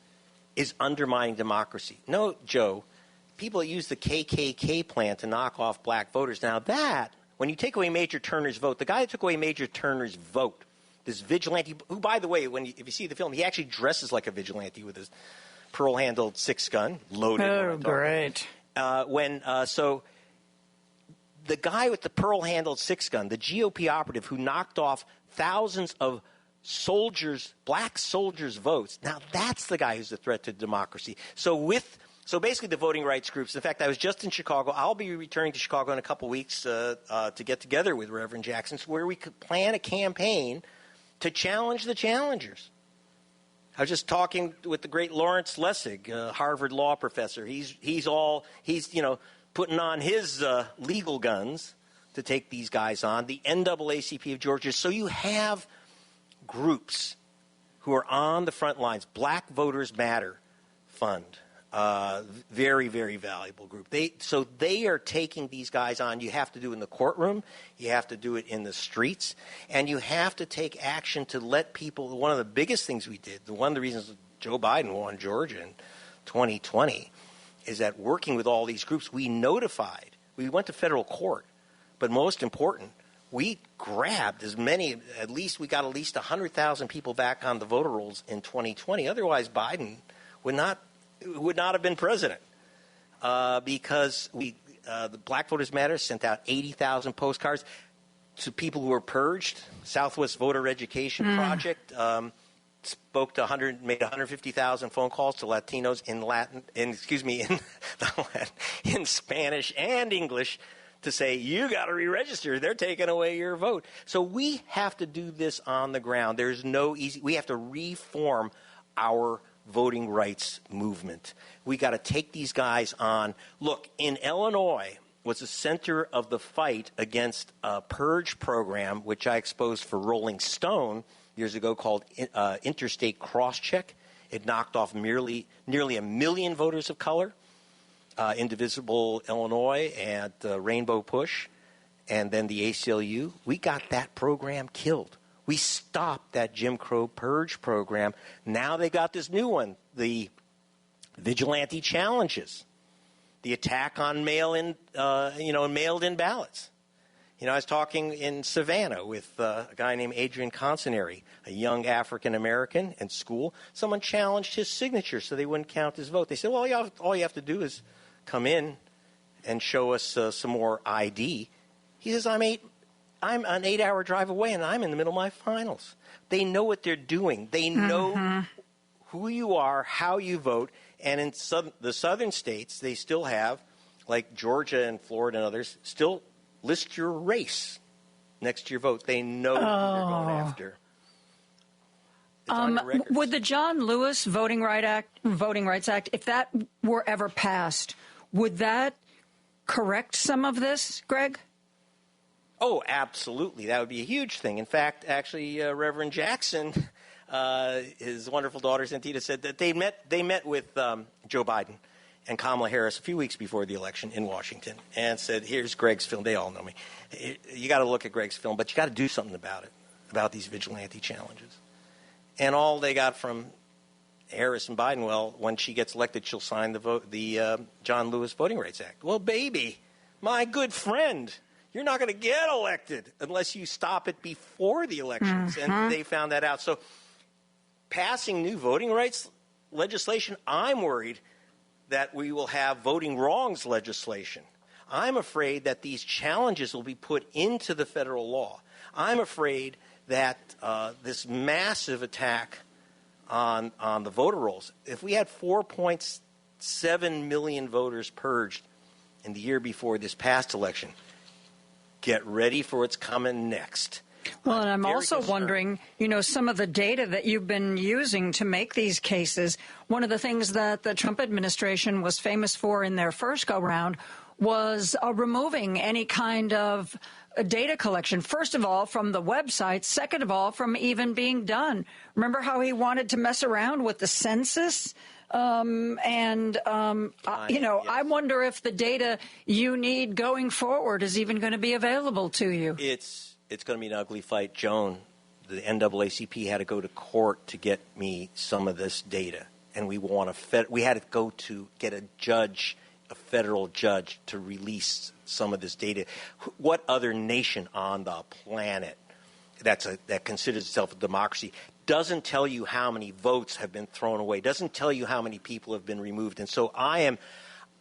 is undermining democracy. No, Joe, people use the KKK plan to knock off black voters. Now that, when you take away Major Turner's vote, the guy who took away Major Turner's vote, this vigilante, who, by the way, if you see the film, he actually dresses like a vigilante with his pearl-handled six-gun, loaded. Oh, great. So the guy with the pearl-handled six-gun, the GOP operative who knocked off thousands of soldiers, black soldiers' votes, now that's the guy who's a threat to democracy. So basically the voting rights groups, in fact, I was just in Chicago. I'll be returning to Chicago in a couple weeks to get together with Reverend Jackson, where we could plan a campaign to challenge the challengers. I was just talking with the great Lawrence Lessig, Harvard law professor. He's putting on his legal guns to take these guys on. The NAACP of Georgia. So you have groups who are on the front lines. Black Voters Matter Fund, very, very valuable group. They are taking these guys on. You have to do it in the courtroom. You have to do it in the streets. And you have to take action to let people – one of the biggest things we did, one of the reasons Joe Biden won Georgia in 2020 is that working with all these groups, we notified. We went to federal court. But most important, we grabbed as many – we got at least 100,000 people back on the voter rolls in 2020. Otherwise, Biden would not have been president because the Black Voters Matter sent out 80,000 postcards to people who were purged. Southwest Voter Education Project spoke to made 150,000 phone calls to Latinos in Spanish and English to say, you got to re-register. They're taking away your vote. So we have to do this on the ground. There's no easy – we have to reform our voting rights movement. We got to take these guys on. Look, in Illinois was the center of the fight against a purge program, which I exposed for Rolling Stone years ago, called Interstate Crosscheck. It knocked off nearly 1 million voters of color. Indivisible Illinois and Rainbow Push, and then the ACLU. We got that program killed. We stopped that Jim Crow purge program. Now they got this new one, the vigilante challenges. the attack on mailed-in ballots. I was talking in Savannah with a guy named Adrian Consinari, a young African-American in school. Someone challenged his signature so they wouldn't count his vote. They said, well, all you have to do is come in and show us some more ID. He says, I'm an 8-hour drive away, and I'm in the middle of my finals. They know what they're doing. They know who you are, how you vote. And in the southern states, they still have, like Georgia and Florida and others, still list your race next to your vote. They know who they're going after. Would the John Lewis Voting Rights Act, if that were ever passed, would that correct some of this, Greg? Oh, absolutely. That would be a huge thing. In fact, actually, Reverend Jackson, his wonderful daughter, Santita, said that they met with Joe Biden and Kamala Harris a few weeks before the election in Washington and said, here's Greg's film. They all know me. You got to look at Greg's film, but you got to do something about it, about these vigilante challenges. And all they got from Harris and Biden, well, when she gets elected, she'll sign the John Lewis Voting Rights Act. Well, baby, my good friend, you're not going to get elected unless you stop it before the elections. And they found that out. So passing new voting rights legislation, I'm worried that we will have voting wrongs legislation. I'm afraid that these challenges will be put into the federal law. I'm afraid that this massive attack on the voter rolls, if we had 4.7 million voters purged in the year before this past election, get ready for what's coming next. Well, and I'm also wondering, some of the data that you've been using to make these cases. One of the things that the Trump administration was famous for in their first go-round was removing any kind of data collection. First of all, from the website. Second of all, from even being done. Remember how he wanted to mess around with the census? I wonder if the data you need going forward is even going to be available to you. It's going to be an ugly fight, Joan. The NAACP had to go to court to get me some of this data, and we had to go to get a federal judge, to release some of this data. What other nation on the planet that considers itself a democracy doesn't tell you how many votes have been thrown away, doesn't tell you how many people have been removed? And so I am.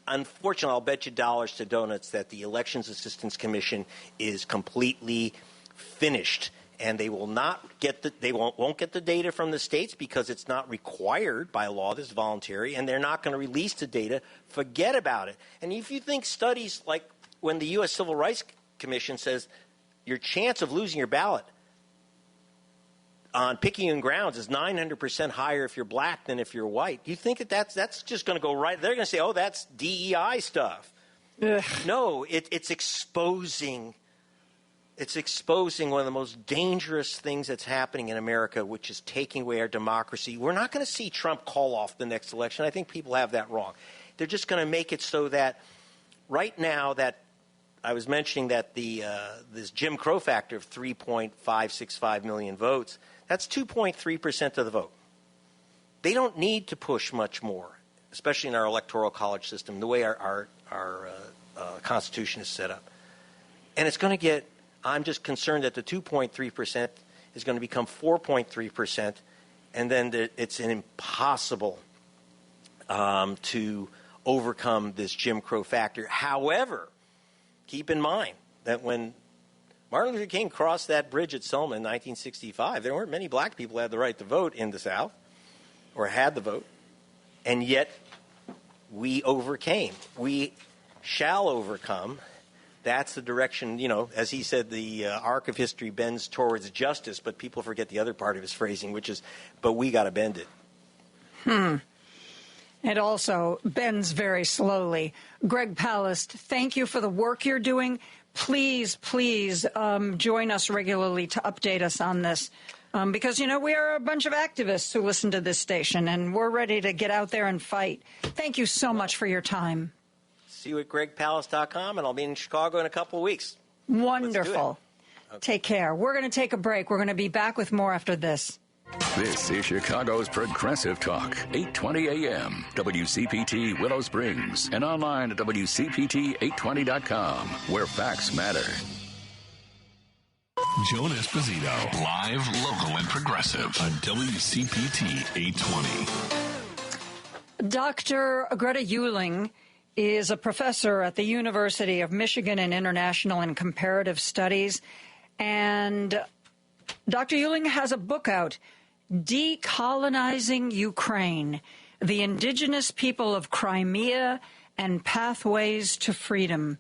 Unfortunately, I'll bet you dollars to donuts that the Elections Assistance Commission is completely finished, and they will not get won't get the data from the states because it's not required by law. This is voluntary, and they're not going to release the data. Forget about it. And if you think studies like when the U.S. Civil Rights Commission says your chance of losing your ballot on picayune grounds is 900% higher if you're black than if you're white. You think that's just going to go right? They're going to say, oh, that's DEI stuff. Ugh. No, it's exposing. It's exposing one of the most dangerous things that's happening in America, which is taking away our democracy. We're not going to see Trump call off the next election. I think people have that wrong. They're just going to make it so that right now that I was mentioning that this Jim Crow factor of 3.565 million votes, that's 2.3% of the vote. They don't need to push much more, especially in our electoral college system, the way our Constitution is set up. And it's going to get, I'm just concerned that the 2.3% is going to become 4.3%, and then it's impossible to overcome this Jim Crow factor. However, keep in mind that when Martin Luther King crossed that bridge at Selma in 1965, there weren't many black people who had the right to vote in the South or had the vote, and yet we overcame. We shall overcome. That's the direction, as he said, the arc of history bends towards justice, but people forget the other part of his phrasing, which is, but we got to bend it. It also bends very slowly. Greg Palast, thank you for the work you're doing. Please join us regularly to update us on this. Because, we are a bunch of activists who listen to this station, and we're ready to get out there and fight. Thank you so much for your time. See you at gregpalast.com, and I'll be in Chicago in a couple of weeks. Wonderful. Okay. Take care. We're going to take a break. We're going to be back with more after this. This is Chicago's Progressive Talk, 820 AM, WCPT Willow Springs, and online at WCPT820.com, where facts matter. Joan Esposito, live, local, and progressive on WCPT 820. Dr. Greta Uhling is a professor at the University of Michigan in International and Comparative Studies. And Dr. Uhling has a book out, Decolonizing Ukraine, the Indigenous People of Crimea and Pathways to Freedom.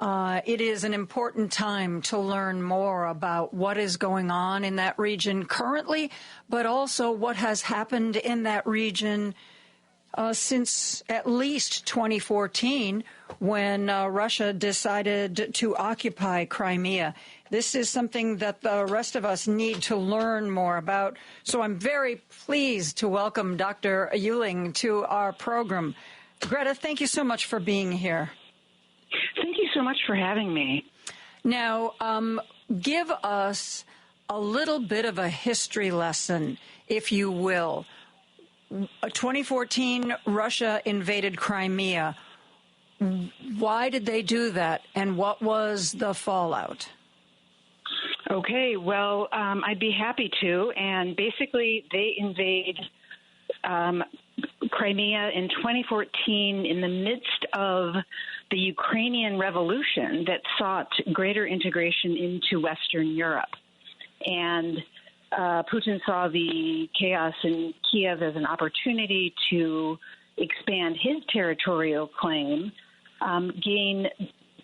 It is an important time to learn more about what is going on in that region currently, but also what has happened in that region since at least 2014, when Russia decided to occupy Crimea. This is something that the rest of us need to learn more about. So I'm very pleased to welcome Dr. Uhling to our program. Greta, thank you so much for being here. Thank you so much for having me. Now, give us a little bit of a history lesson, if you will. 2014, Russia invaded Crimea. Why did they do that, and what was the fallout? Okay, well, I'd be happy to. And basically, they invade Crimea in 2014 in the midst of the Ukrainian Revolution that sought greater integration into Western Europe. And Putin saw the chaos in Kiev as an opportunity to expand his territorial claim, gain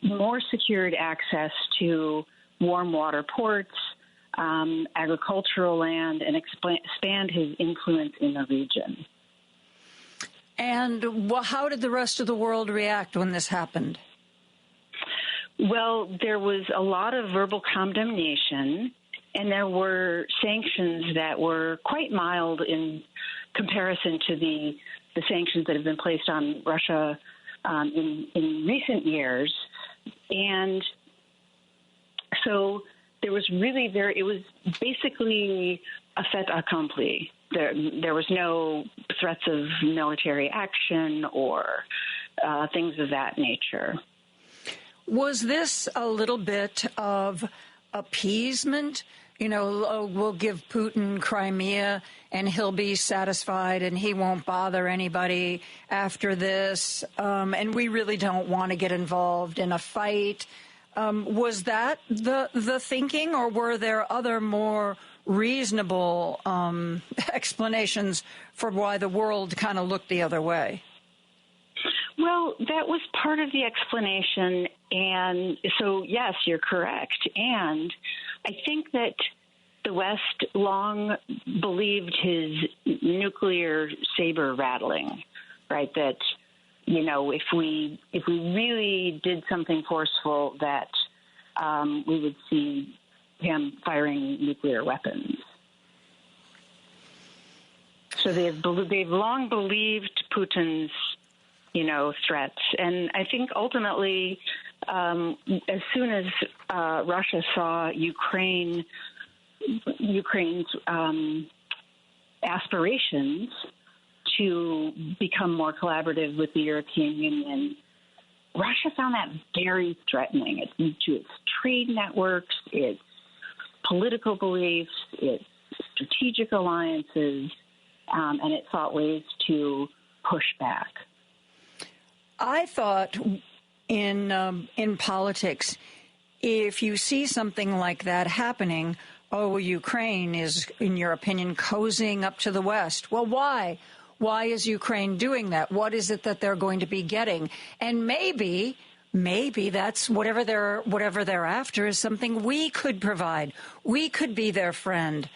more secured access to warm water ports, agricultural land, and expand his influence in the region. And how did the rest of the world react when this happened? Well, there was a lot of verbal condemnation, and there were sanctions that were quite mild in comparison to the sanctions that have been placed on Russia in recent years. And so there was it was basically a fait accompli. There was no threats of military action or things of that nature. Was this a little bit of appeasement? You know, we'll give Putin Crimea and he'll be satisfied and he won't bother anybody after this. And we really don't want to get involved in a fight. Was that the thinking, or were there other more reasonable explanations for why the world kind of looked the other way? Well, that was part of the explanation. And so, yes, you're correct. And I think that the West long believed his nuclear saber rattling, right? That, you know, if we really did something forceful, that we would see him firing nuclear weapons. So they've long believed Putin's, threats. And I think ultimately, as soon as Russia saw Ukraine's aspirations to become more collaborative with the European Union, Russia found that very threatening. It's to its trade networks, its political beliefs, its strategic alliances, and it sought ways to push back. I thought in politics, if you see something like that happening, Ukraine is, in your opinion, cozying up to the West. Well, why? Why is Ukraine doing that? What is it that they're going to be getting? And maybe that's whatever they're after is something we could provide. We could be their friend.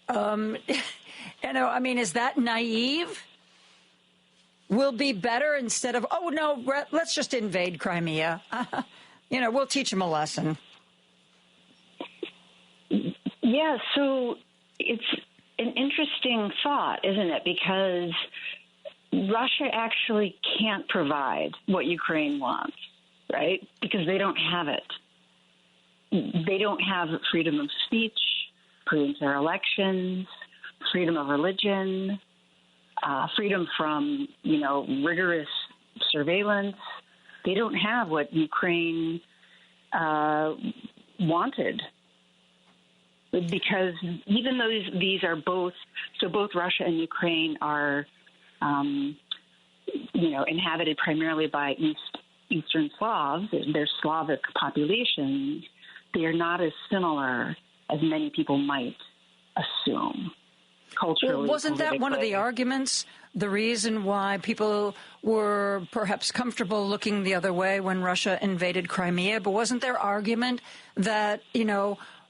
Is that naive? We'll be better instead of, let's just invade Crimea. We'll teach them a lesson. Yeah, so it's an interesting thought, isn't it? Because Russia actually can't provide what Ukraine wants, right? Because they don't have it. They don't have freedom of speech, free and fair elections, freedom of religion, freedom from, rigorous surveillance. They don't have what Ukraine wanted. Because even though these are both Russia and Ukraine are, inhabited primarily by Eastern Slavs, they're Slavic populations, they are not as similar as many people might assume. Culturally, well, wasn't that one of the arguments, the reason why people were perhaps comfortable looking the other way when Russia invaded Crimea? But wasn't their argument that,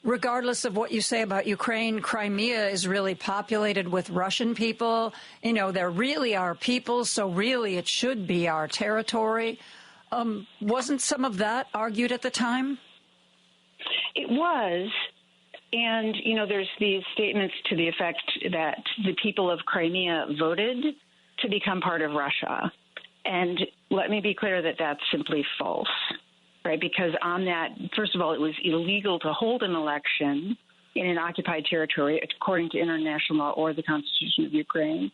regardless of what you say about Ukraine, Crimea is really populated with Russian people? They're really our people, so really it should be our territory. Wasn't some of that argued at the time? It was. And, there's these statements to the effect that the people of Crimea voted to become part of Russia. And let me be clear that that's simply false, right? Because on that, first of all, it was illegal to hold an election in an occupied territory according to international law or the Constitution of Ukraine.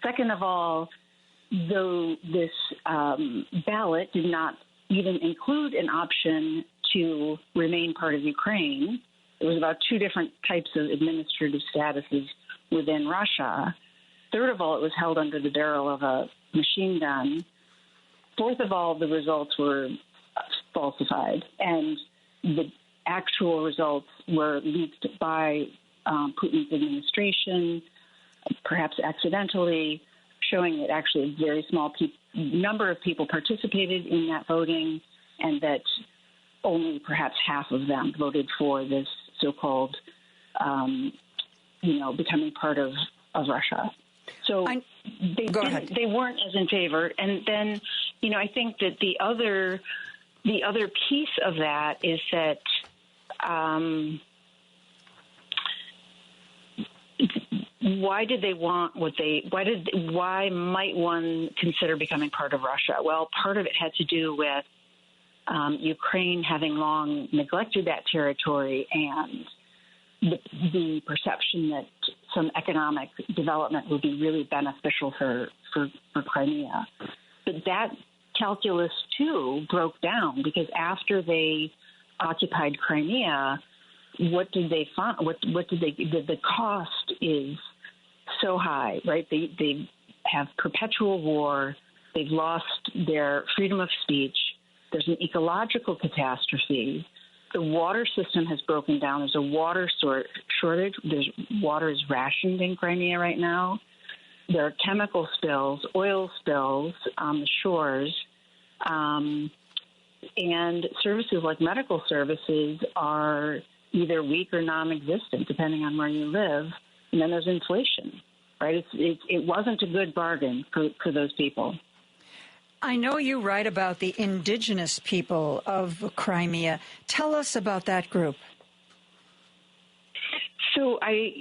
Second of all, though this ballot did not even include an option to remain part of Ukraine, it was about two different types of administrative statuses within Russia. Third of all, it was held under the barrel of a machine gun. Fourth of all, the results were falsified, and the actual results were leaked by Putin's administration, perhaps accidentally, showing that actually a very small number of people participated in that voting, and that only perhaps half of them voted for this so-called, becoming part of Russia. So they weren't as in favor. And then, I think that the other piece of that is that why did they want why might one consider becoming part of Russia? Well, part of it had to do with Ukraine having long neglected that territory and the perception that some economic development would be really beneficial for Crimea. But that calculus, too, broke down because after they occupied Crimea, what did they find? The cost is so high, right? They have perpetual war. They've lost their freedom of speech. There's an ecological catastrophe. The water system has broken down. There's a water shortage. Water is rationed in Crimea right now. There are chemical spills, oil spills on the shores, and services like medical services are either weak or non-existent, depending on where you live. And then there's inflation, right? It wasn't a good bargain for those people. I know you write about the indigenous people of Crimea. Tell us about that group. So I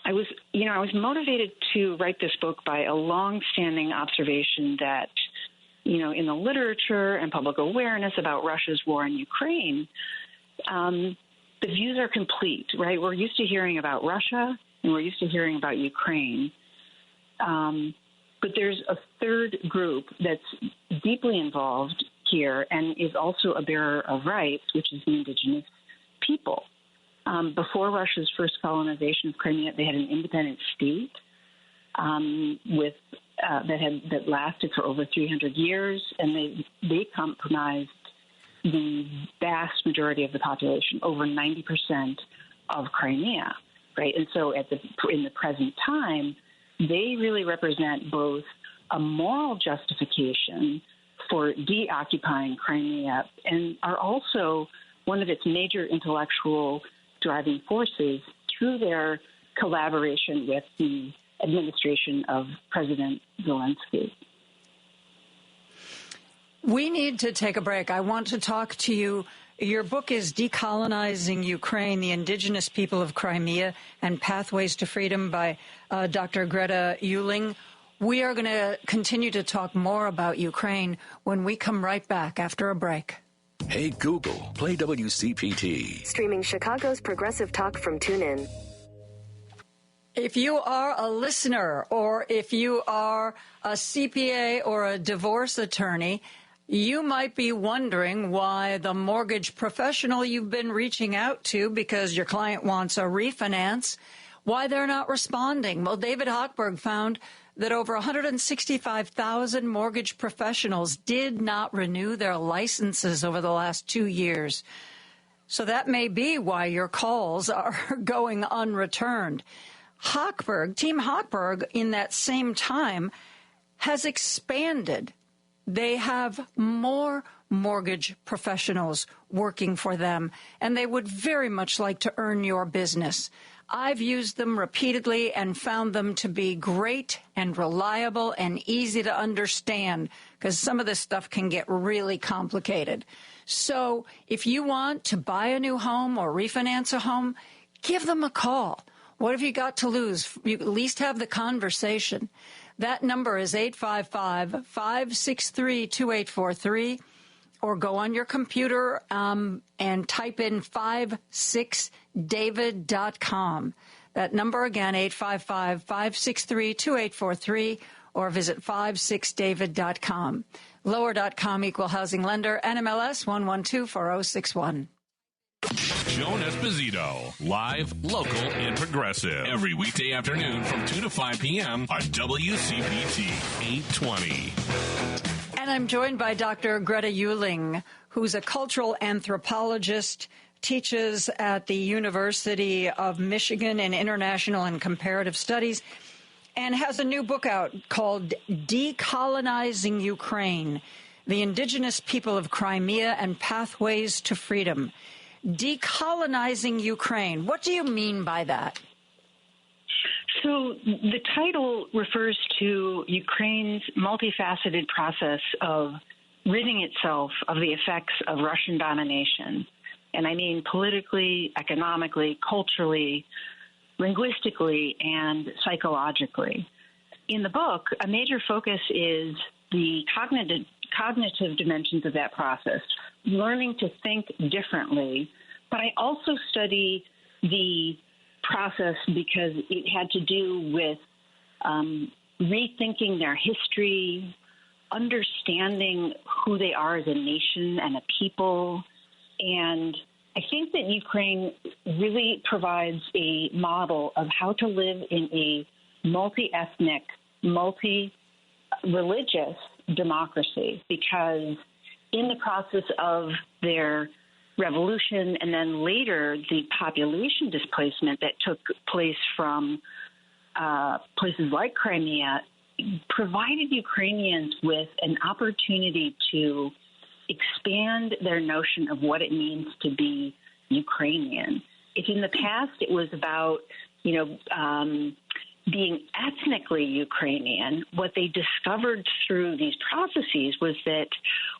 was motivated to write this book by a long-standing observation that, in the literature and public awareness about Russia's war in Ukraine, the views are complete, right? We're used to hearing about Russia and we're used to hearing about Ukraine. But there's a third group that's deeply involved here and is also a bearer of rights, which is the indigenous people. Before Russia's first colonization of Crimea, they had an independent state that lasted for over 300 years, and they comprised the vast majority of the population, over 90% of Crimea, right? And so in the present time, they really represent both a moral justification for deoccupying Crimea and are also one of its major intellectual driving forces through their collaboration with the administration of President Zelensky. We need to take a break. I want to talk to you. Your book is Decolonizing Ukraine, the Indigenous People of Crimea and Pathways to Freedom by Dr. Greta Uhling. We are going to continue to talk more about Ukraine when we come right back after a break. Hey, Google, play WCPT. Streaming Chicago's progressive talk from TuneIn. If you are a listener or if you are a CPA or a divorce attorney, you might be wondering why the mortgage professional you've been reaching out to because your client wants a refinance, why they're not responding. Well, David Hochberg found that over 165,000 mortgage professionals did not renew their licenses over the last 2 years. So that may be why your calls are going unreturned. Team Hochberg, in that same time, has expanded. They have more mortgage professionals working for them, and they would very much like to earn your business. I've used them repeatedly and found them to be great and reliable and easy to understand because some of this stuff can get really complicated. So if you want to buy a new home or refinance a home, give them a call. What have you got to lose? You at least have the conversation. That number is 855-563-2843, or go on your computer and type in 56david.com. That number again, 855-563-2843, or visit 56david.com. Lower.com, equal housing lender, NMLS 1124061. Joan Esposito, live, local, and progressive. Every weekday afternoon from 2 to 5 p.m. on WCPT 820. And I'm joined by Dr. Greta Uhling, who's a cultural anthropologist, teaches at the University of Michigan in International and Comparative Studies, and has a new book out called Decolonizing Ukraine, The Indigenous People of Crimea and Pathways to Freedom. Decolonizing Ukraine. What do you mean by that? So the title refers to Ukraine's multifaceted process of ridding itself of the effects of Russian domination. And I mean politically, economically, culturally, linguistically, and psychologically. In the book, a major focus is the cognitive dimensions of that process, learning to think differently. But I also study the process because it had to do with rethinking their history, understanding who they are as a nation and a people. And I think that Ukraine really provides a model of how to live in a multi-ethnic, multi-religious democracy, because in the process of their revolution and then later the population displacement that took place from places like Crimea provided Ukrainians with an opportunity to expand their notion of what it means to be Ukrainian. If in the past it was about, being ethnically Ukrainian, what they discovered through these processes was that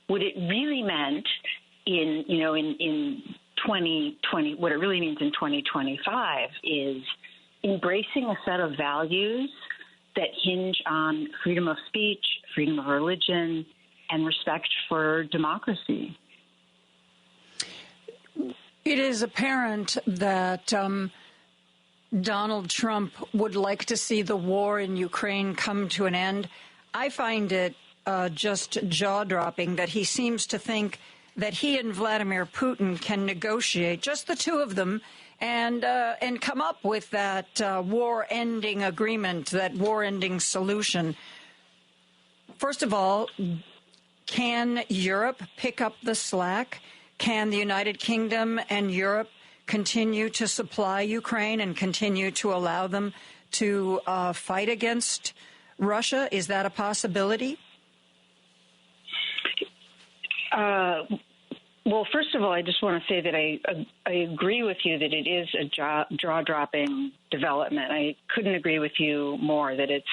what it really meant in 2020, what it really means in 2025 is embracing a set of values that hinge on freedom of speech, freedom of religion, and respect for democracy. It is apparent that Donald Trump would like to see the war in Ukraine come to an end. I find it just jaw-dropping that he seems to think that he and Vladimir Putin can negotiate, just the two of them, and come up with that war-ending agreement, that war-ending solution. First of all, can Europe pick up the slack? Can the United Kingdom and Europe continue to supply Ukraine and continue to allow them to fight against Russia? Is that a possibility? Well, first of all, I just want to say that I agree with you that it is a jaw-dropping development. I couldn't agree with you more that it's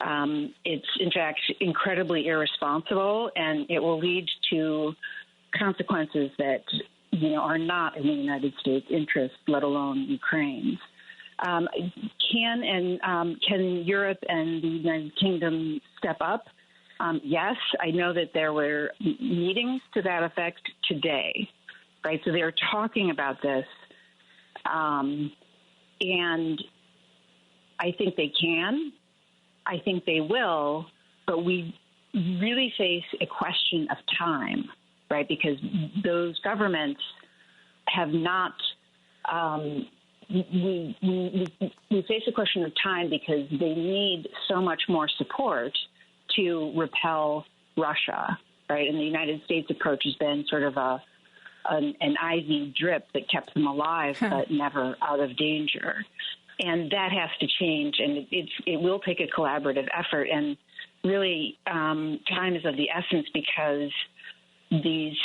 in fact incredibly irresponsible, and it will lead to consequences that are not in the United States' interest, let alone Ukraine's. Can Europe and the United Kingdom step up? Yes, I know that there were meetings to that effect today, right? So they're talking about this. And I think they can. I think they will. But we really face a question of time, right? Because those governments have not we face a question of time because they need so much more support to repel Russia, right? And the United States approach has been sort of an IV drip that kept them alive but never out of danger. And that has to change, and it will take a collaborative effort. And really, time is of the essence because these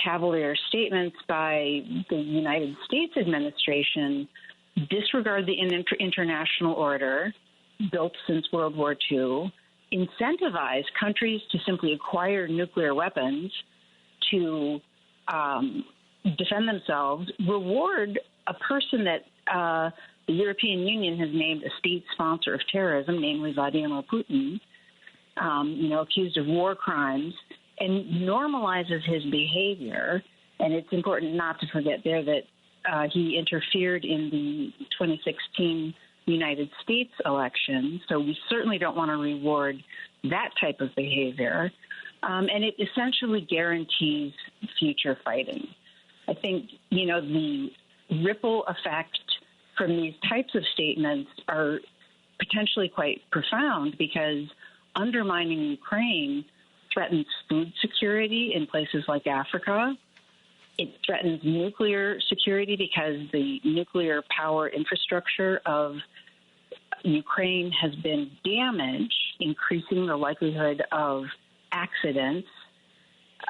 cavalier statements by the United States administration disregard the international order built since World War II, incentivize countries to simply acquire nuclear weapons to defend themselves, reward a person that the European Union has named a state sponsor of terrorism, namely Vladimir Putin, accused of war crimes, and normalizes his behavior. And it's important not to forget there that he interfered in the 2016 United States election. So we certainly don't want to reward that type of behavior. And it essentially guarantees future fighting. I think, the ripple effect from these types of statements are potentially quite profound because undermining Ukraine threatens food security in places like Africa. It threatens nuclear security because the nuclear power infrastructure of Ukraine has been damaged, increasing the likelihood of accidents,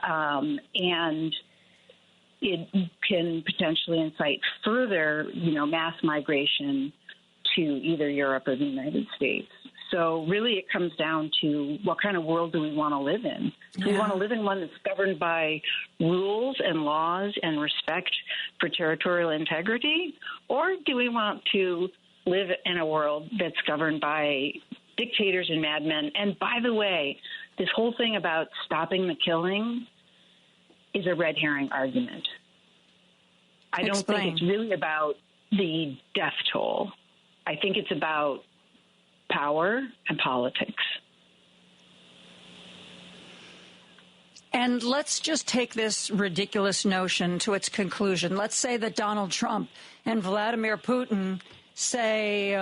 and it can potentially incite further, mass migration to either Europe or the United States. So really it comes down to what kind of world do we want to live in? Do we want to live in one that's governed by rules and laws and respect for territorial integrity? Or do we want to live in a world that's governed by dictators and madmen? And by the way, this whole thing about stopping the killing is a red herring argument. I don't think it's really about the death toll. I think it's about power and politics. And let's just take this ridiculous notion to its conclusion. Let's say that Donald Trump and Vladimir Putin say,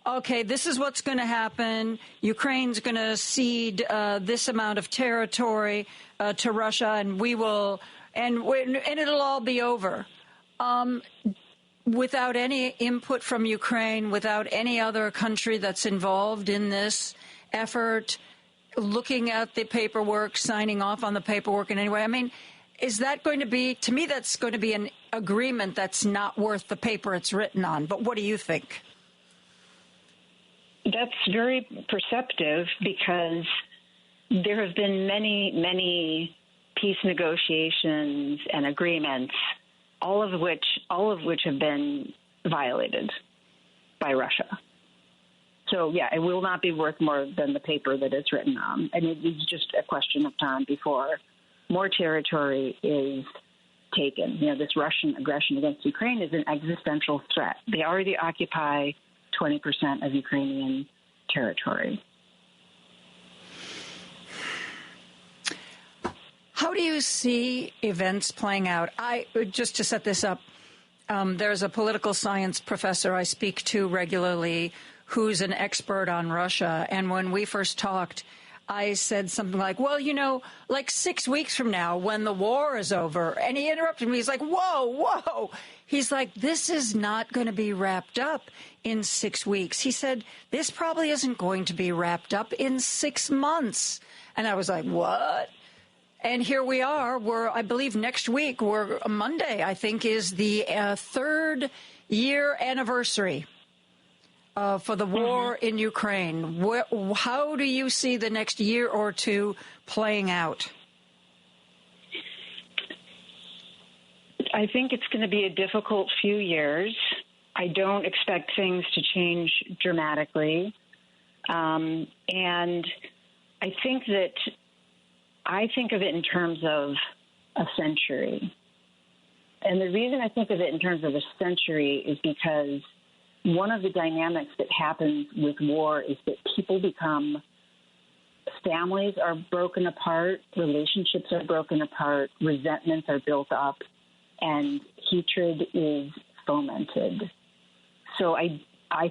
okay, this is what's going to happen. Ukraine's going to cede this amount of territory to Russia, and we will, and it'll all be over. Without any input from Ukraine, without any other country that's involved in this effort, looking at the paperwork, signing off on the paperwork in any way. I mean, is that going to be, to me, that's going to be an agreement that's not worth the paper it's written on. But what do you think? That's very perceptive because there have been many, many peace negotiations and agreements, all of which have been violated by Russia. So, yeah, it will not be worth more than the paper that it's written on. And it's just a question of time before more territory is taken. This Russian aggression against Ukraine is an existential threat. They already occupy 20% of Ukrainian territory. How do you see events playing out? Just to set this up, there's a political science professor I speak to regularly who's an expert on Russia. And when we first talked, I said something like, well, like 6 weeks from now when the war is over. And he interrupted me. He's like, whoa. He's like, this is not going to be wrapped up in 6 weeks. He said, this probably isn't going to be wrapped up in 6 months. And I was like, what? And here we are. I believe next week, Monday, I think, is the 3rd year anniversary for the war in Ukraine. How do you see the next year or two playing out? I think it's going to be a difficult few years. I don't expect things to change dramatically. And I think of it in terms of a century. And the reason I think of it in terms of a century is because one of the dynamics that happens with war is that families are broken apart, relationships are broken apart, resentments are built up, and hatred is fomented. So I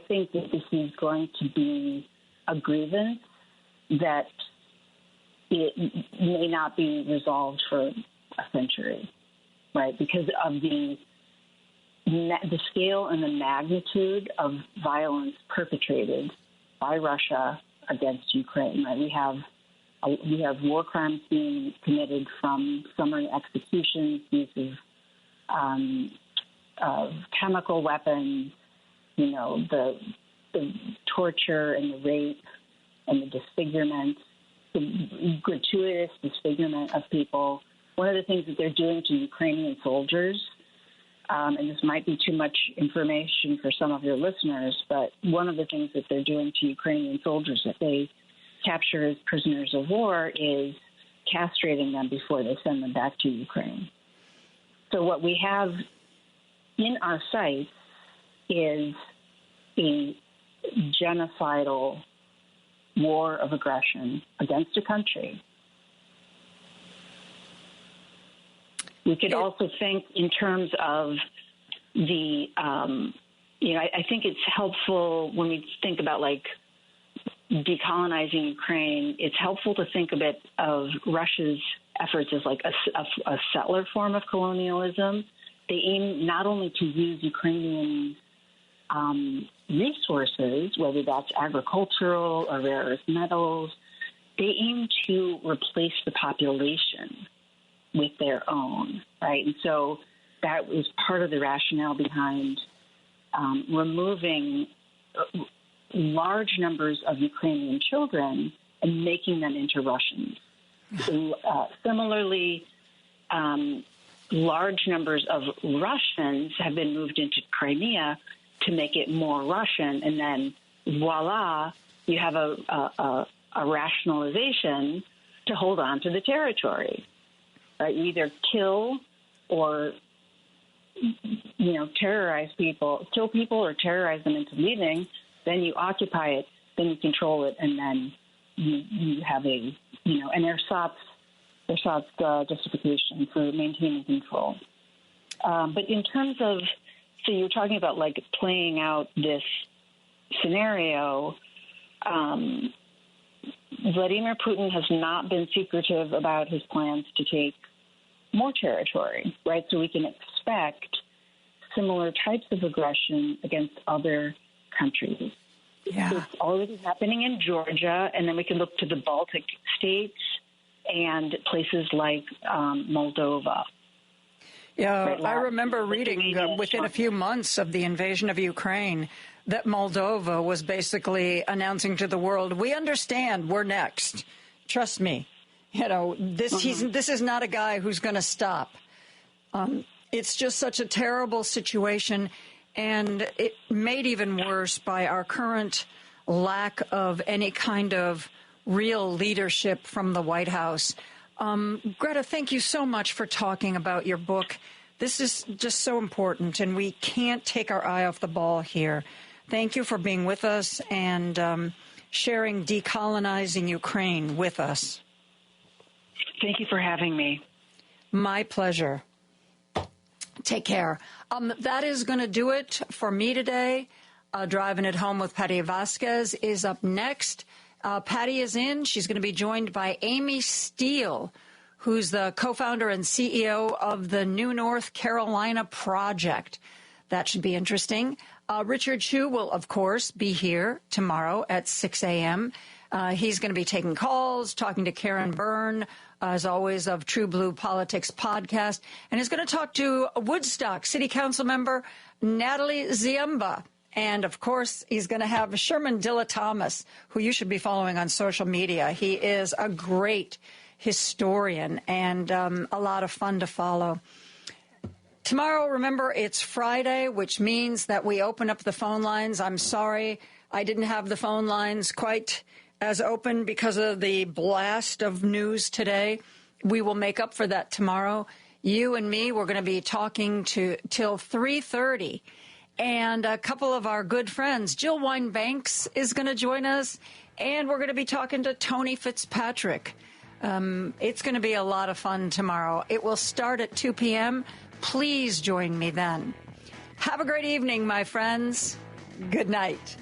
think that this is going to be a grievance that it may not be resolved for a century, right? Because of the scale and the magnitude of violence perpetrated by Russia against Ukraine. Right? We have war crimes being committed, from summary executions, use of chemical weapons, the torture and the rape and the disfigurement, the gratuitous disfigurement of people. One of the things that they're doing to Ukrainian soldiers, and this might be too much information for some of your listeners, but one of the things that they're doing to Ukrainian soldiers that they capture as prisoners of war is castrating them before they send them back to Ukraine. So what we have in our sights is a genocidal war of aggression against a country. We could also think in terms of the, I think it's helpful when we think about like decolonizing Ukraine. It's helpful to think a bit of Russia's efforts as like a settler form of colonialism. They aim not only to use Ukrainian resources, whether that's agricultural or rare earth metals, they aim to replace the population with their own, right? And so that was part of the rationale behind removing large numbers of Ukrainian children and making them into Russians. Similarly, large numbers of Russians have been moved into Crimea to make it more Russian, and then voila, you have a rationalization to hold on to the territory. Right? You either kill or, terrorize people, kill people or terrorize them into leaving, then you occupy it, then you control it, and then you have and there's justification for maintaining control. But in terms of, so you're talking about like playing out this scenario, Vladimir Putin has not been secretive about his plans to take more territory, right? So we can expect similar types of aggression against other countries. Yeah. So it's already happening in Georgia, and then we can look to the Baltic states and places like Moldova. Yeah, right, I remember reading within a few months of the invasion of Ukraine that Moldova was basically announcing to the world, we understand, we're next. Trust me. This is not a guy who's going to stop. It's just such a terrible situation, and it made even worse by our current lack of any kind of real leadership from the White House. Greta, thank you so much for talking about your book. This is just so important, and we can't take our eye off the ball here. Thank you for being with us and sharing Decolonizing Ukraine with us. Thank you for having me. My pleasure. Take care. That is going to do it for me today. Driving It Home with Patty Vasquez is up next. Patty is in. She's going to be joined by Amy Steele, who's the co-founder and CEO of the New North Carolina Project. That should be interesting. Richard Chu will, of course, be here tomorrow at 6 a.m. He's going to be taking calls, talking to Karen Byrne, as always, of True Blue Politics podcast, and he's going to talk to Woodstock City Council member Natalie Ziemba. And, of course, he's going to have Sherman Dilla Thomas, who you should be following on social media. He is a great historian and a lot of fun to follow. Tomorrow, remember, it's Friday, which means that we open up the phone lines. I'm sorry I didn't have the phone lines quite as open because of the blast of news today. We will make up for that tomorrow. You and me, we're going to be talking till 3:30. and a couple of our good friends. Jill Wine-Banks is going to join us, and we're going to be talking to Tony Fitzpatrick. It's going to be a lot of fun tomorrow. It will start at 2 p.m. Please join me then. Have a great evening, my friends. Good night.